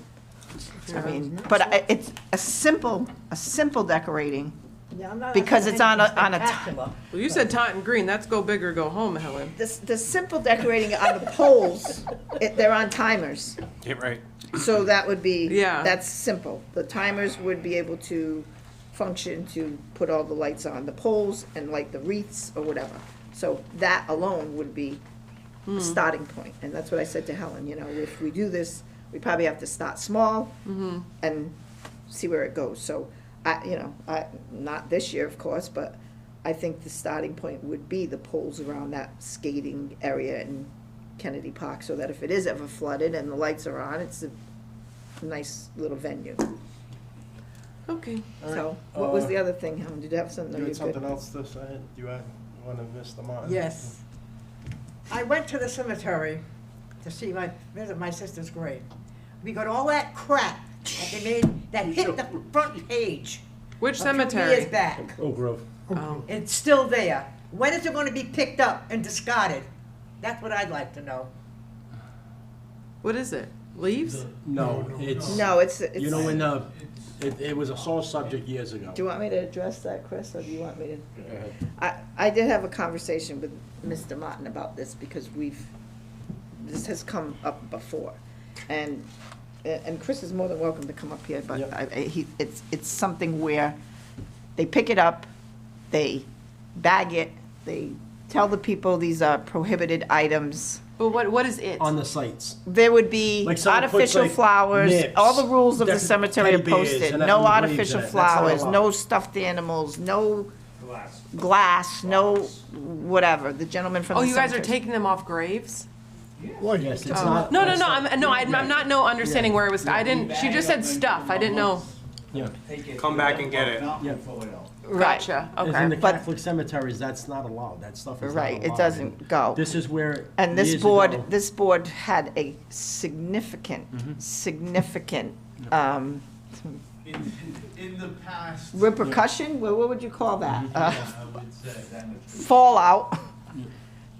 I mean, but it's a simple decorating Yeah, I'm not Because it's on a- on a ti- spectacular. Well, you said Taunton Green, that's go big or go home, Helen. The simple decorating on the poles, they're on timers. Yeah, right. So that would be, Yeah. that's simple. The timers would be able to function to put all the lights on the poles and light the wreaths or whatever. So that alone would be a starting point. And that's what I said to Helen, you know, if we do this, we probably have to start small and see where it goes. So not this year, of course, but I think the starting point would be the poles around that skating area in Kennedy Park, so that if it is ever flooded and the lights are on, it's a nice little venue. Okay. So, what was the other thing, Helen? Did you have something? You No, had you're good. something else to say? You want to Mr. Martin? Yes. I went to the cemetery to visit my sister's grave. We got all that crap that they made, that hit the front page. Which a few cemetery? years back. Oak Grove. Oh. It's still there. When is it gonna be picked up and discarded? That's what I'd like to know. What is it? Leaves? No, it's, No, it's, you know, it was a sore subject years ago. do you want me to address that, Chris, or do you want me to? Go ahead. I did have a conversation with Mr. Martin about this because this has come up before. And Chris is more than welcome to come up here, but Yep. it's something where they pick it up, they bag it, they tell the people these are prohibited items. But what is it? On the sites. There would be Like someone puts, artificial like, flowers, nips, all the rules of the decorative cemetery are teddy bears, posted. and that No with graves artificial in it. That's not flowers, allowed. no stuffed animals, no glass, no whatever. The gentleman from Oh, the you guys are cemetery. taking them off graves? Well, Yes, it's Oh. not. No, that's not- I'm not understanding where it was. I didn't, she just said stuff. I didn't know. Yeah. Come back and get it. Yeah. Right, Gotcha, As in okay. the But- Catholic cemeteries, that's not allowed. That stuff is not allowed. right, it doesn't go. This is where. And this years board, ago- this board had a significant, um, In the past. repercussion, what would you call that? I would say that was. Fallout,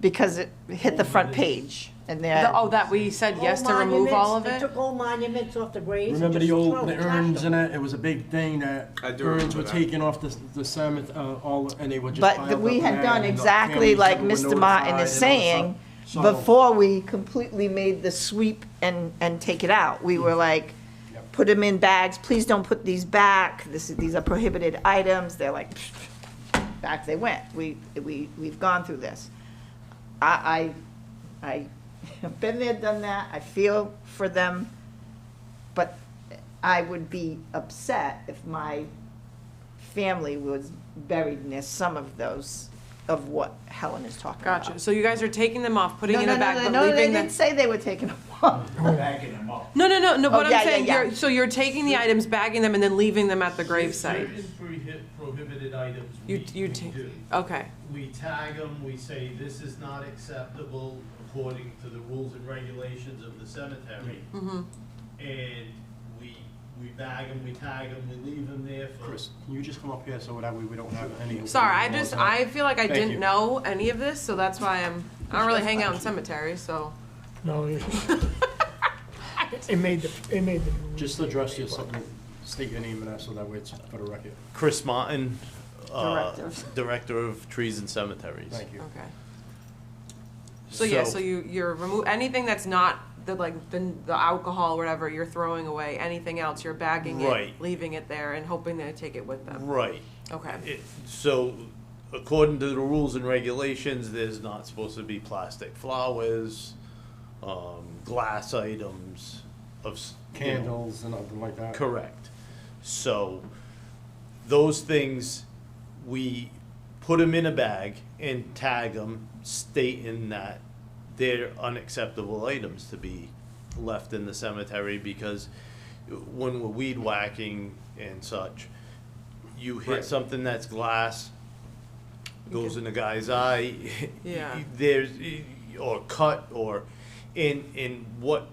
because it hit the front page, and there. Oh, that we said yes to Old remove all of monuments, it? They took old monuments off the graves. Remember and the just old, the trashed urns them. and that? It was a big thing that I do urns remember were that. taken off the cemetery, and they were just piled But up we in had there, done and the exactly families like never were Mr. Martin notified is and all that saying, stuff. So- before we completely made the sweep and take it out. We were like, Yep. put them in bags, please don't put these back, these are prohibited items. They're like, back they went. We've gone through this. I have been there, done that, I feel for them, but I would be upset if my family was buried near some of those, of what Helen is talking about. Gotcha. So you guys are taking them off, putting No, in no, a bag, no, but no, they leaving didn't them? say they were taking them off. Backing them up. No, what yeah, I'm saying, yeah. you're taking the items, bagging them, and then leaving them at the grave site. Certain prohibited items You we take, do. okay. We tag them, we say this is not acceptable according to the rules and regulations of the cemetery. Mm-hmm. And we bag them, we tag them, we leave them there for. Chris, can you just come up here so that way we don't have any. Sorry, I feel like I Thank didn't you. know any of this, so that's why I don't really hang out in cemeteries, so. No, it made the. Just address yourself, state your name and that, so that way it's for the record. Chris Martin, Director. Director of Trees and Cemeteries. Thank you. Okay. So yeah, so you're anything that's not the alcohol or whatever, you're throwing away. Anything else, you're bagging it, Right. leaving it there, and hoping they take it with them. Right. Okay. So, according to the rules and regulations, there's not supposed to be plastic flowers, glass items of, Candles and nothing like that. Correct. So, those things, we put them in a bag and tag them, stating that they're unacceptable items to be left in the cemetery, because when we're weed whacking and such, you hit Right. something that's glass, goes in the guy's eye, Yeah. there's, or cut, or, in what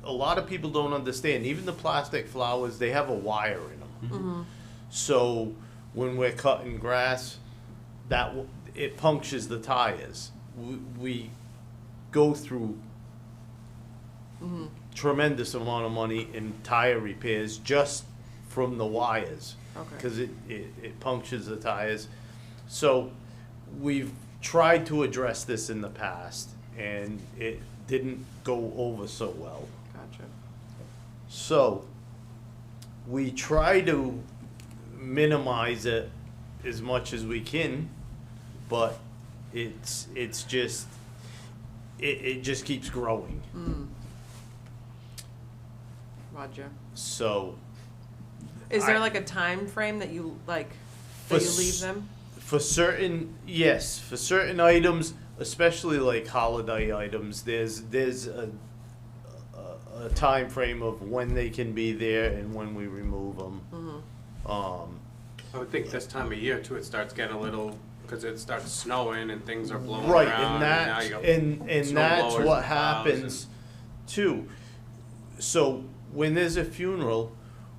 a lot of people don't understand, even the plastic flowers, they have a wire in them. So when we're cutting grass, it punctures the tires. We go through tremendous amount of money in tire repairs just from the wires. Okay. Cause it punctures the tires. So we've tried to address this in the past and it didn't go over so well. Gotcha. So we try to minimize it as much as we can, but it's just, it just keeps growing. Roger. So Is there I- like a time frame that you, like, For that you leave s- them? for certain, yes, for certain items, especially like holiday items, there's a time frame of when they can be there and when we remove them. I would think this time of year too, it starts getting a little, because it starts snowing and things are blowing Right, around. and now that, you got and snow that's blowers what and plows and- happens too. So when there's a funeral,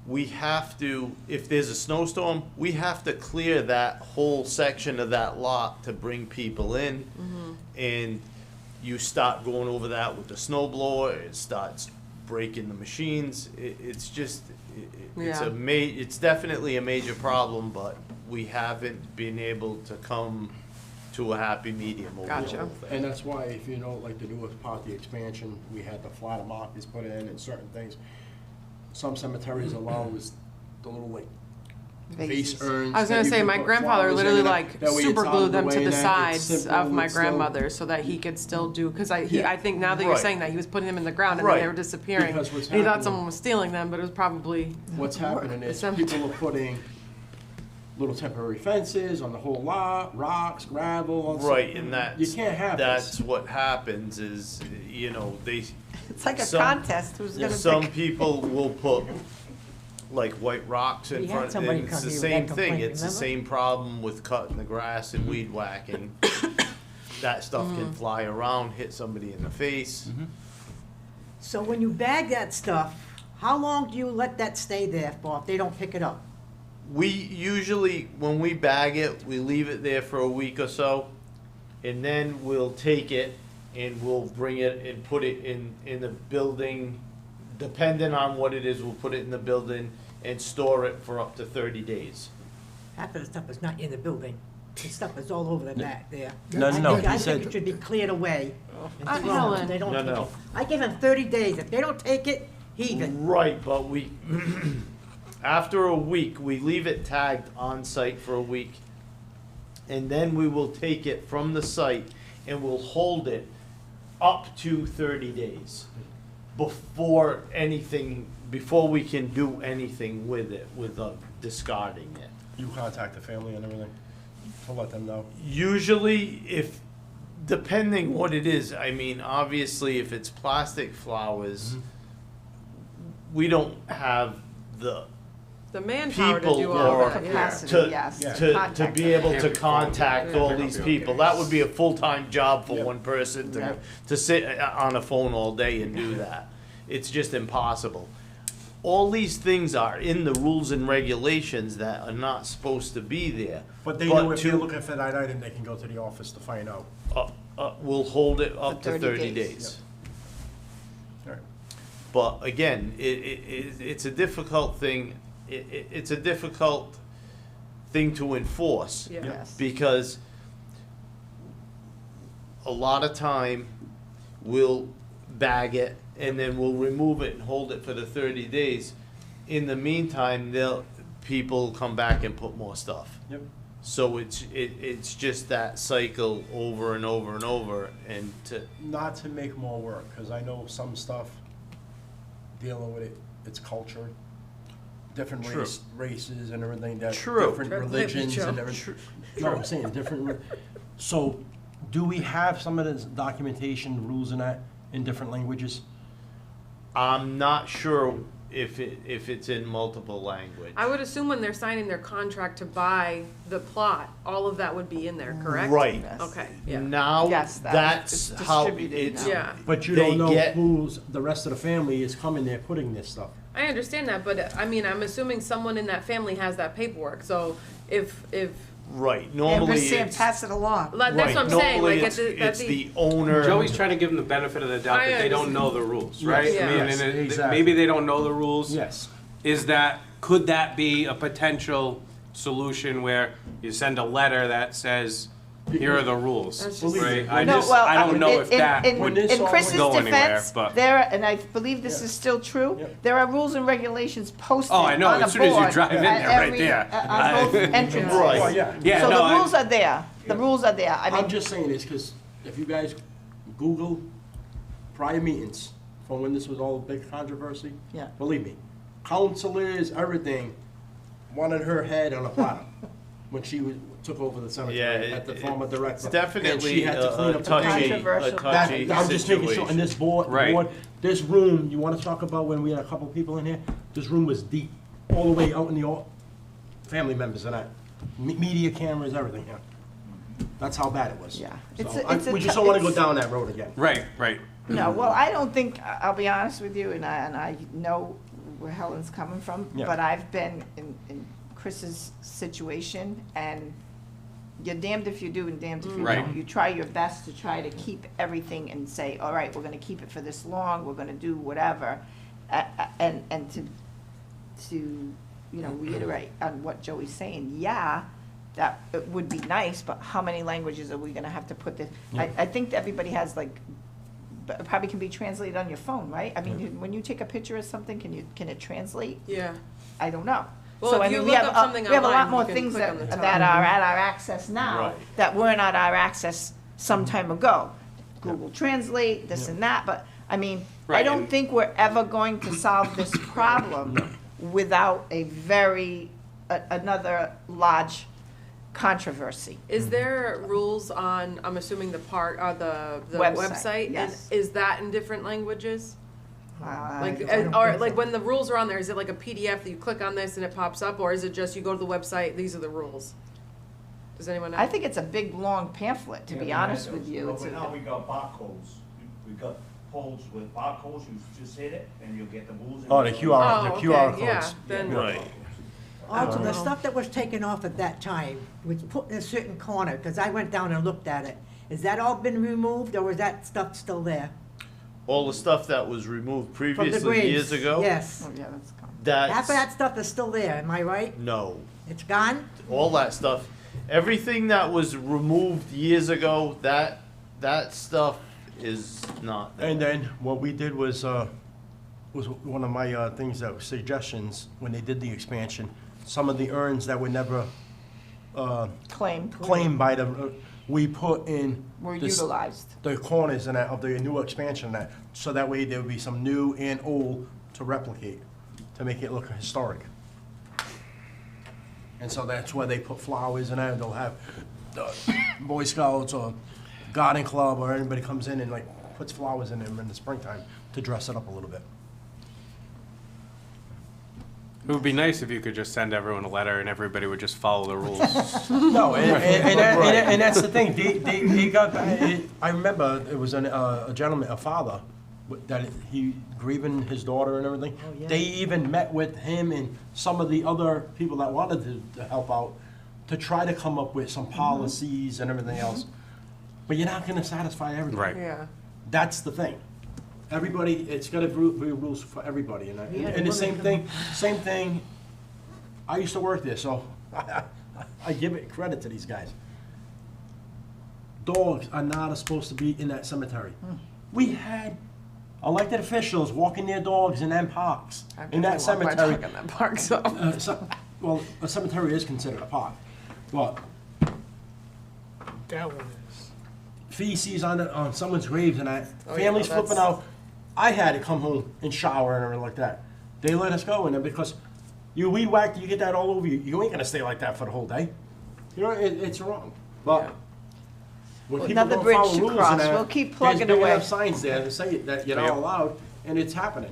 we have to, if there's a snowstorm, we have to clear that whole section of that lot to bring people in. And you start going over that with the snow blower, it starts breaking the machines. It's just, it's Yeah. it's definitely a major problem, but we haven't been able to come to a happy medium over the Gotcha. whole thing. And that's why, if you know, like the newest part of the expansion, we had the flatter markers put in and certain things. Some cemeteries allow us the little like vase Vases. urns. I was that gonna you say, can my put grandfather flowers in literally and like that way it's super out glued of the them way to the and that it's sides simple, of my it's still- grandmother so that he could still do, cause Yeah. I think now that you're Right. saying that, he was putting them in the ground and then they Right. were disappearing. Because what's And he thought happening- someone was stealing them, but it was probably, What's happening is Some- people are putting little temporary fences on the whole lot, rocks, gravel. on Right, something. and that's. You can't have That's this. what happens is, you know, they, It's like a Some- contest, who's gonna some pick? people will put like white rocks in We had front, somebody and it's come the here with same that thing, complaint, it's the remember? same problem with cutting the grass and weed whacking. That stuff can fly around, hit somebody in the face. So when you bag that stuff, how long do you let that stay there for if they don't pick it up? We usually, when we bag it, we leave it there for a week or so, and then we'll take it and we'll bring it and put it in the building. Depending on what it is, we'll put it in the building and store it for up to 30 days. Half of the stuff is not in the building. The stuff is all over the back there. No, I no, think- he I said- think it should be cleared away. and thrown. Helen. They don't No, take no. it. I give them 30 days. If they don't take it, heave it. Right, but we, after a week, we leave it tagged on site for a week. And then we will take it from the site and we'll hold it up to 30 days before we can do anything with it, with discarding it. You contact the family and everything to let them know. Usually, depending what it is, I mean, obviously, if it's plastic flowers, we don't have the the manpower to People do all or that, yeah. Capacity, to, yes. to Contact be able them. to contact all these people. That would be a full-time job for Yeah. one person Yeah. to sit on a phone all day and do that. It's just impossible. All these things are in the rules and regulations that are not supposed to be there. But they know if to- they're looking for that item, they can go to the office to find out. We'll hold it up For to 30 30 days. days. All right. But again, it's a difficult thing, it's a difficult thing to enforce. Yeah. Yes. Because a lot of time, we'll bag it and then we'll remove it and hold it for the 30 days. In the meantime, people come back and put more stuff. Yep. So it's just that cycle over and over and over, and Not to make more work, because I know some stuff, dealing with it, it's culture, different True. races and everything, that True. different Let me religions show. and everything. No, I'm saying different, so, do we have some of this documentation, rules and that, in different languages? I'm not sure if it's in multiple language. I would assume when they're signing their contract to buy the plot, all of that would be in there, correct? Right. Yes. Okay, yeah. Now, Yes, that's it's how distributed it's. now. Yeah. But you They don't know get- who's, the rest of the family is coming there putting this stuff. I understand that, but I mean, I'm assuming someone in that family has that paperwork, so if, Right, And normally Sam, it's. pass it along. that's Right, what I'm saying, normally like, at it's the, the owner. Joey's trying to give them the benefit of the doubt I that they don't understand. know the rules, right? Yeah. I mean, Yes, and exactly. maybe they don't know the rules. Yes. could that be a potential solution where you send a letter that says, here are the rules, That's just- right? No, well, I don't know if that in would Chris's go anywhere, defense, but. and I believe this is still true, there are rules and regulations posted Oh, I know, on a as soon as you board drive in at there, right every- there. On both entrances. Right. Oh, yeah. Yeah, So no, the rules are there, the rules are there, I I'm mean, just saying this because if you guys Google prior meetings from when this was all a big controversy, Yeah. believe me, counselors, everything, wanted her head on a platter when she took over the cemetery Yeah, at the former director. It's And definitely she had to clean a up the touchy, Controversial. a touchy That, I'm just making sure, and situation. this board, Right. this room, you wanna talk about when we had a couple people in here, this room was deep, all the way out in the, family members and that, media cameras, everything, yeah. That's how bad it was. Yeah. So It's a- I- it's a we just tou- don't wanna go it's- down that road again. Right, right. no, well, I don't think, I'll be honest with you, and I know where Helen's coming from, Yeah. but I've been in Chris's situation, and you're damned if you do and damned if you Right. don't. You try your best to try to keep everything and say, all right, we're gonna keep it for this long, we're gonna do whatever. And to, you know, reiterate on what Joey's saying, yeah, that, it would be nice, but how many languages are we gonna have to put this? I think that everybody has like, it probably can be translated on your phone, right? I mean, when you take a picture of something, can it translate? Yeah. I don't know. Well, So, if I you mean, we look have, up something we have a lot online, more you can things click on the that, top. that are at our access now Right. that weren't at our access some time ago. Google Translate, this and that, but, I mean, I Right, don't and- think we're ever going to solve this problem without a very, another large controversy. Is there rules on, I'm assuming the park, the Website, website? And yes. is that in different languages? Like, I don't or think like so. when the rules are on there, is it like a PDF that you click on this and it pops up, or is it just you go to the website, these are the rules? Does anyone know? I think it's a big, long pamphlet, to be honest with you. It's But now a- we got barcodes. We got poles with barcodes, you just hit it and you'll get the rules. and Oh, the you'll- QR, the Oh, QR okay, yeah, codes. then- Right. Also, the stuff that was taken off at that time was put in a certain corner, because I went down and looked at it. Has that all been removed, or is that stuff still there? All the stuff that was removed From the previously graves? years ago, Yes. Oh, yeah, that's gone. that's, Half of that stuff is still there, am I right? no. It's gone? All that stuff, everything that was removed years ago, that stuff is not there. And then what we did was one of my things that was suggestions, when they did the expansion, some of the urns that were never Claimed, claimed by the, we put in. were this- utilized. the corners and that of the new expansion and that, so that way there would be some new and old to replicate, to make it look historic. And so that's where they put flowers in that, they'll have the Boy Scouts or Garden Club or anybody comes in and like puts flowers in them in the springtime to dress it up a little bit. It would be nice if you could just send everyone a letter and everybody would just follow the rules. No, and that's the thing, they got, I remember, it was a gentleman, a father, that he grieving his daughter and everything. Oh, yeah. They even met with him and some of the other people that wanted to help out to try to come up with some policies and everything else. But you're not gonna satisfy everybody. Right. Yeah. That's the thing. Everybody, it's gotta be rules for everybody, and Yeah, and the same women thing, I used to work there, so I give it credit to these guys. Dogs are not supposed to be in that cemetery. We had elected officials walking their dogs in them parks, in that I walk my cemetery. dog in that park, so. Well, a cemetery is considered a park, but That one is. feces on someone's graves and that, Oh, yeah, families that's- flipping out. I had to come home and shower and everything like that. They let us go, and then because you weed whack, you get that all over you. You ain't gonna stay like that for the whole day. You know, it's wrong. But Yeah. when people Another don't bridge follow to rules cross. and that, We'll keep plugging there's big away. enough signs there to say that you're not Yep. allowed, and it's happening.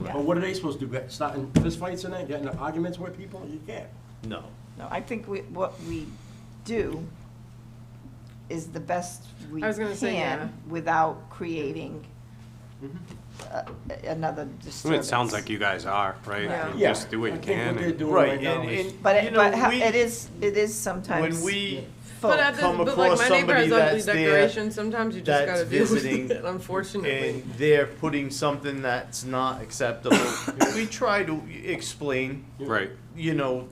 Yeah. But what are they supposed to do? Starting fist fights and that, getting in arguments with people? You can't. No. No, I think what we do is the best we I was gonna say, yeah. can without creating another I mean, disturbance. it sounds like you guys are, right? Yeah. You Yeah, Just do what I you think can. what they're and- doing Right, right now and, is. and, But you it, know, but we, it is sometimes. when we But at this, come but like across my neighbor has somebody ugly that's there decorations, sometimes you just that's gotta deal with visiting it, unfortunately. and they're putting something that's not acceptable, we try to explain, Right. you know,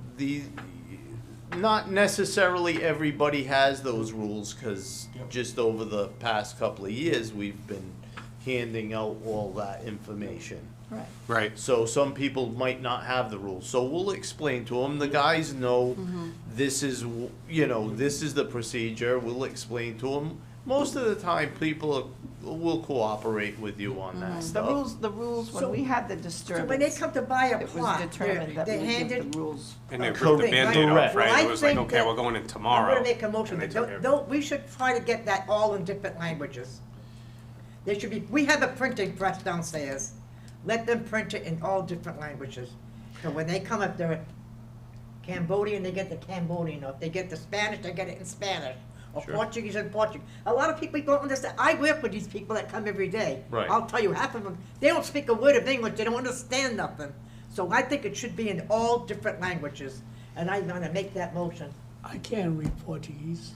not necessarily everybody has those rules, cause just over the past couple of years, we've been handing out all that information. Right. Right. So some people might not have the rules, so we'll explain to them, the guys know this is, you know, this is the procedure, we'll explain to them. Most of the time, people will cooperate with you on that The stuff. rules, when So- we had the So when they disturbance, come to buy a it was plot, determined that they we give handed, the rules. And they Okay. ripped the Band-Aid Correct. off, right? Well, I It was like, think okay, that- we're going in I'm tomorrow. gonna make a motion, And they took care of it. don't, we should try to get that all in different languages. There should be, we have a printing press downstairs, let them print it in all different languages. So when they come up there, Cambodian, they get the Cambodian, or if they get the Spanish, they get it in Spanish. Or Sure. Portuguese in Portuguese. A lot of people don't understand, I work with these people that come every day. Right. I'll tell you, half of them, they don't speak a word of English, they don't understand nothing. So I think it should be in all different languages, and I'm gonna make that motion. I can't read Portuguese.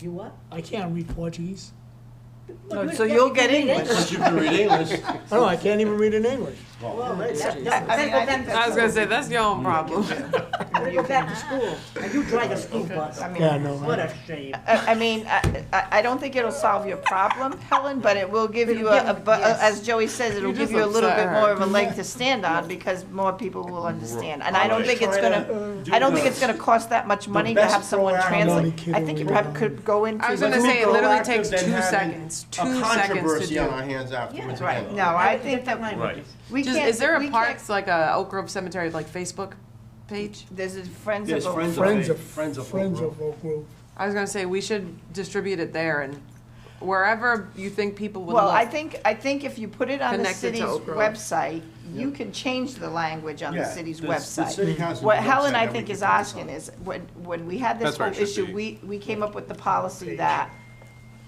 You what? I can't read Portuguese. No, so you'll get English. But you can read English. Oh, I can't even read in English. Well, I then mean, go I back think to I was gonna say, that's your own problem. Then go back to school, and you drive a school bus. I mean, Yeah, no. What a shame. I mean, I don't think it'll solve your problem, Helen, but it will give you Yes. as Joey says, it'll You give just you a little upset bit her. more of a leg to stand on because more people will understand. And I don't think it's gonna cost that much money to best have someone proactive- translate. I think you probably could go into. I was gonna Let's say, be it literally proactive takes than 2 having seconds, 2 a seconds to controversy on do. our hands afterwards. Yeah, again. No, I think that Right. we Just, can't. is there we a can't- Parks, like a Oak Grove Cemetery, like Facebook page? There's a Friends There's of. Friends Friends of, Friends of Oak Friends Grove. of Oak Grove. I was gonna say, we should distribute it there and wherever you think people would Well, I look. think if you put it on the Connected to city's Oak Grove. website, you can change the language on the Yeah, city's the website. city has a What website Helen, I that we think, can is focus asking on. is, when we had this That's where whole it should issue, be. we came up with the policy that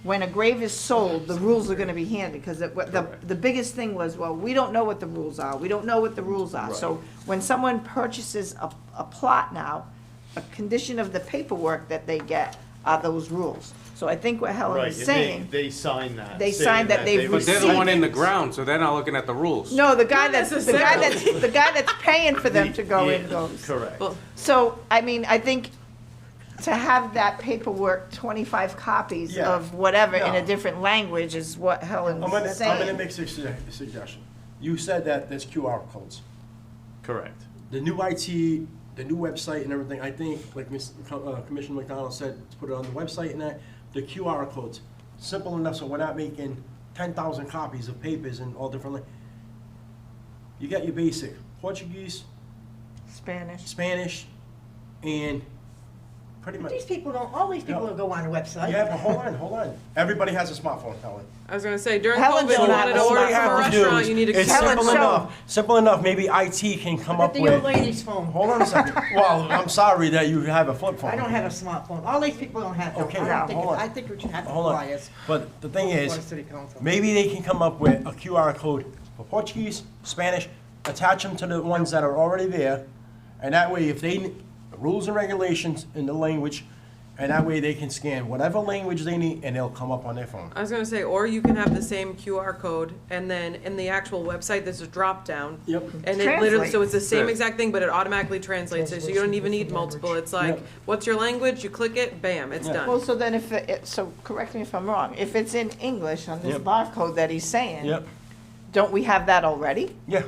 when a grave is sold, the rules are gonna be handed, because the biggest thing was, well, we don't know what the rules are, we don't know what the rules are. So when someone purchases a plot now, a condition of the paperwork that they get are those rules. So I think what Helen Right, is and saying. they sign that. They saying signed that they've But they're the received one in the it. ground, so they're not looking at the rules. No, the guy Not that's, necessarily. the guy that's paying for them to go Yeah, in goes. Correct. Well, So, I mean, I think to have that paperwork, 25 copies Yeah. of whatever in No. a different language is what Helen's I'm gonna saying. make a suggestion. You said that there's QR codes. Correct. The new IT, the new website and everything, I think, like Commissioner McDonald said, to put it on the website and that, the QR codes, simple enough, so we're not making 10,000 copies of papers in all different you got your basic Portuguese, Spanish. Spanish, and pretty much. These people don't, all these people don't go on a website. Yeah, but hold on. Everybody has a smartphone, Helen. I was gonna say, during Helen COVID, you don't have wanted to a order smartphone. from a All you have to do restaurant, you need a It's Helen, simple show enough. Simple enough. Maybe IT can come Look up at the old with. lady's phone. Hold on a second. Well, I'm sorry that you have a flip phone. I don't have a smartphone. All these people don't have them. Okay, I now, don't think, hold on. I think we should have Hold on. flyers. But the thing for is, the city council. maybe they can come up with a QR code for Portuguese, Spanish, attach them to the ones that are already there, and that way, if they, the rules and regulations in the language, and that way they can scan whatever language they need, and they'll come up on their phone. I was gonna say, or you can have the same QR code, and then in the actual website, there's a drop down. Yep. And it literally, so Translate. it's the same Right. exact thing, but it automatically translates it, so you don't even need multiple. It's like, Yep. what's your language? You click it, bam, it's Yeah. Well, done. so then so correct me if I'm wrong, if it's in English on this Yep. barcode that he's saying, Yep, don't we have that already? yeah.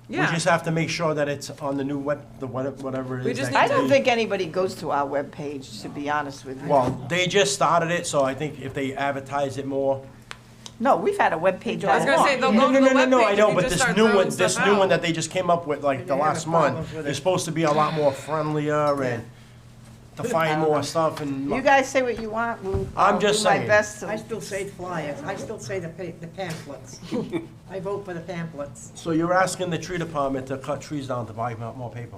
We Yeah, just have to make sure that it's on the new whatever it We is. just that I need they- don't think anybody goes to our webpage, to be honest with you. Well, they just started it, so I think if they advertise it more. No, we've had a webpage I was all gonna say, along. they'll go to the No, I webpage know, and but you just this start new one, throwing this stuff new one out. that they just came up with, like, the They're having last month, problems with is it. supposed to be a lot more friendlier and to find more stuff and. You guys say what you want, I'm I'll just do my saying. best I to. still say flyers. I still say the pamphlets. I vote for the pamphlets. So you're asking the tree department to cut trees down to buy more paper?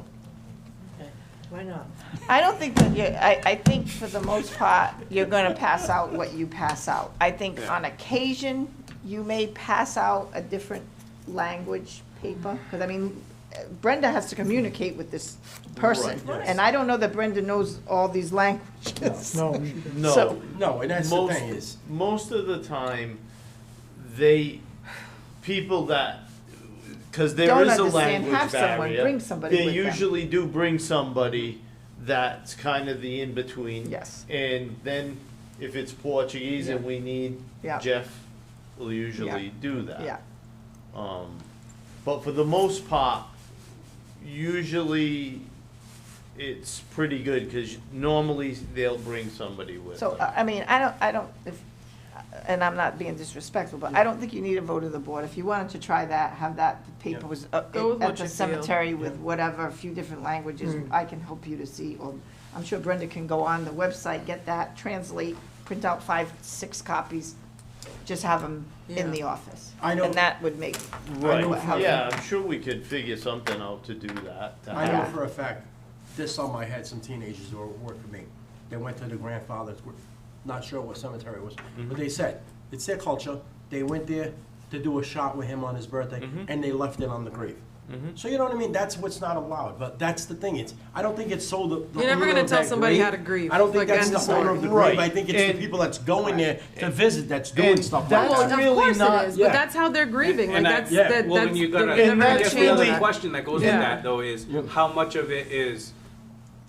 Okay, why not? I don't think that I think for the most part, you're gonna pass out what you pass out. I think on occasion, you may pass out a different language paper, because I mean, Brenda has to communicate with this person. Right, yes. And I don't know that Brenda knows all these languages. No, No. So- No, and that's the Most, thing is, most of the time, people that, because there Don't is a understand, language have someone barrier. bring somebody They with them. usually do bring somebody that's kind of the in-between. Yes. And then if it's Portuguese and Yeah. we need, Yeah. Jeff will usually do that. Yeah, But for the most part, usually it's pretty good, because normally they'll bring somebody with so, them. I mean, I don't, and I'm not being disrespectful, but I don't think you need a vote of the board. If you wanted to try that, have that paper was Go with at what the you feel. cemetery with whatever, a few different languages, I can help you to see, or I'm sure Brenda can go on the website, get that, translate, print out 5, 6 copies, just have them in the office. I know- And that would make. Right, how- yeah, I'm sure we could figure something out to do that. to I know have- for a fact, this summer I had some teenagers who worked for me. They went to the grandfather's, not sure what cemetery it was, but they said, it's their culture. They went there to do a shot with him on his birthday, and they left it on the grave. So you know what I mean? That's what's not allowed, but that's the thing, I don't think it's so the You're never owner gonna of tell that somebody grave- how to grieve, I don't think like, that's end the of owner story. of the grave, I Right, think it's the and- people that's going there to visit that's doing and stuff like that's Well, that. of really course not- it is, yeah. but that's how they're grieving, like, And that's, yeah. that, Well, then that's, you they're gotta, never And gonna that's change really- the that. question that goes Yeah. with that, though, is Yep. how much of it is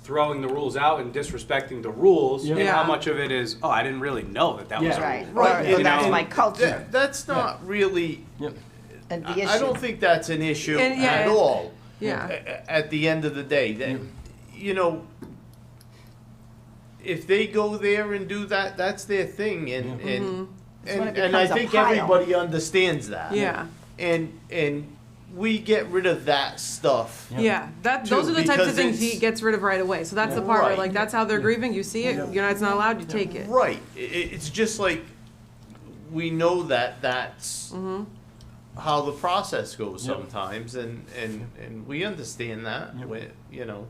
throwing the rules out and disrespecting the rules, and Yeah. how much of it is, oh, I didn't really know that that was Yeah. a Right, rule. or, Right, or you that's know, my culture, That's not really, Yep. and the issue. I don't think that's an issue And, yeah, at all. Yeah, At the end of the day, that, you know, if they go there and do that, that's their thing, and, It's when it and I becomes a think pile. everybody understands that. yeah, And we get rid of that stuff. yeah, those Too, are the types of because things he it's- gets rid of right away, so that's the part where, Right. like, that's how they're grieving, you see it, you know, it's not allowed, you take it. Right, it's just like, we know that that's how the process goes Yep. sometimes, and we understand that, Yep. you know.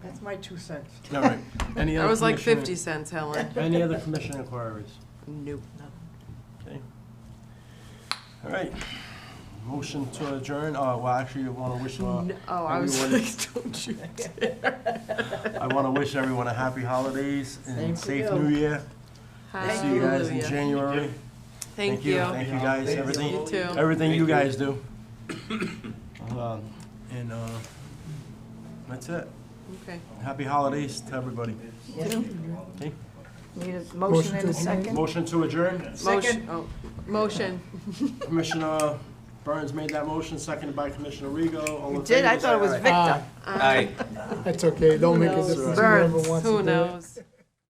That's my 2 cents. All right. Any That other was like commissioner- 50 cents, Helen. Any other commission inquiries? Nope. Okay. All right. Motion to adjourn, well, actually, I want to wish, Oh, I was everyone- like, don't you I want to wish everyone a happy holidays and Same to safe you. New Year. See you guys in Hallelujah. January. Thank you. Thank you guys, everything, You too. everything you Thank guys do. And, that's it. Okay. Happy holidays to everybody. Okay. Need a motion in a second? Motion to adjourn. Motion, oh, motion. Commissioner Burns made that motion, seconded by Commissioner Rego. All in You did, I favor, thought it was say aye. Victor. I, That's okay, don't make it different. Burns. Whoever wants to Who do it. knows?